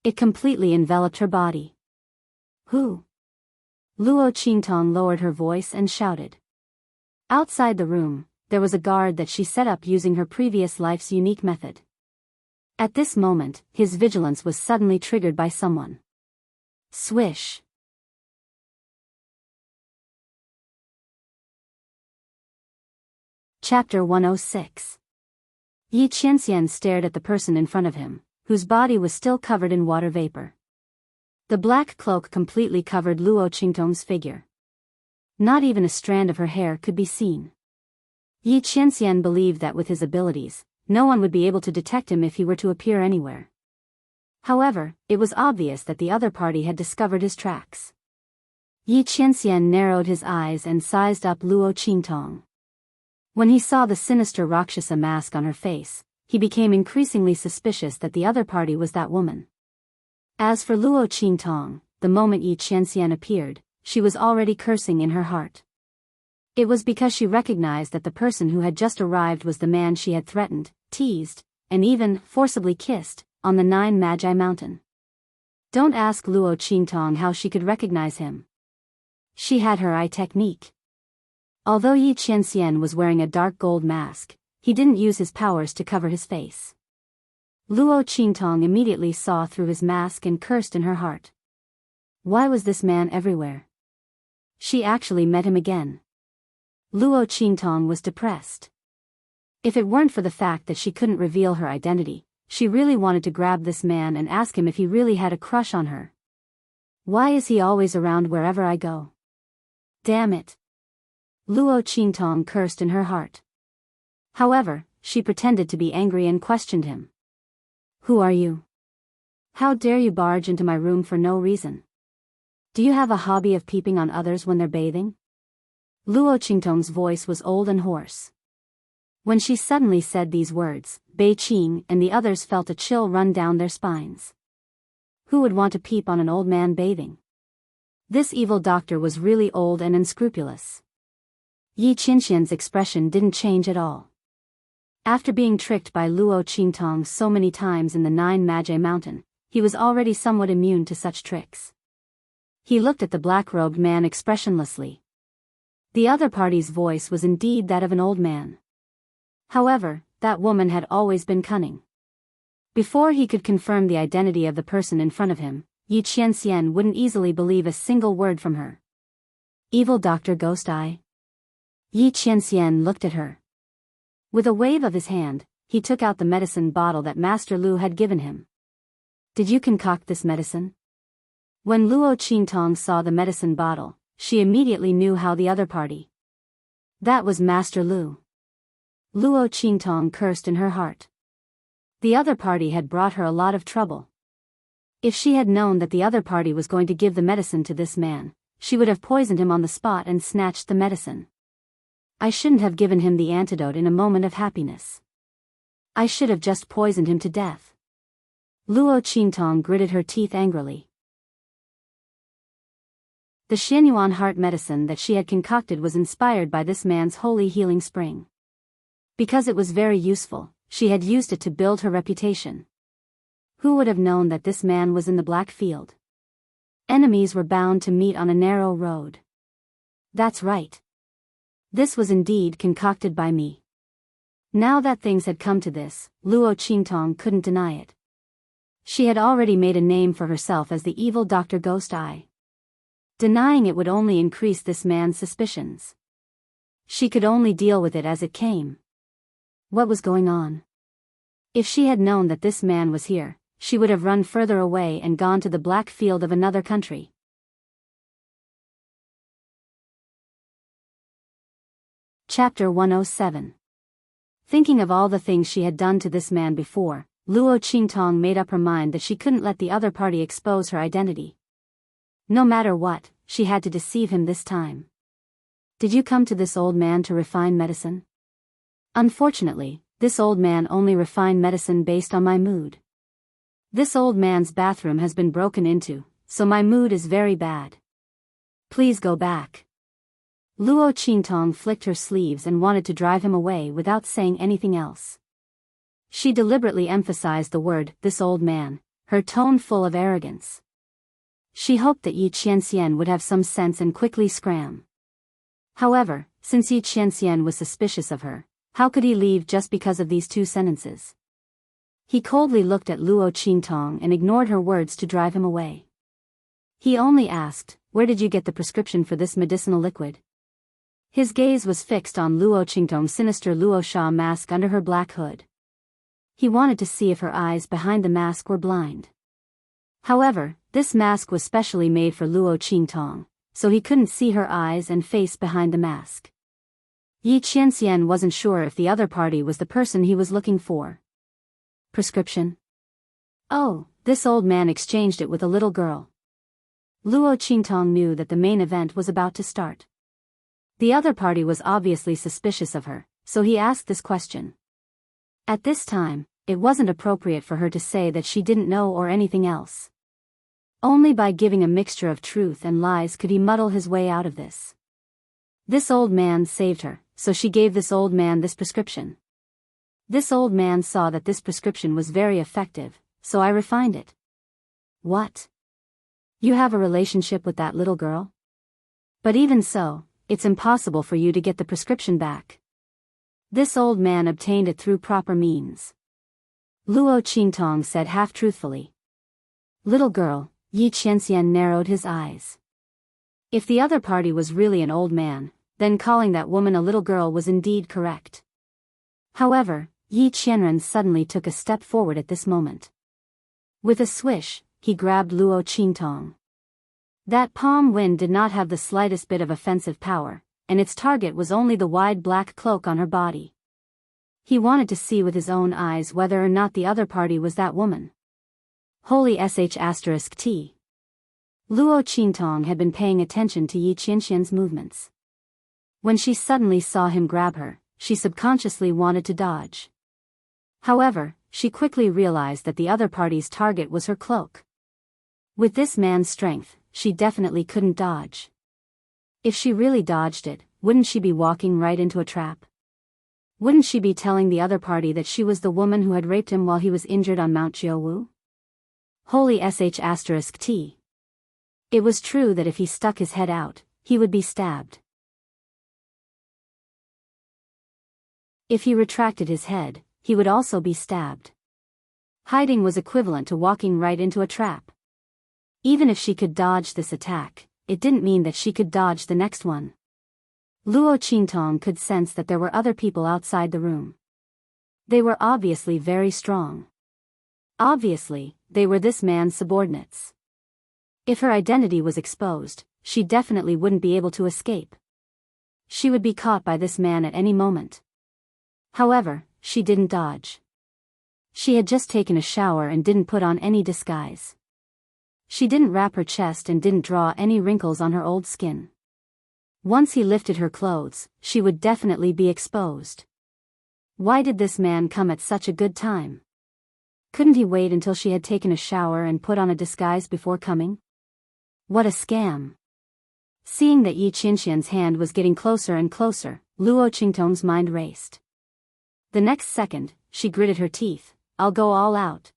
It completely enveloped her body. Who? Luo Qingtong lowered her voice and shouted. Outside the room, there was a guard that she set up using her previous life's unique method. At this moment, his vigilance was suddenly triggered by someone. Swish. Chapter 106. Yi Qianxian stared at the person in front of him, whose body was still covered in water vapor. The black cloak completely covered Luo Qingtong's figure. Not even a strand of her hair could be seen. Yi Qianxian believed that with his abilities, no one would be able to detect him if he were to appear anywhere. However, it was obvious that the other party had discovered his tracks. Yi Qianxian narrowed his eyes and sized up Luo Qingtong. When he saw the sinister Rakshasa mask on her face, he became increasingly suspicious that the other party was that woman. As for Luo Qingtong, the moment Yi Qianxian appeared, she was already cursing in her heart. It was because she recognized that the person who had just arrived was the man she had threatened, teased, and even forcibly kissed, on the 9 Magi Mountain. Don't ask Luo Qingtong how she could recognize him. She had her eye technique. Although Yi Qianxian was wearing a dark gold mask, he didn't use his powers to cover his face. Luo Qingtong immediately saw through his mask and cursed in her heart. Why was this man everywhere? She actually met him again. Luo Qingtong was depressed. If it weren't for the fact that she couldn't reveal her identity, she really wanted to grab this man and ask him if he really had a crush on her. Why is he always around wherever I go? Damn it. Luo Qingtong cursed in her heart. However, she pretended to be angry and questioned him. Who are you? How dare you barge into my room for no reason? Do you have a hobby of peeping on others when they're bathing? Luo Qingtong's voice was old and hoarse. When she suddenly said these words, Bei Qing and the others felt a chill run down their spines. Who would want to peep on an old man bathing? This evil doctor was really old and unscrupulous. Yi Qianxian's expression didn't change at all. After being tricked by Luo Qingtong so many times in the 9 Magi Mountain, he was already somewhat immune to such tricks. He looked at the black-robed man expressionlessly. The other party's voice was indeed that of an old man. However, that woman had always been cunning. Before he could confirm the identity of the person in front of him, Yi Qianxian wouldn't easily believe a single word from her. Evil Dr. Ghost Eye? Yi Qianxian looked at her. With a wave of his hand, he took out the medicine bottle that Master Lu had given him. Did you concoct this medicine? When Luo Qingtong saw the medicine bottle, she immediately knew how the other party. That was Master Lu. Luo Qingtong cursed in her heart. The other party had brought her a lot of trouble. If she had known that the other party was going to give the medicine to this man, she would have poisoned him on the spot and snatched the medicine. I shouldn't have given him the antidote in a moment of happiness. I should have just poisoned him to death. Luo Qingtong gritted her teeth angrily. The Xianyuan heart medicine that she had concocted was inspired by this man's holy healing spring. Because it was very useful, she had used it to build her reputation. Who would have known that this man was in the Black Field? Enemies were bound to meet on a narrow road. That's right. This was indeed concocted by me. Now that things had come to this, Luo Qingtong couldn't deny it. She had already made a name for herself as the evil Dr. Ghost Eye. Denying it would only increase this man's suspicions. She could only deal with it as it came. What was going on? If she had known that this man was here, she would have run further away and gone to the Black Field of another country. Chapter 107. Thinking of all the things she had done to this man before, Luo Qingtong made up her mind that she couldn't let the other party expose her identity. No matter what, she had to deceive him this time. Did you come to this old man to refine medicine? Unfortunately, this old man only refined medicine based on my mood. This old man's bathroom has been broken into, so my mood is very bad. Please go back. Luo Qingtong flicked her sleeves and wanted to drive him away without saying anything else. She deliberately emphasized the word, this old man, her tone full of arrogance. She hoped that Yi Qianxian would have some sense and quickly scram. However, Since Yi Qianxian was suspicious of her, how could he leave just because of these 2 sentences? He coldly looked at Luo Qingtong and ignored her words to drive him away. He only asked, "Where did you get the prescription for this medicinal liquid?" His gaze was fixed on Luo Qingtong's sinister Luo Sha mask under her black hood. He wanted to see if her eyes behind the mask were blind. However, this mask was specially made for Luo Qingtong, so he couldn't see her eyes and face behind the mask. Yi Qianxian wasn't sure if the other party was the person he was looking for. Prescription? Oh, this old man exchanged it with a little girl. Luo Qingtong knew that the main event was about to start. The other party was obviously suspicious of her, so he asked this question. At this time, it wasn't appropriate for her to say that she didn't know or anything else. Only by giving a mixture of truth and lies could he muddle his way out of this. This old man saved her, so she gave this old man this prescription. This old man saw that this prescription was very effective, so I refined it. What? You have a relationship with that little girl? But even so, it's impossible for you to get the prescription back. This old man obtained it through proper means. Luo Qingtong said half-truthfully. Little girl, Yi Qianxian narrowed his eyes. If the other party was really an old man, then calling that woman a little girl was indeed correct. However, Yi Qianren suddenly took a step forward at this moment. With a swish, he grabbed Luo Qingtong. That palm wind did not have the slightest bit of offensive power, and its target was only the wide black cloak on her body. He wanted to see with his own eyes whether or not the other party was that woman. Holy **T. Luo Qingtong had been paying attention to Yi Qianxian's movements. When she suddenly saw him grab her, she subconsciously wanted to dodge. However, she quickly realized that the other party's target was her cloak. With this man's strength, she definitely couldn't dodge. If she really dodged it, wouldn't she be walking right into a trap? Wouldn't she be telling the other party that she was the woman who had raped him while he was injured on Mount Jiaowu? Holy **T. It was true that if he stuck his head out, he would be stabbed. If he retracted his head, he would also be stabbed. Hiding was equivalent to walking right into a trap. Even if she could dodge this attack, it didn't mean that she could dodge the next one. Luo Qingtong could sense that there were other people outside the room. They were obviously very strong. Obviously, they were this man's subordinates. If her identity was exposed, she definitely wouldn't be able to escape. She would be caught by this man at any moment. However, she didn't dodge. She had just taken a shower and didn't put on any disguise. She didn't wrap her chest and didn't draw any wrinkles on her old skin. Once he lifted her clothes, she would definitely be exposed. Why did this man come at such a good time? Couldn't he wait until she had taken a shower and put on a disguise before coming? What a scam! Seeing that Yi Qianxian's hand was getting closer and closer, Luo Qingtong's mind raced. The next second, she gritted her teeth. I'll go all out.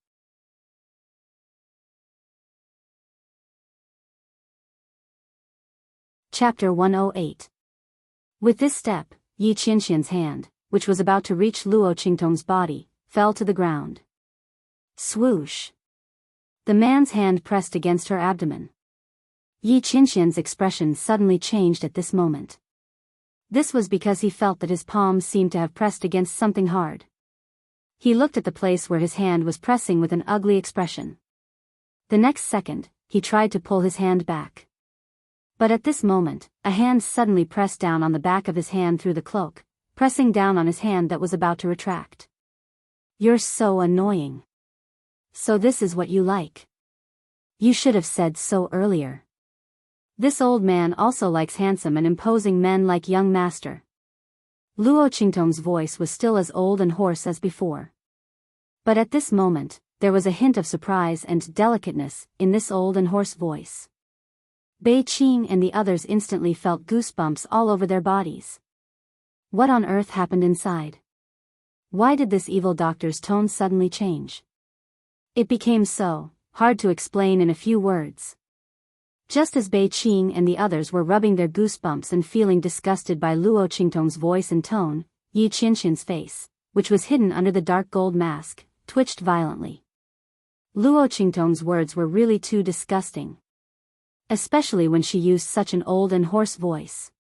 Chapter 108. With this step, Yi Qianxian's hand, which was about to reach Luo Qingtong's body, fell to the ground. Swoosh! The man's hand pressed against her abdomen. Yi Qianxian's expression suddenly changed at this moment. This was because he felt that his palms seemed to have pressed against something hard. He looked at the place where his hand was pressing with an ugly expression. The next second, he tried to pull his hand back. But at this moment, a hand suddenly pressed down on the back of his hand through the cloak, pressing down on his hand that was about to retract. You're so annoying. So this is what you like. You should have said so earlier. This old man also likes handsome and imposing men like young master. Luo Qingtong's voice was still as old and hoarse as before. But at this moment, there was a hint of surprise and delicateness in this old and hoarse voice. Bei Qing and the others instantly felt goosebumps all over their bodies. What on earth happened inside? Why did this evil doctor's tone suddenly change? It became so hard to explain in a few words. Just as Bei Qing and the others were rubbing their goosebumps and feeling disgusted by Luo Qingtong's voice and tone, Yi Qianxian's face, which was hidden under the dark gold mask, twitched violently. Luo Qingtong's words were really too disgusting. Especially when she used such an old and hoarse voice.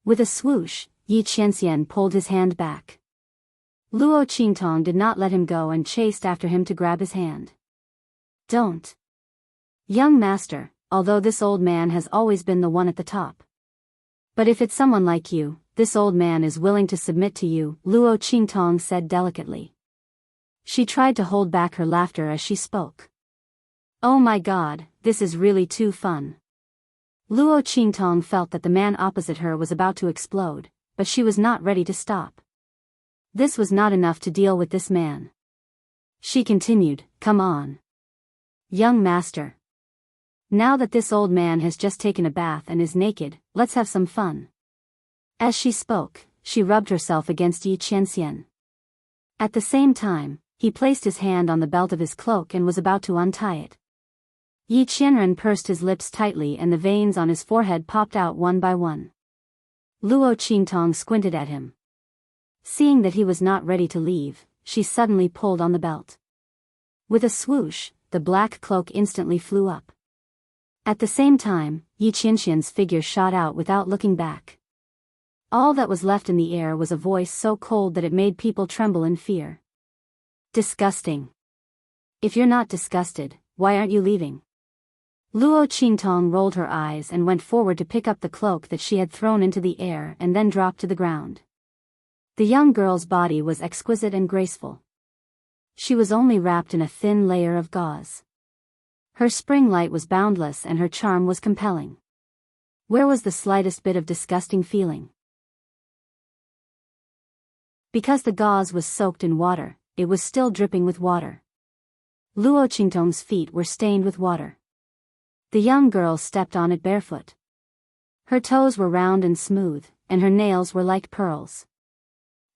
With a swoosh, Yi Qianxian pulled his hand back. Luo Qingtong did not let him go and chased after him to grab his hand. Don't. Young master, although this old man has always been the one at the top. But if it's someone like you, this old man is willing to submit to you, Luo Qingtong said delicately. She tried to hold back her laughter as she spoke. Oh my god, this is really too fun. Luo Qingtong felt that the man opposite her was about to explode, but she was not ready to stop. This was not enough to deal with this man. She continued, come on. Young master. Now that this old man has just taken a bath and is naked, let's have some fun. As she spoke, she rubbed herself against Yi Qianxian. At the same time, he placed his hand on the belt of his cloak and was about to untie it. Yi Qianren pursed his lips tightly and the veins on his forehead popped out one by one. Luo Qingtong squinted at him. Seeing that he was not ready to leave, she suddenly pulled on the belt. With a swoosh, the black cloak instantly flew up. At the same time, Yi Qianxian's figure shot out without looking back. All that was left in the air was a voice so cold that it made people tremble in fear. Disgusting. If you're not disgusted, why aren't you leaving? Luo Qingtong rolled her eyes and went forward to pick up the cloak that she had thrown into the air and then dropped to the ground. The young girl's body was exquisite and graceful. She was only wrapped in a thin layer of gauze. Her spring light was boundless and her charm was compelling. Where was the slightest bit of disgusting feeling? Because the gauze was soaked in water, it was still dripping with water. Luo Qingtong's feet were stained with water. The young girl stepped on it barefoot. Her toes were round and smooth, and her nails were like pearls.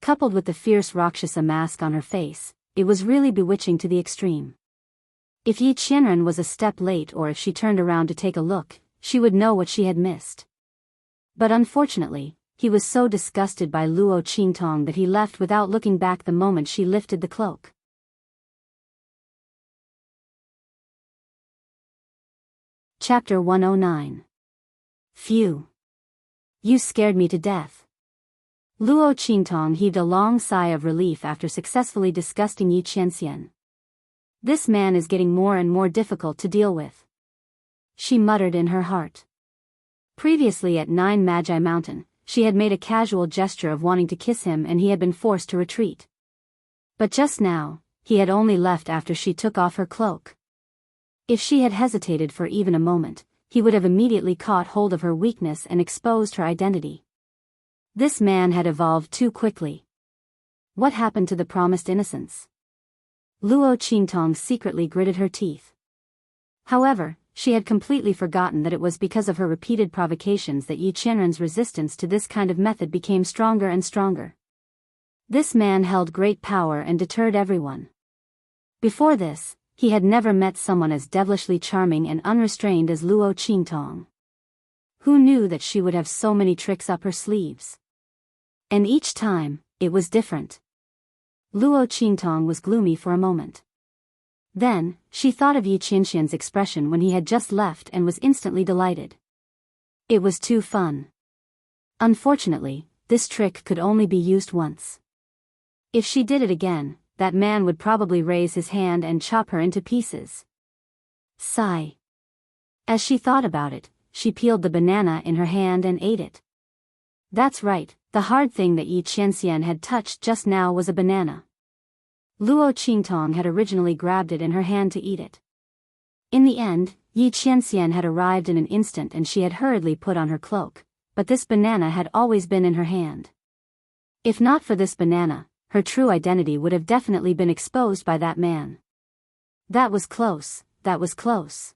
Coupled with the fierce Rakshasa mask on her face, it was really bewitching to the extreme. If Yi Qianren was a step late or if she turned around to take a look, she would know what she had missed. But unfortunately, he was so disgusted by Luo Qingtong that he left without looking back the moment she lifted the cloak. Chapter 109. Phew. You scared me to death. Luo Qingtong heaved a long sigh of relief after successfully disgusting Yi Qianxian. This man is getting more and more difficult to deal with. She muttered in her heart. Previously at Nine Magi Mountain, she had made a casual gesture of wanting to kiss him and he had been forced to retreat. But just now, he had only left after she took off her cloak. If she had hesitated for even a moment, he would have immediately caught hold of her weakness and exposed her identity. This man had evolved too quickly. What happened to the promised innocence? Luo Qingtong secretly gritted her teeth. However, she had completely forgotten that it was because of her repeated provocations that Yi Qianren's resistance to this kind of method became stronger and stronger. This man held great power and deterred everyone. Before this, he had never met someone as devilishly charming and unrestrained as Luo Qingtong. Who knew that she would have so many tricks up her sleeves? And each time, it was different. Luo Qingtong was gloomy for a moment. Then, she thought of Yi Qianxian's expression when he had just left and was instantly delighted. It was too fun. Unfortunately, this trick could only be used once. If she did it again, that man would probably raise his hand and chop her into pieces. Sigh. As she thought about it, she peeled the banana in her hand and ate it. That's right, the hard thing that Yi Qianxian had touched just now was a banana. Luo Qingtong had originally grabbed it in her hand to eat it. In the end, Yi Qianxian had arrived in an instant and she had hurriedly put on her cloak, but this banana had always been in her hand. If not for this banana, her true identity would have definitely been exposed by that man. That was close, that was close.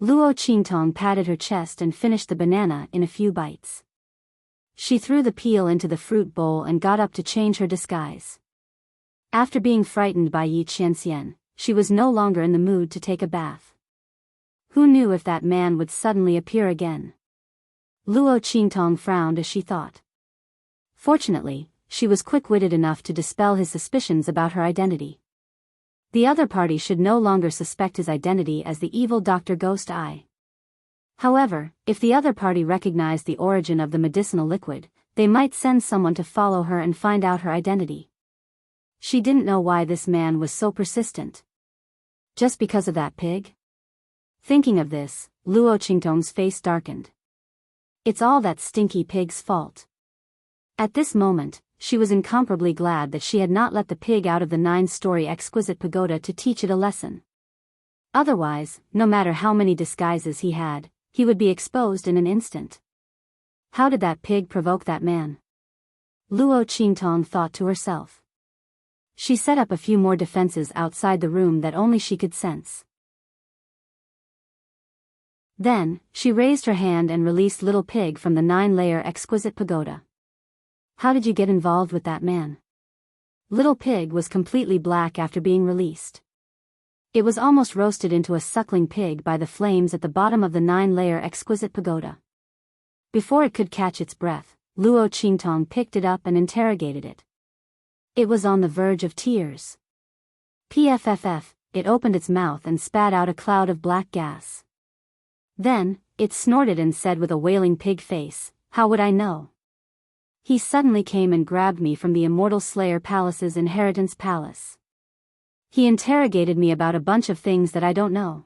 Luo Qingtong patted her chest and finished the banana in a few bites. She threw the peel into the fruit bowl and got up to change her disguise. After being frightened by Yi Qianxian, she was no longer in the mood to take a bath. Who knew if that man would suddenly appear again? Luo Qingtong frowned as she thought. Fortunately, she was quick-witted enough to dispel his suspicions about her identity. The other party should no longer suspect his identity as the evil Dr. Ghost Eye. However, if the other party recognized the origin of the medicinal liquid, they might send someone to follow her and find out her identity. She didn't know why this man was so persistent. Just because of that pig? Thinking of this, Luo Qingtong's face darkened. It's all that stinky pig's fault. At this moment, she was incomparably glad that she had not let the pig out of the 9-story exquisite pagoda to teach it a lesson. Otherwise, no matter how many disguises he had, he would be exposed in an instant. How did that pig provoke that man? Luo Qingtong thought to herself. She set up a few more defenses outside the room that only she could sense. Then, she raised her hand and released Little Pig from the 9-layer exquisite pagoda. How did you get involved with that man? Little Pig was completely black after being released. It was almost roasted into a suckling pig by the flames at the bottom of the 9-layer exquisite pagoda. Before it could catch its breath, Luo Qingtong picked it up and interrogated it. It was on the verge of tears. Pfff, it opened its mouth and spat out a cloud of black gas. Then, it snorted and said with a wailing pig face, "How would I know?" He suddenly came and grabbed me from the Immortal Slayer Palace's inheritance palace. He interrogated me about a bunch of things that I don't know.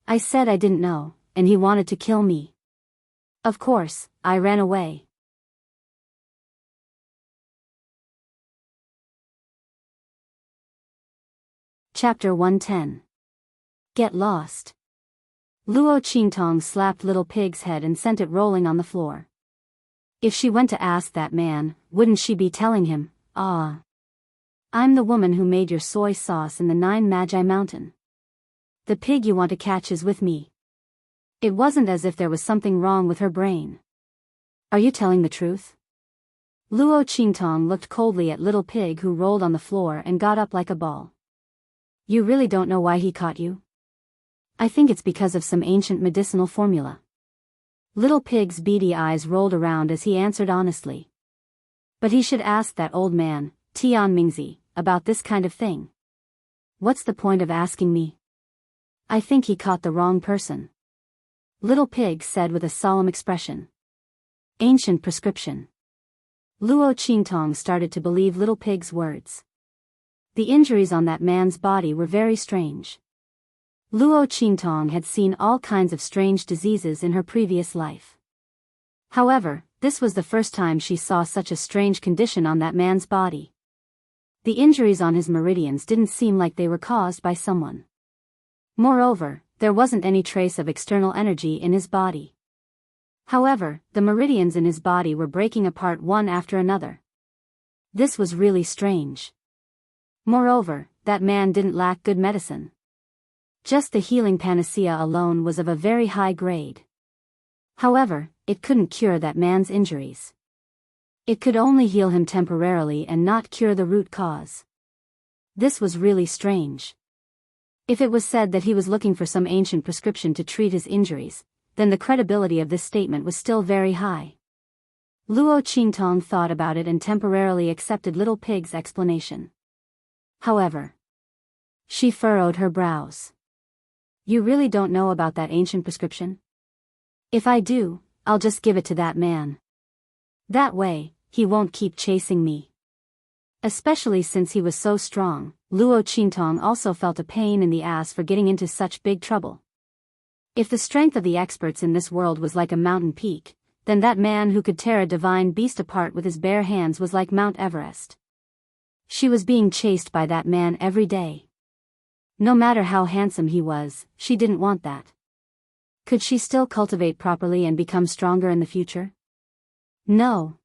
I said I didn't know, and he wanted to kill me. Of course, I ran away. Chapter 110. Get lost. Luo Qingtong slapped Little Pig's head and sent it rolling on the floor. If she went to ask that man, wouldn't she be telling him, "Ah, I'm the woman who made your soy sauce in the 9 Magi Mountain. The pig you want to catch is with me." It wasn't as if there was something wrong with her brain. Are you telling the truth? Luo Qingtong looked coldly at Little Pig, who rolled on the floor and got up like a ball. You really don't know why he caught you? I think it's because of some ancient medicinal formula. Little Pig's beady eyes rolled around as he answered honestly. But he should ask that old man, Tian Mingzi, about this kind of thing. What's the point of asking me? I think he caught the wrong person. Little Pig said with a solemn expression. Ancient prescription. Luo Qingtong started to believe Little Pig's words. The injuries on that man's body were very strange. Luo Qingtong had seen all kinds of strange diseases in her previous life. However, this was the first time she saw such a strange condition on that man's body. The injuries on his meridians didn't seem like they were caused by someone. Moreover, there wasn't any trace of external energy in his body. However, the meridians in his body were breaking apart one after another. This was really strange. Moreover, that man didn't lack good medicine. Just the healing panacea alone was of a very high grade. However, it couldn't cure that man's injuries. It could only heal him temporarily and not cure the root cause. This was really strange. If it was said that he was looking for some ancient prescription to treat his injuries, then the credibility of this statement was still very high. Luo Qingtong thought about it and temporarily accepted Little Pig's explanation. However, she furrowed her brows. You really don't know about that ancient prescription? If I do, I'll just give it to that man. That way, he won't keep chasing me. Especially since he was so strong, Luo Qingtong also felt a pain in the ass for getting into such big trouble. If the strength of the experts in this world was like a mountain peak, then that man who could tear a divine beast apart with his bare hands was like Mount Everest. She was being chased by that man every day. No matter how handsome he was, she didn't want that. Could she still cultivate properly and become stronger in the future? No.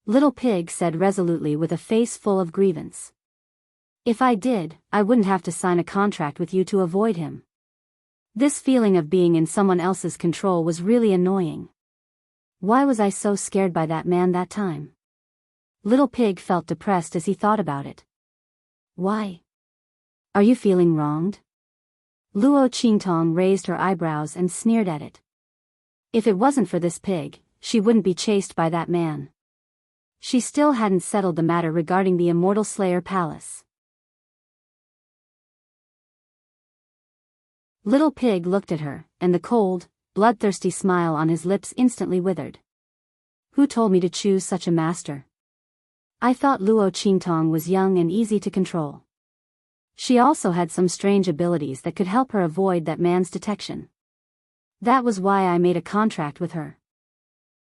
Little Pig said resolutely with a face full of grievance. If I did, I wouldn't have to sign a contract with you to avoid him. This feeling of being in someone else's control was really annoying. Why was I so scared by that man that time? Little Pig felt depressed as he thought about it. Why? Are you feeling wronged? Luo Qingtong raised her eyebrows and sneered at it. If it wasn't for this pig, she wouldn't be chased by that man. She still hadn't settled the matter regarding the Immortal Slayer Palace. Little Pig looked at her, and the cold, bloodthirsty smile on his lips instantly withered. Who told me to choose such a master? I thought Luo Qingtong was young and easy to control. She also had some strange abilities that could help her avoid that man's detection. That was why I made a contract with her.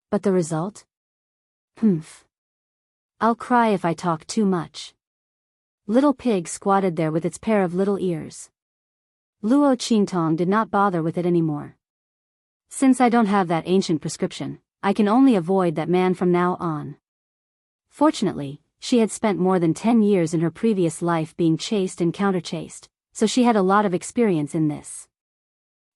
But the result? Humph. I'll cry if I talk too much. Little Pig squatted there with its pair of little ears. Luo Qingtong did not bother with it anymore. Since I don't have that ancient prescription, I can only avoid that man from now on. Fortunately, she had spent more than 10 years in her previous life being chased and counter-chased, so she had a lot of experience in this.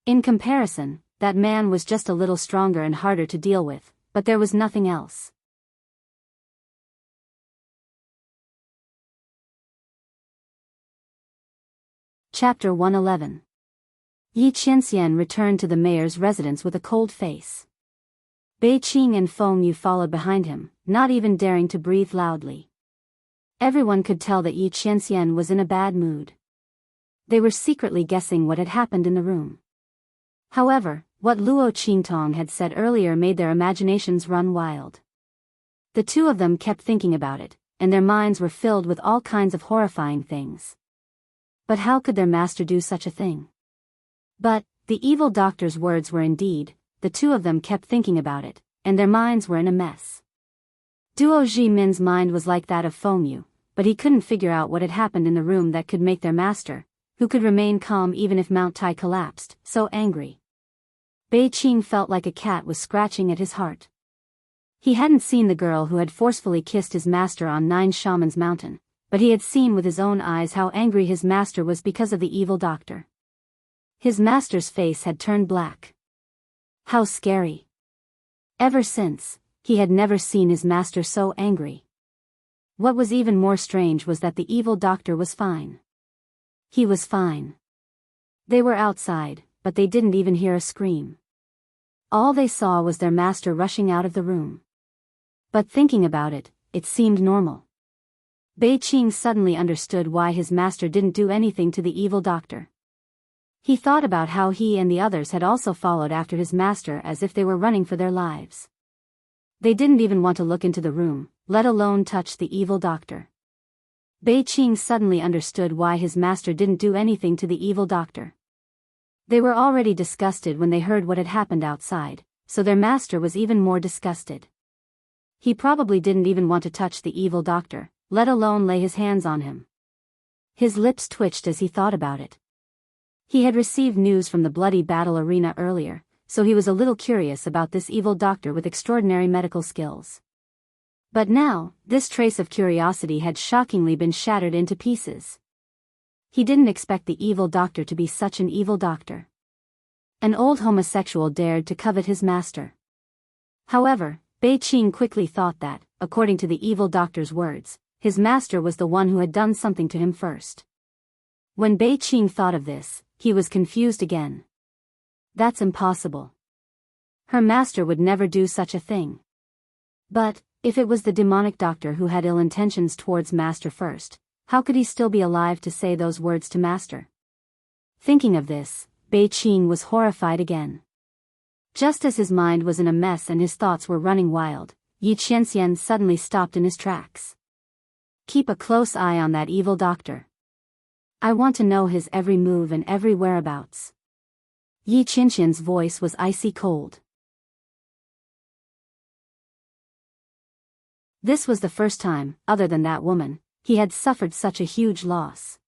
In comparison, that man was just a little stronger and harder to deal with, but there was nothing else. Chapter 111. Yi Qianxian returned to the mayor's residence with a cold face. Bei Qing and Feng Yu followed behind him, not even daring to breathe loudly. Everyone could tell that Yi Qianxian was in a bad mood. They were secretly guessing what had happened in the room. However, what Luo Qingtong had said earlier made their imaginations run wild. The two of them kept thinking about it, and their minds were filled with all kinds of horrifying things. But how could their master do such a thing? But, the evil doctor's words were indeed, the two of them kept thinking about it, and their minds were in a mess. Duo Jimin's mind was like that of Feng Yu, but he couldn't figure out what had happened in the room that could make their master, who could remain calm even if Mount Tai collapsed, so angry. Bei Qing felt like a cat was scratching at his heart. He hadn't seen the girl who had forcefully kissed his master on Nine Shaman's Mountain, but he had seen with his own eyes how angry his master was because of the evil doctor. His master's face had turned black. How scary. Ever since, he had never seen his master so angry. What was even more strange was that the evil doctor was fine. He was fine. They were outside, but they didn't even hear a scream. All they saw was their master rushing out of the room. But thinking about it, it seemed normal. Bei Qing suddenly understood why his master didn't do anything to the evil doctor. He thought about how he and the others had also followed after his master as if they were running for their lives. They didn't even want to look into the room, let alone touch the evil doctor. Bei Qing suddenly understood why his master didn't do anything to the evil doctor. They were already disgusted when they heard what had happened outside, so their master was even more disgusted. He probably didn't even want to touch the evil doctor, let alone lay his hands on him. His lips twitched as he thought about it. He had received news from the bloody battle arena earlier, so he was a little curious about this evil doctor with extraordinary medical skills. But now, this trace of curiosity had shockingly been shattered into pieces. He didn't expect the evil doctor to be such an evil doctor. An old homosexual dared to covet his master. However, Bei Qing quickly thought that, according to the evil doctor's words, his master was the one who had done something to him first. When Bei Qing thought of this, he was confused again. That's impossible. Her master would never do such a thing. But, if it was the demonic doctor who had ill intentions towards master first, how could he still be alive to say those words to master? Thinking of this, Bei Qing was horrified again. Just as his mind was in a mess and his thoughts were running wild, Yi Qianxian suddenly stopped in his tracks. Keep a close eye on that evil doctor. I want to know his every move and every whereabouts. Yi Qianxian's voice was icy cold. This was the first time, other than that woman, he had suffered such a huge loss.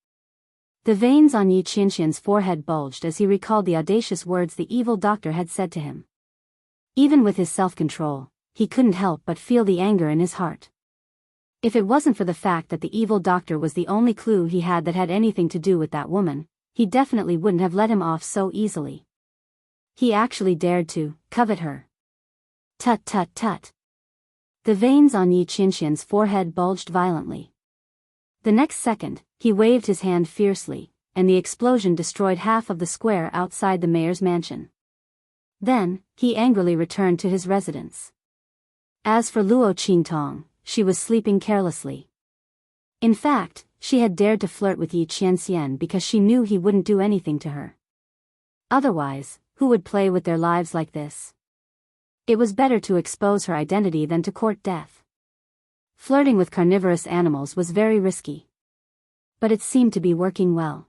The veins on Yi Qianxian's forehead bulged as he recalled the audacious words the evil doctor had said to him. Even with his self-control, he couldn't help but feel the anger in his heart. If it wasn't for the fact that the evil doctor was the only clue he had that had anything to do with that woman, he definitely wouldn't have let him off so easily. He actually dared to covet her. Tut tut tut. The veins on Yi Qianxian's forehead bulged violently. The next second, he waved his hand fiercely, and the explosion destroyed half of the square outside the mayor's mansion. Then, he angrily returned to his residence. As for Luo Qingtong, she was sleeping carelessly. In fact, she had dared to flirt with Yi Qianxian because she knew he wouldn't do anything to her. Otherwise, who would play with their lives like this? It was better to expose her identity than to court death. Flirting with carnivorous animals was very risky. But it seemed to be working well.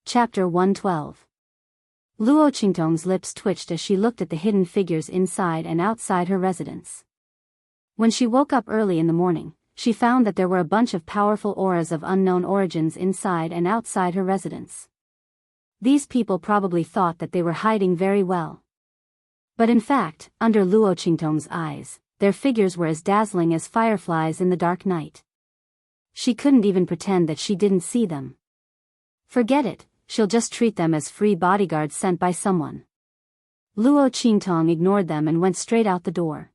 Chapter 112. Luo Qingtong's lips twitched as she looked at the hidden figures inside and outside her residence. When she woke up early in the morning, she found that there were a bunch of powerful auras of unknown origins inside and outside her residence. These people probably thought that they were hiding very well. But in fact, under Luo Qingtong's eyes, their figures were as dazzling as fireflies in the dark night. She couldn't even pretend that she didn't see them. Forget it, she'll just treat them as free bodyguards sent by someone. Luo Qingtong ignored them and went straight out the door.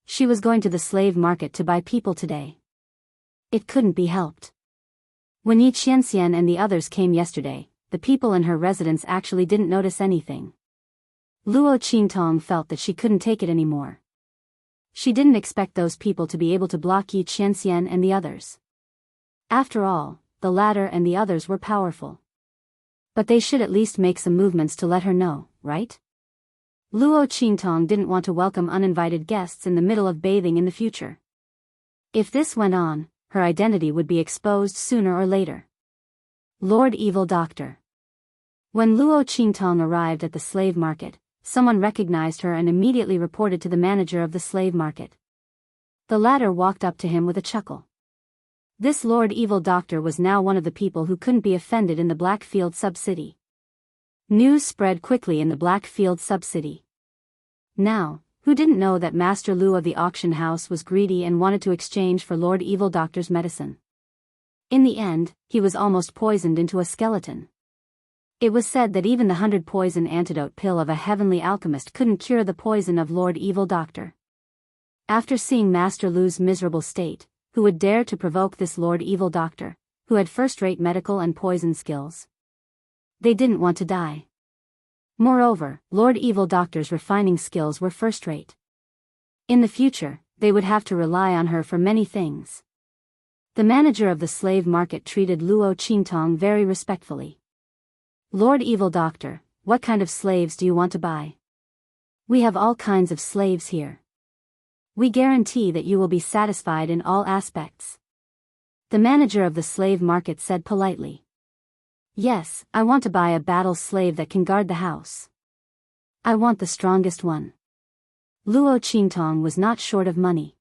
She was going to the slave market to buy people today. It couldn't be helped. When Yi Qianxian and the others came yesterday, the people in her residence actually didn't notice anything. Luo Qingtong felt that she couldn't take it anymore. She didn't expect those people to be able to block Yi Qianxian and the others. After all, the latter and the others were powerful. But they should at least make some movements to let her know, right? Luo Qingtong didn't want to welcome uninvited guests in the middle of bathing in the future. If this went on, her identity would be exposed sooner or later. Lord Evil Doctor. When Luo Qingtong arrived at the slave market, someone recognized her and immediately reported to the manager of the slave market. The latter walked up to him with a chuckle. This Lord Evil Doctor was now one of the people who couldn't be offended in the Blackfield sub-city. News spread quickly in the Blackfield sub-city. Now, who didn't know that Master Lu of the auction house was greedy and wanted to exchange for Lord Evil Doctor's medicine? In the end, he was almost poisoned into a skeleton. It was said that even the 100 poison antidote pill of a heavenly alchemist couldn't cure the poison of Lord Evil Doctor. After seeing Master Lu's miserable state, who would dare to provoke this Lord Evil Doctor, who had first-rate medical and poison skills? They didn't want to die. Moreover, Lord Evil Doctor's refining skills were first-rate. In the future, they would have to rely on her for many things. The manager of the slave market treated Luo Qingtong very respectfully. Lord Evil Doctor, what kind of slaves do you want to buy? We have all kinds of slaves here. We guarantee that you will be satisfied in all aspects. The manager of the slave market said politely. Yes, I want to buy a battle slave that can guard the house. I want the strongest one. Luo Qingtong was not short of money.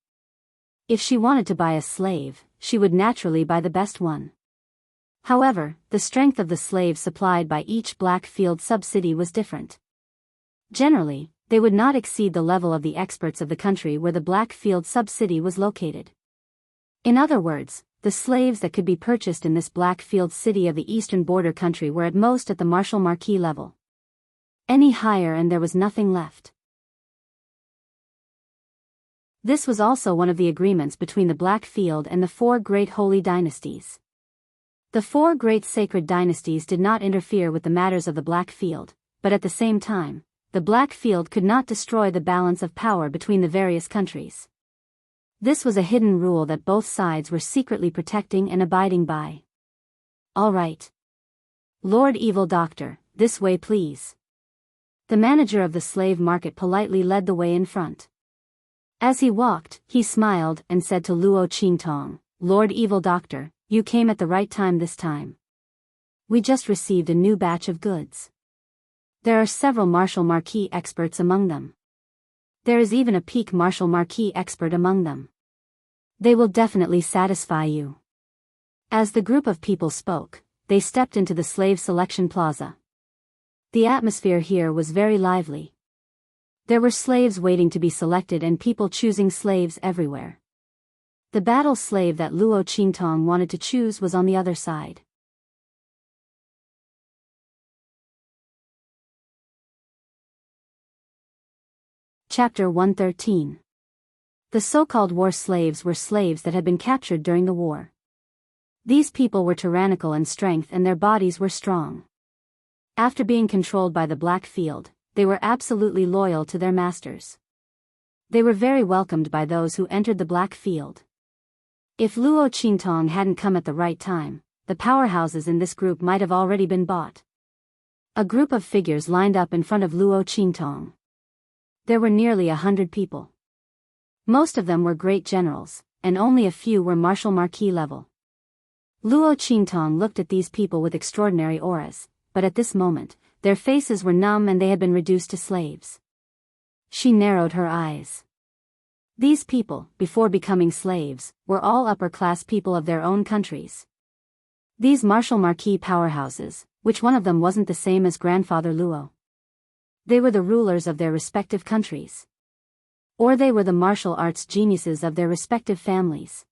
If she wanted to buy a slave, she would naturally buy the best one. However, the strength of the slaves supplied by each Blackfield sub-city was different. Generally, they would not exceed the level of the experts of the country where the Blackfield sub-city was located. In other words, the slaves that could be purchased in this Blackfield city of the eastern border country were at most at the Marshal Marquis level. Any higher and there was nothing left. This was also one of the agreements between the Blackfield and the 4 great holy dynasties. The 4 great sacred dynasties did not interfere with the matters of the Blackfield, but at the same time, the Blackfield could not destroy the balance of power between the various countries. This was a hidden rule that both sides were secretly protecting and abiding by. All right. Lord Evil Doctor, this way please. The manager of the slave market politely led the way in front. As he walked, he smiled and said to Luo Qingtong, Lord Evil Doctor, you came at the right time this time. We just received a new batch of goods. There are several Marshal Marquis experts among them. There is even a peak Marshal Marquis expert among them. They will definitely satisfy you. As the group of people spoke, they stepped into the slave selection plaza. The atmosphere here was very lively. There were slaves waiting to be selected and people choosing slaves everywhere. The battle slave that Luo Qingtong wanted to choose was on the other side. Chapter 113. The so-called war slaves were slaves that had been captured during the war. These people were tyrannical in strength and their bodies were strong. After being controlled by the Black Field, they were absolutely loyal to their masters. They were very welcomed by those who entered the Black Field. If Luo Qingtong hadn't come at the right time, the powerhouses in this group might have already been bought. A group of figures lined up in front of Luo Qingtong. There were nearly 100 people. Most of them were great generals, and only a few were Marshal Marquis level. Luo Qingtong looked at these people with extraordinary auras, but at this moment, their faces were numb and they had been reduced to slaves. She narrowed her eyes. These people, before becoming slaves, were all upper-class people of their own countries. These Marshal Marquis powerhouses, which one of them wasn't the same as Grandfather Luo? They were the rulers of their respective countries. Or they were the martial arts geniuses of their respective families.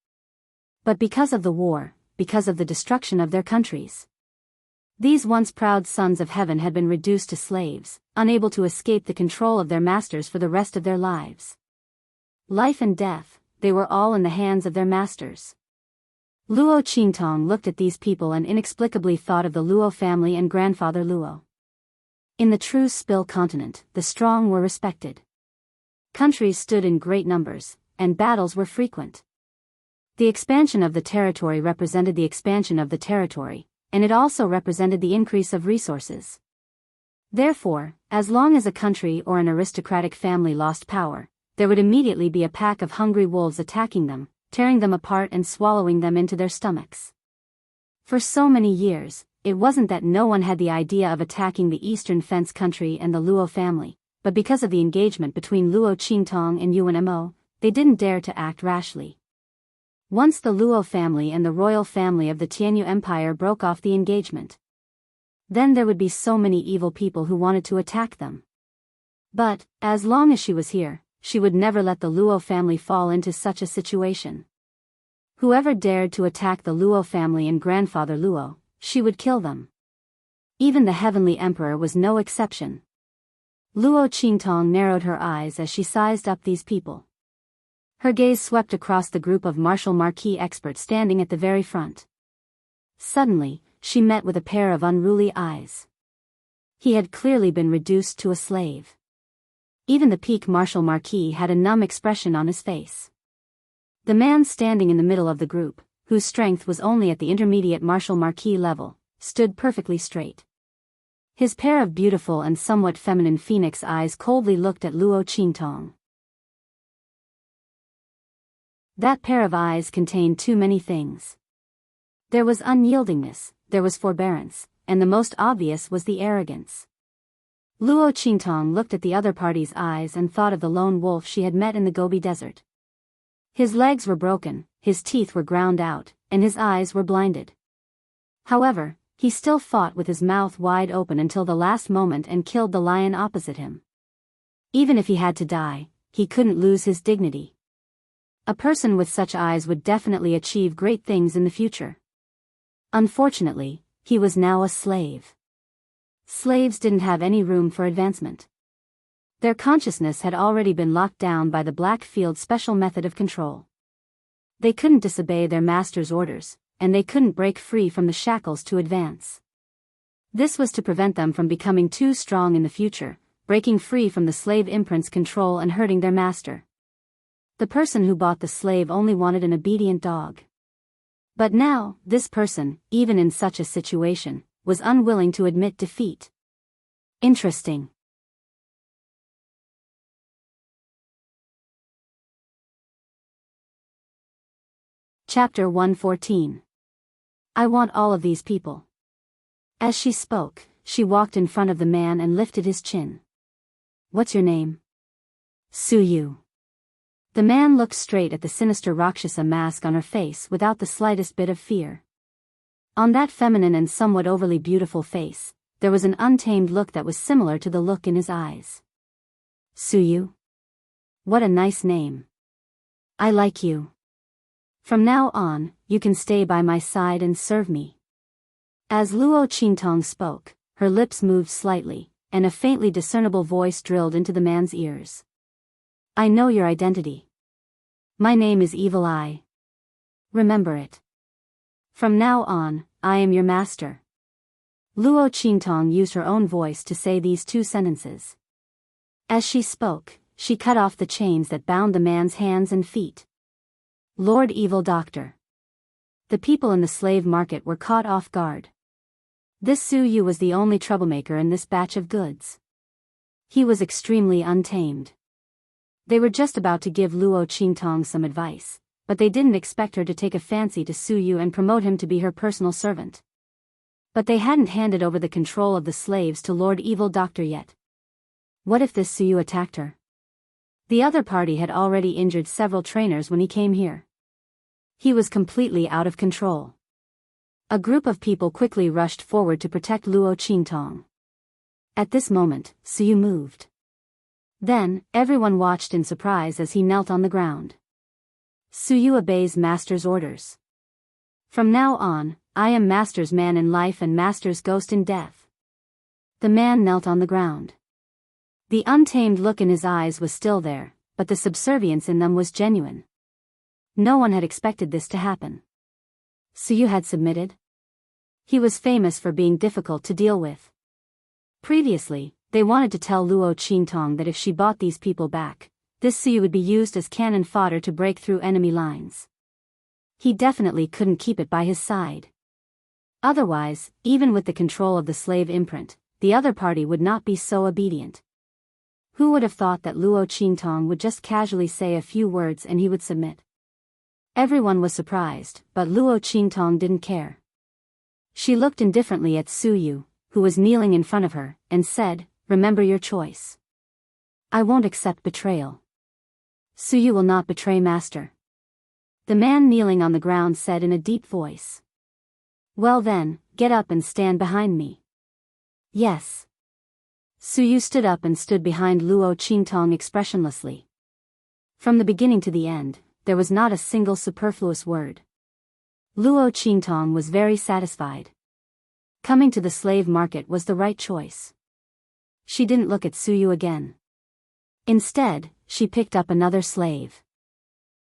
But because of the war, because of the destruction of their countries, these once proud sons of heaven had been reduced to slaves, unable to escape the control of their masters for the rest of their lives. Life and death, they were all in the hands of their masters. Luo Qingtong looked at these people and inexplicably thought of the Luo family and Grandfather Luo. In the true Spill continent, the strong were respected. Countries stood in great numbers, and battles were frequent. The expansion of the territory represented the expansion of the territory, and it also represented the increase of resources. Therefore, as long as a country or an aristocratic family lost power, there would immediately be a pack of hungry wolves attacking them, tearing them apart and swallowing them into their stomachs. For so many years, it wasn't that no one had the idea of attacking the Eastern Fence country and the Luo family, but because of the engagement between Luo Qingtong and Yuan Mo, they didn't dare to act rashly. Once the Luo family and the royal family of the Tianyu Empire broke off the engagement, then there would be so many evil people who wanted to attack them. But, as long as she was here, she would never let the Luo family fall into such a situation. Whoever dared to attack the Luo family and Grandfather Luo, she would kill them. Even the Heavenly Emperor was no exception. Luo Qingtong narrowed her eyes as she sized up these people. Her gaze swept across the group of Marshal Marquis experts standing at the very front. Suddenly, she met with a pair of unruly eyes. He had clearly been reduced to a slave. Even the peak Marshal Marquis had a numb expression on his face. The man standing in the middle of the group, whose strength was only at the intermediate Marshal Marquis level, stood perfectly straight. His pair of beautiful and somewhat feminine phoenix eyes coldly looked at Luo Qingtong. That pair of eyes contained too many things. There was unyieldingness, there was forbearance, and the most obvious was the arrogance. Luo Qingtong looked at the other party's eyes and thought of the lone wolf she had met in the Gobi Desert. His legs were broken, his teeth were ground out, and his eyes were blinded. However, he still fought with his mouth wide open until the last moment and killed the lion opposite him. Even if he had to die, he couldn't lose his dignity. A person with such eyes would definitely achieve great things in the future. Unfortunately, he was now a slave. Slaves didn't have any room for advancement. Their consciousness had already been locked down by the Black Field special method of control. They couldn't disobey their master's orders, and they couldn't break free from the shackles to advance. This was to prevent them from becoming too strong in the future, breaking free from the slave imprint's control and hurting their master. The person who bought the slave only wanted an obedient dog. But now, this person, even in such a situation, was unwilling to admit defeat. Interesting. Chapter 114. I want all of these people. As she spoke, she walked in front of the man and lifted his chin. What's your name? Su Yu. The man looked straight at the sinister Rakshasa mask on her face without the slightest bit of fear. On that feminine and somewhat overly beautiful face, there was an untamed look that was similar to the look in his eyes. Su Yu? What a nice name. I like you. From now on, you can stay by my side and serve me. As Luo Qingtong spoke, her lips moved slightly, and a faintly discernible voice drilled into the man's ears. I know your identity. My name is Evil Eye. Remember it. From now on, I am your master. Luo Qingtong used her own voice to say these two sentences. As she spoke, she cut off the chains that bound the man's hands and feet. Lord Evil Doctor. The people in the slave market were caught off guard. This Su Yu was the only troublemaker in this batch of goods. He was extremely untamed. They were just about to give Luo Qingtong some advice, but they didn't expect her to take a fancy to Su Yu and promote him to be her personal servant. But they hadn't handed over the control of the slaves to Lord Evil Doctor yet. What if this Su Yu attacked her? The other party had already injured several trainers when he came here. He was completely out of control. A group of people quickly rushed forward to protect Luo Qingtong. At this moment, Su Yu moved. Then, everyone watched in surprise as he knelt on the ground. Su Yu obeys Master's orders. From now on, I am Master's man in life and Master's ghost in death. The man knelt on the ground. The untamed look in his eyes was still there, but the subservience in them was genuine. No one had expected this to happen. Su Yu had submitted. He was famous for being difficult to deal with. Previously, they wanted to tell Luo Qingtong that if she bought these people back, this Su Yu would be used as cannon fodder to break through enemy lines. He definitely couldn't keep it by his side. Otherwise, even with the control of the slave imprint, the other party would not be so obedient. Who would have thought that Luo Qingtong would just casually say a few words and he would submit? Everyone was surprised, but Luo Qingtong didn't care. She looked indifferently at Su Yu, who was kneeling in front of her, and said, "Remember your choice. I won't accept betrayal. Su Yu will not betray Master." The man kneeling on the ground said in a deep voice. "Well then, get up and stand behind me." "Yes." Su Yu stood up and stood behind Luo Qingtong expressionlessly. From the beginning to the end, there was not a single superfluous word. Luo Qingtong was very satisfied. Coming to the slave market was the right choice. She didn't look at Su Yu again. Instead, she picked up another slave.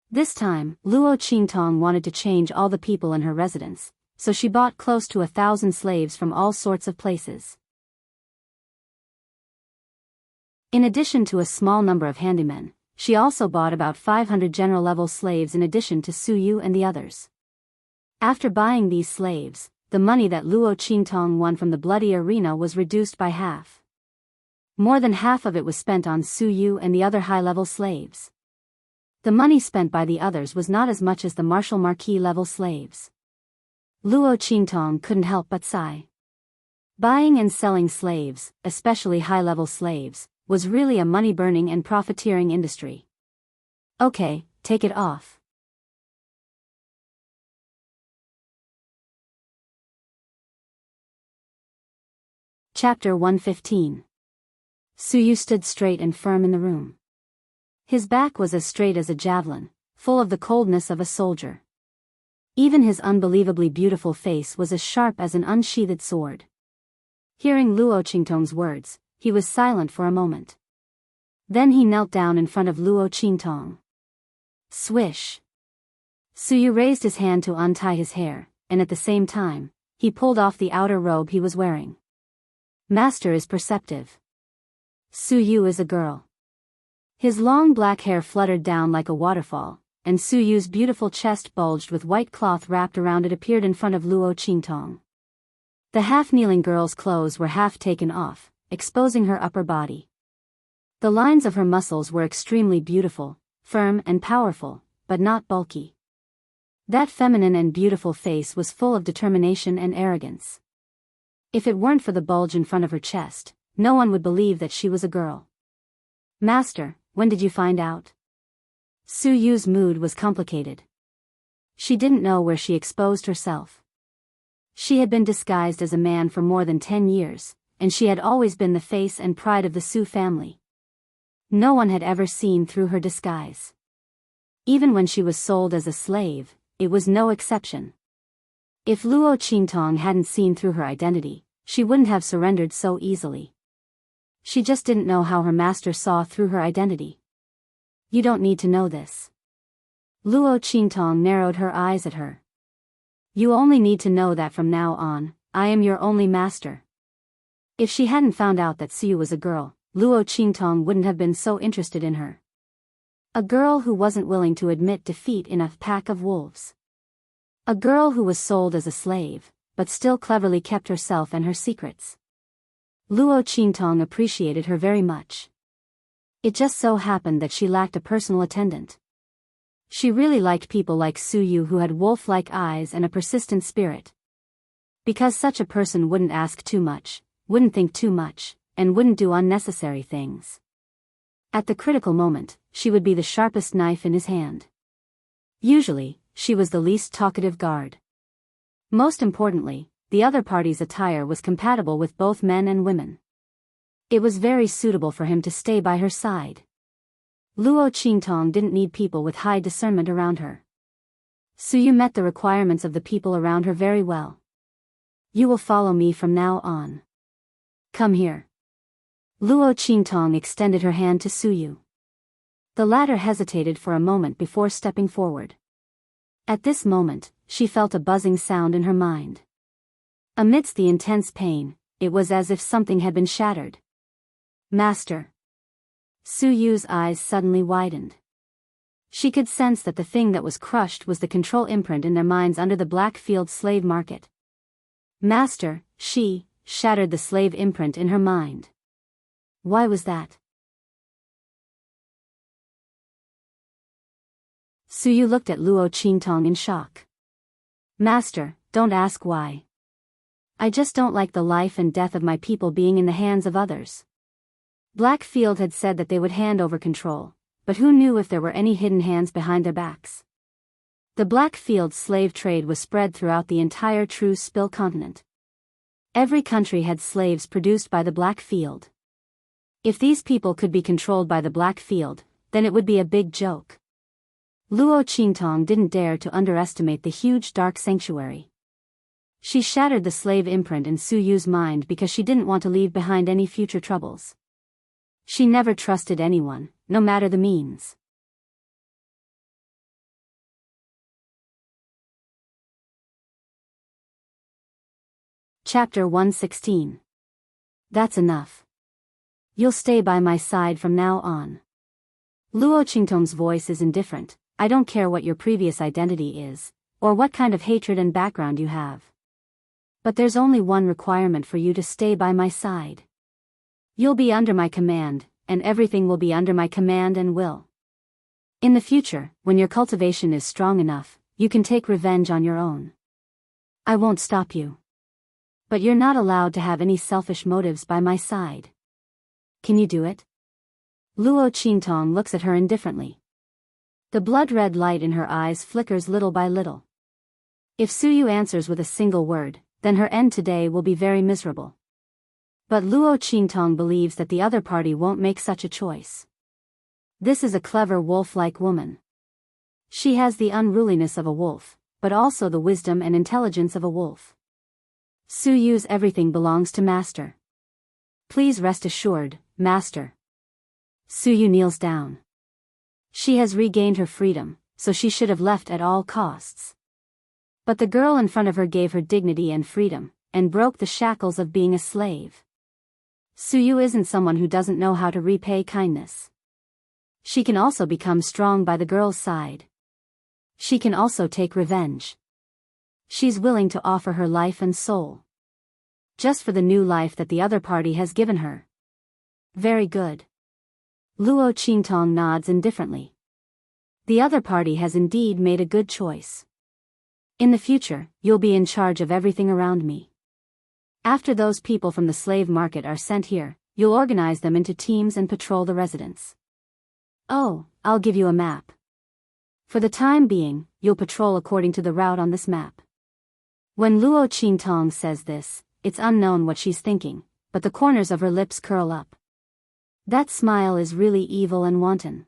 This time, Luo Qingtong wanted to change all the people in her residence, so she bought close to 1,000 slaves from all sorts of places. In addition to a small number of handymen, she also bought about 500 general-level slaves in addition to Su Yu and the others. After buying these slaves, the money that Luo Qingtong won from the bloody arena was reduced by half. More than half of it was spent on Su Yu and the other high-level slaves. The money spent by the others was not as much as the Marshal Marquis level slaves. Luo Qingtong couldn't help but sigh. Buying and selling slaves, especially high-level slaves, was really a money-burning and profiteering industry. Okay, take it off. Chapter 115. Su Yu stood straight and firm in the room. His back was as straight as a javelin, full of the coldness of a soldier. Even his unbelievably beautiful face was as sharp as an unsheathed sword. Hearing Luo Qingtong's words, he was silent for a moment. Then he knelt down in front of Luo Qingtong. Swish! Su Yu raised his hand to untie his hair, and at the same time, he pulled off the outer robe he was wearing. Master is perceptive. Su Yu is a girl. His long black hair fluttered down like a waterfall, and Su Yu's beautiful chest bulged with white cloth wrapped around it appeared in front of Luo Qingtong. The half-kneeling girl's clothes were half taken off, exposing her upper body. The lines of her muscles were extremely beautiful, firm and powerful, but not bulky. That feminine and beautiful face was full of determination and arrogance. If it weren't for the bulge in front of her chest, no one would believe that she was a girl. Master, when did you find out? Su Yu's mood was complicated. She didn't know where she exposed herself. She had been disguised as a man for more than 10 years, and she had always been the face and pride of the Su family. No one had ever seen through her disguise. Even when she was sold as a slave, it was no exception. If Luo Qingtong hadn't seen through her identity, she wouldn't have surrendered so easily. She just didn't know how her master saw through her identity. You don't need to know this. Luo Qingtong narrowed her eyes at her. You only need to know that from now on, I am your only master. If she hadn't found out that Suyu was a girl, Luo Qingtong wouldn't have been so interested in her. A girl who wasn't willing to admit defeat in a pack of wolves. A girl who was sold as a slave, but still cleverly kept herself and her secrets. Luo Qingtong appreciated her very much. It just so happened that she lacked a personal attendant. She really liked people like Suyu who had wolf-like eyes and a persistent spirit. Because such a person wouldn't ask too much, wouldn't think too much, and wouldn't do unnecessary things. At the critical moment, she would be the sharpest knife in his hand. Usually, she was the least talkative guard. Most importantly, the other party's attire was compatible with both men and women. It was very suitable for him to stay by her side. Luo Qingtong didn't need people with high discernment around her. Suyu met the requirements of the people around her very well. You will follow me from now on. Come here. Luo Qingtong extended her hand to Suyu. The latter hesitated for a moment before stepping forward. At this moment, she felt a buzzing sound in her mind. Amidst the intense pain, it was as if something had been shattered. Master. Suyu's eyes suddenly widened. She could sense that the thing that was crushed was the control imprint in their minds under the Blackfield slave market. Master, she shattered the slave imprint in her mind. Why was that? Suyu looked at Luo Qingtong in shock. Master, don't ask why. I just don't like the life and death of my people being in the hands of others. Blackfield had said that they would hand over control, but who knew if there were any hidden hands behind their backs? The Blackfield slave trade was spread throughout the entire True Spill continent. Every country had slaves produced by the Blackfield. If these people could be controlled by the Blackfield, then it would be a big joke. Luo Qingtong didn't dare to underestimate the huge dark sanctuary. She shattered the slave imprint in Suyu's mind because she didn't want to leave behind any future troubles. She never trusted anyone, no matter the means. Chapter 116. That's enough. You'll stay by my side from now on. Luo Qingtong's voice is indifferent. I don't care what your previous identity is, or what kind of hatred and background you have. But there's only one requirement for you to stay by my side. You'll be under my command, and everything will be under my command and will. In the future, when your cultivation is strong enough, you can take revenge on your own. I won't stop you. But you're not allowed to have any selfish motives by my side. Can you do it? Luo Qingtong looks at her indifferently. The blood-red light in her eyes flickers little by little. If Suyu answers with a single word, then her end today will be very miserable. But Luo Qingtong believes that the other party won't make such a choice. This is a clever wolf-like woman. She has the unruliness of a wolf, but also the wisdom and intelligence of a wolf. Suyu's everything belongs to Master. Please rest assured, Master. Suyu kneels down. She has regained her freedom, so she should have left at all costs. But the girl in front of her gave her dignity and freedom, and broke the shackles of being a slave. Suyu isn't someone who doesn't know how to repay kindness. She can also become strong by the girl's side. She can also take revenge. She's willing to offer her life and soul. Just for the new life that the other party has given her. Very good. Luo Qingtong nods indifferently. The other party has indeed made a good choice. In the future, you'll be in charge of everything around me. After those people from the slave market are sent here, you'll organize them into teams and patrol the residents. Oh, I'll give you a map. For the time being, you'll patrol according to the route on this map. When Luo Qingtong says this, it's unknown what she's thinking, but the corners of her lips curl up. That smile is really evil and wanton.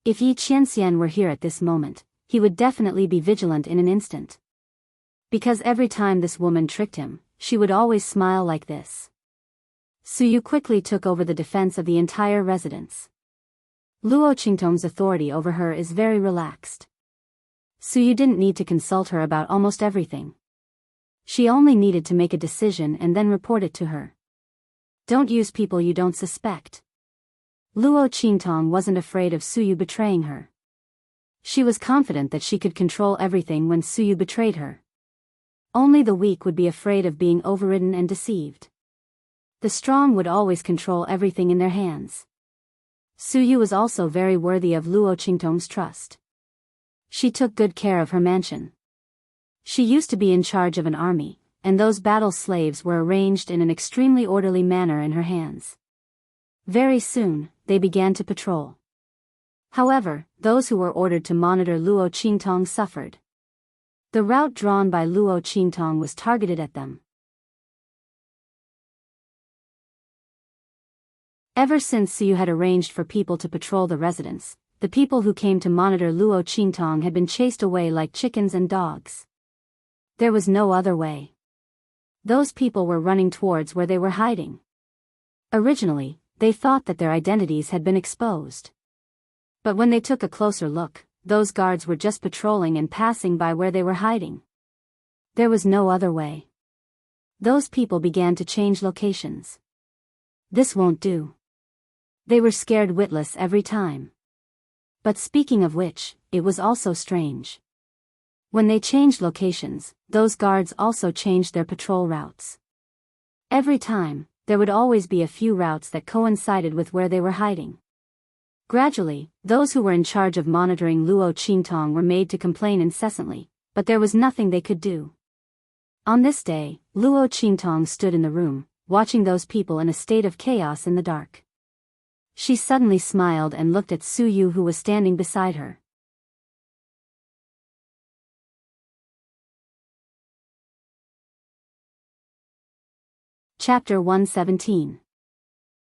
If Yi Qianxian were here at this moment, he would definitely be vigilant in an instant. Because every time this woman tricked him, she would always smile like this. Suyu quickly took over the defense of the entire residence. Luo Qingtong's authority over her is very relaxed. Suyu didn't need to consult her about almost everything. She only needed to make a decision and then report it to her. Don't use people you don't suspect. Luo Qingtong wasn't afraid of Suyu betraying her. She was confident that she could control everything when Suyu betrayed her. Only the weak would be afraid of being overridden and deceived. The strong would always control everything in their hands. Suyu was also very worthy of Luo Qingtong's trust. She took good care of her mansion. She used to be in charge of an army, and those battle slaves were arranged in an extremely orderly manner in her hands. Very soon, they began to patrol. However, those who were ordered to monitor Luo Qingtong suffered. The route drawn by Luo Qingtong was targeted at them. Ever since Suyu had arranged for people to patrol the residence, the people who came to monitor Luo Qingtong had been chased away like chickens and dogs. There was no other way. Those people were running towards where they were hiding. Originally, they thought that their identities had been exposed. But when they took a closer look, those guards were just patrolling and passing by where they were hiding. There was no other way. Those people began to change locations. This won't do. They were scared witless every time. But speaking of which, it was also strange. When they changed locations, those guards also changed their patrol routes. Every time, there would always be a few routes that coincided with where they were hiding. Gradually, those who were in charge of monitoring Luo Qingtong were made to complain incessantly, but there was nothing they could do. On this day, Luo Qingtong stood in the room, watching those people in a state of chaos in the dark. She suddenly smiled and looked at Suyu, who was standing beside her. Chapter 117.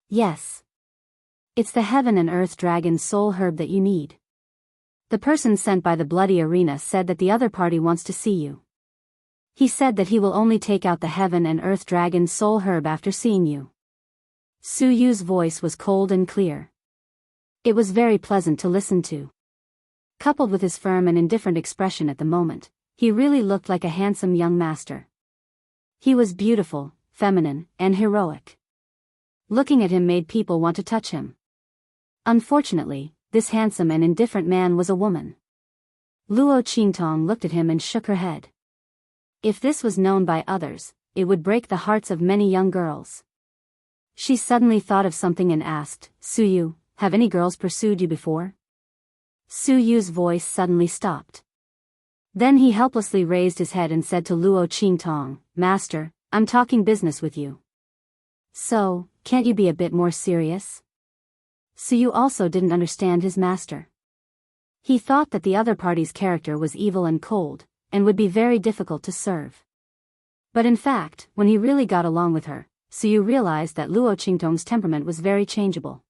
Yes. It's the heaven and earth dragon soul herb that you need. The person sent by the bloody arena said that the other party wants to see you. He said that he will only take out the heaven and earth dragon soul herb after seeing you. Suyu's voice was cold and clear. It was very pleasant to listen to. Coupled with his firm and indifferent expression at the moment, he really looked like a handsome young master. He was beautiful, feminine, and heroic. Looking at him made people want to touch him. Unfortunately, this handsome and indifferent man was a woman. Luo Qingtong looked at him and shook her head. If this was known by others, it would break the hearts of many young girls. She suddenly thought of something and asked, Suyu, have any girls pursued you before? Suyu's voice suddenly stopped. Then he helplessly raised his head and said to Luo Qingtong, Master, I'm talking business with you. So, can't you be a bit more serious? Suyu also didn't understand his master. He thought that the other party's character was evil and cold, and would be very difficult to serve. But in fact, when he really got along with her, Suyu realized that Luo Qingtong's temperament was very changeable.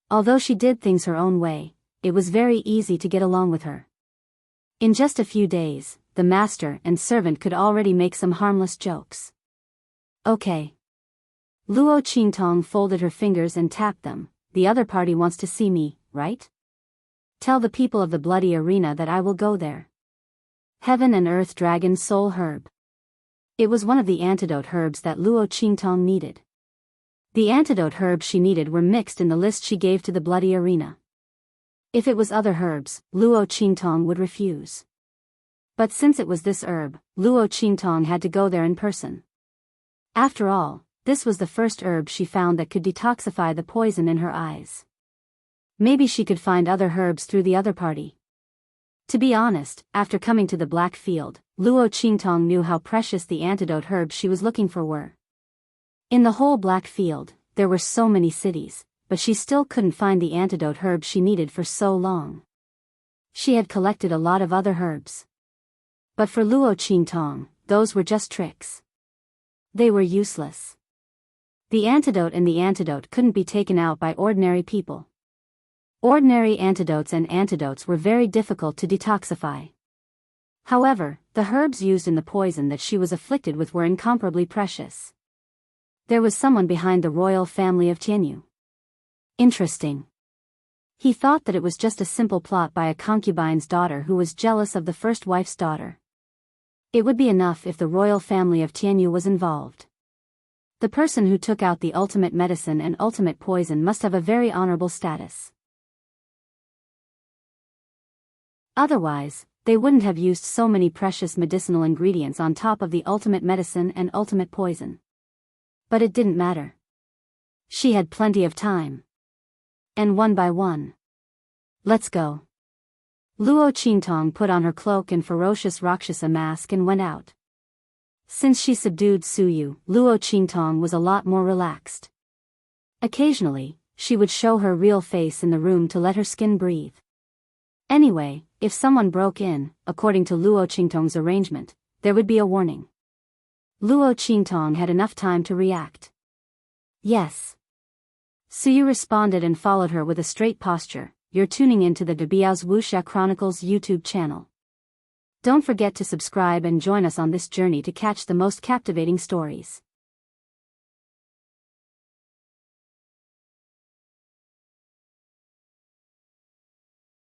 Although she did things her own way, it was very easy to get along with her. In just a few days, the master and servant could already make some harmless jokes. Okay. Luo Qingtong folded her fingers and tapped them. The other party wants to see me, right? Tell the people of the bloody arena that I will go there. Heaven and earth dragon soul herb. It was one of the antidote herbs that Luo Qingtong needed. The antidote herbs she needed were mixed in the list she gave to the bloody arena. If it was other herbs, Luo Qingtong would refuse. But since it was this herb, Luo Qingtong had to go there in person. After all, this was the first herb she found that could detoxify the poison in her eyes. Maybe she could find other herbs through the other party. To be honest, after coming to the Black Field, Luo Qingtong knew how precious the antidote herbs she was looking for were. In the whole Black Field, there were so many cities, but she still couldn't find the antidote herbs she needed for so long. She had collected a lot of other herbs. But for Luo Qingtong, those were just tricks. They were useless. The antidote couldn't be taken out by ordinary people. Ordinary antidotes and antidotes were very difficult to detoxify. However, the herbs used in the poison that she was afflicted with were incomparably precious. There was someone behind the royal family of Tianyu. Interesting. He thought that it was just a simple plot by a concubine's daughter who was jealous of the first wife's daughter. It would be enough if the royal family of Tianyu was involved. The person who took out the ultimate medicine and ultimate poison must have a very honorable status. Otherwise, they wouldn't have used so many precious medicinal ingredients on top of the ultimate medicine and ultimate poison. But it didn't matter. She had plenty of time. And one by one. Let's go. Luo Qingtong put on her cloak and ferocious Rakshasa mask and went out. Since she subdued Suyu, Luo Qingtong was a lot more relaxed. Occasionally, she would show her real face in the room to let her skin breathe. Anyway, if someone broke in, according to Luo Qingtong's arrangement, there would be a warning. Luo Qingtong had enough time to react. Yes. Suyu responded and followed her with a straight posture. You're tuning into the Biyao's Wuxia Chronicles YouTube channel. Don't forget to subscribe and join us on this journey to catch the most captivating stories.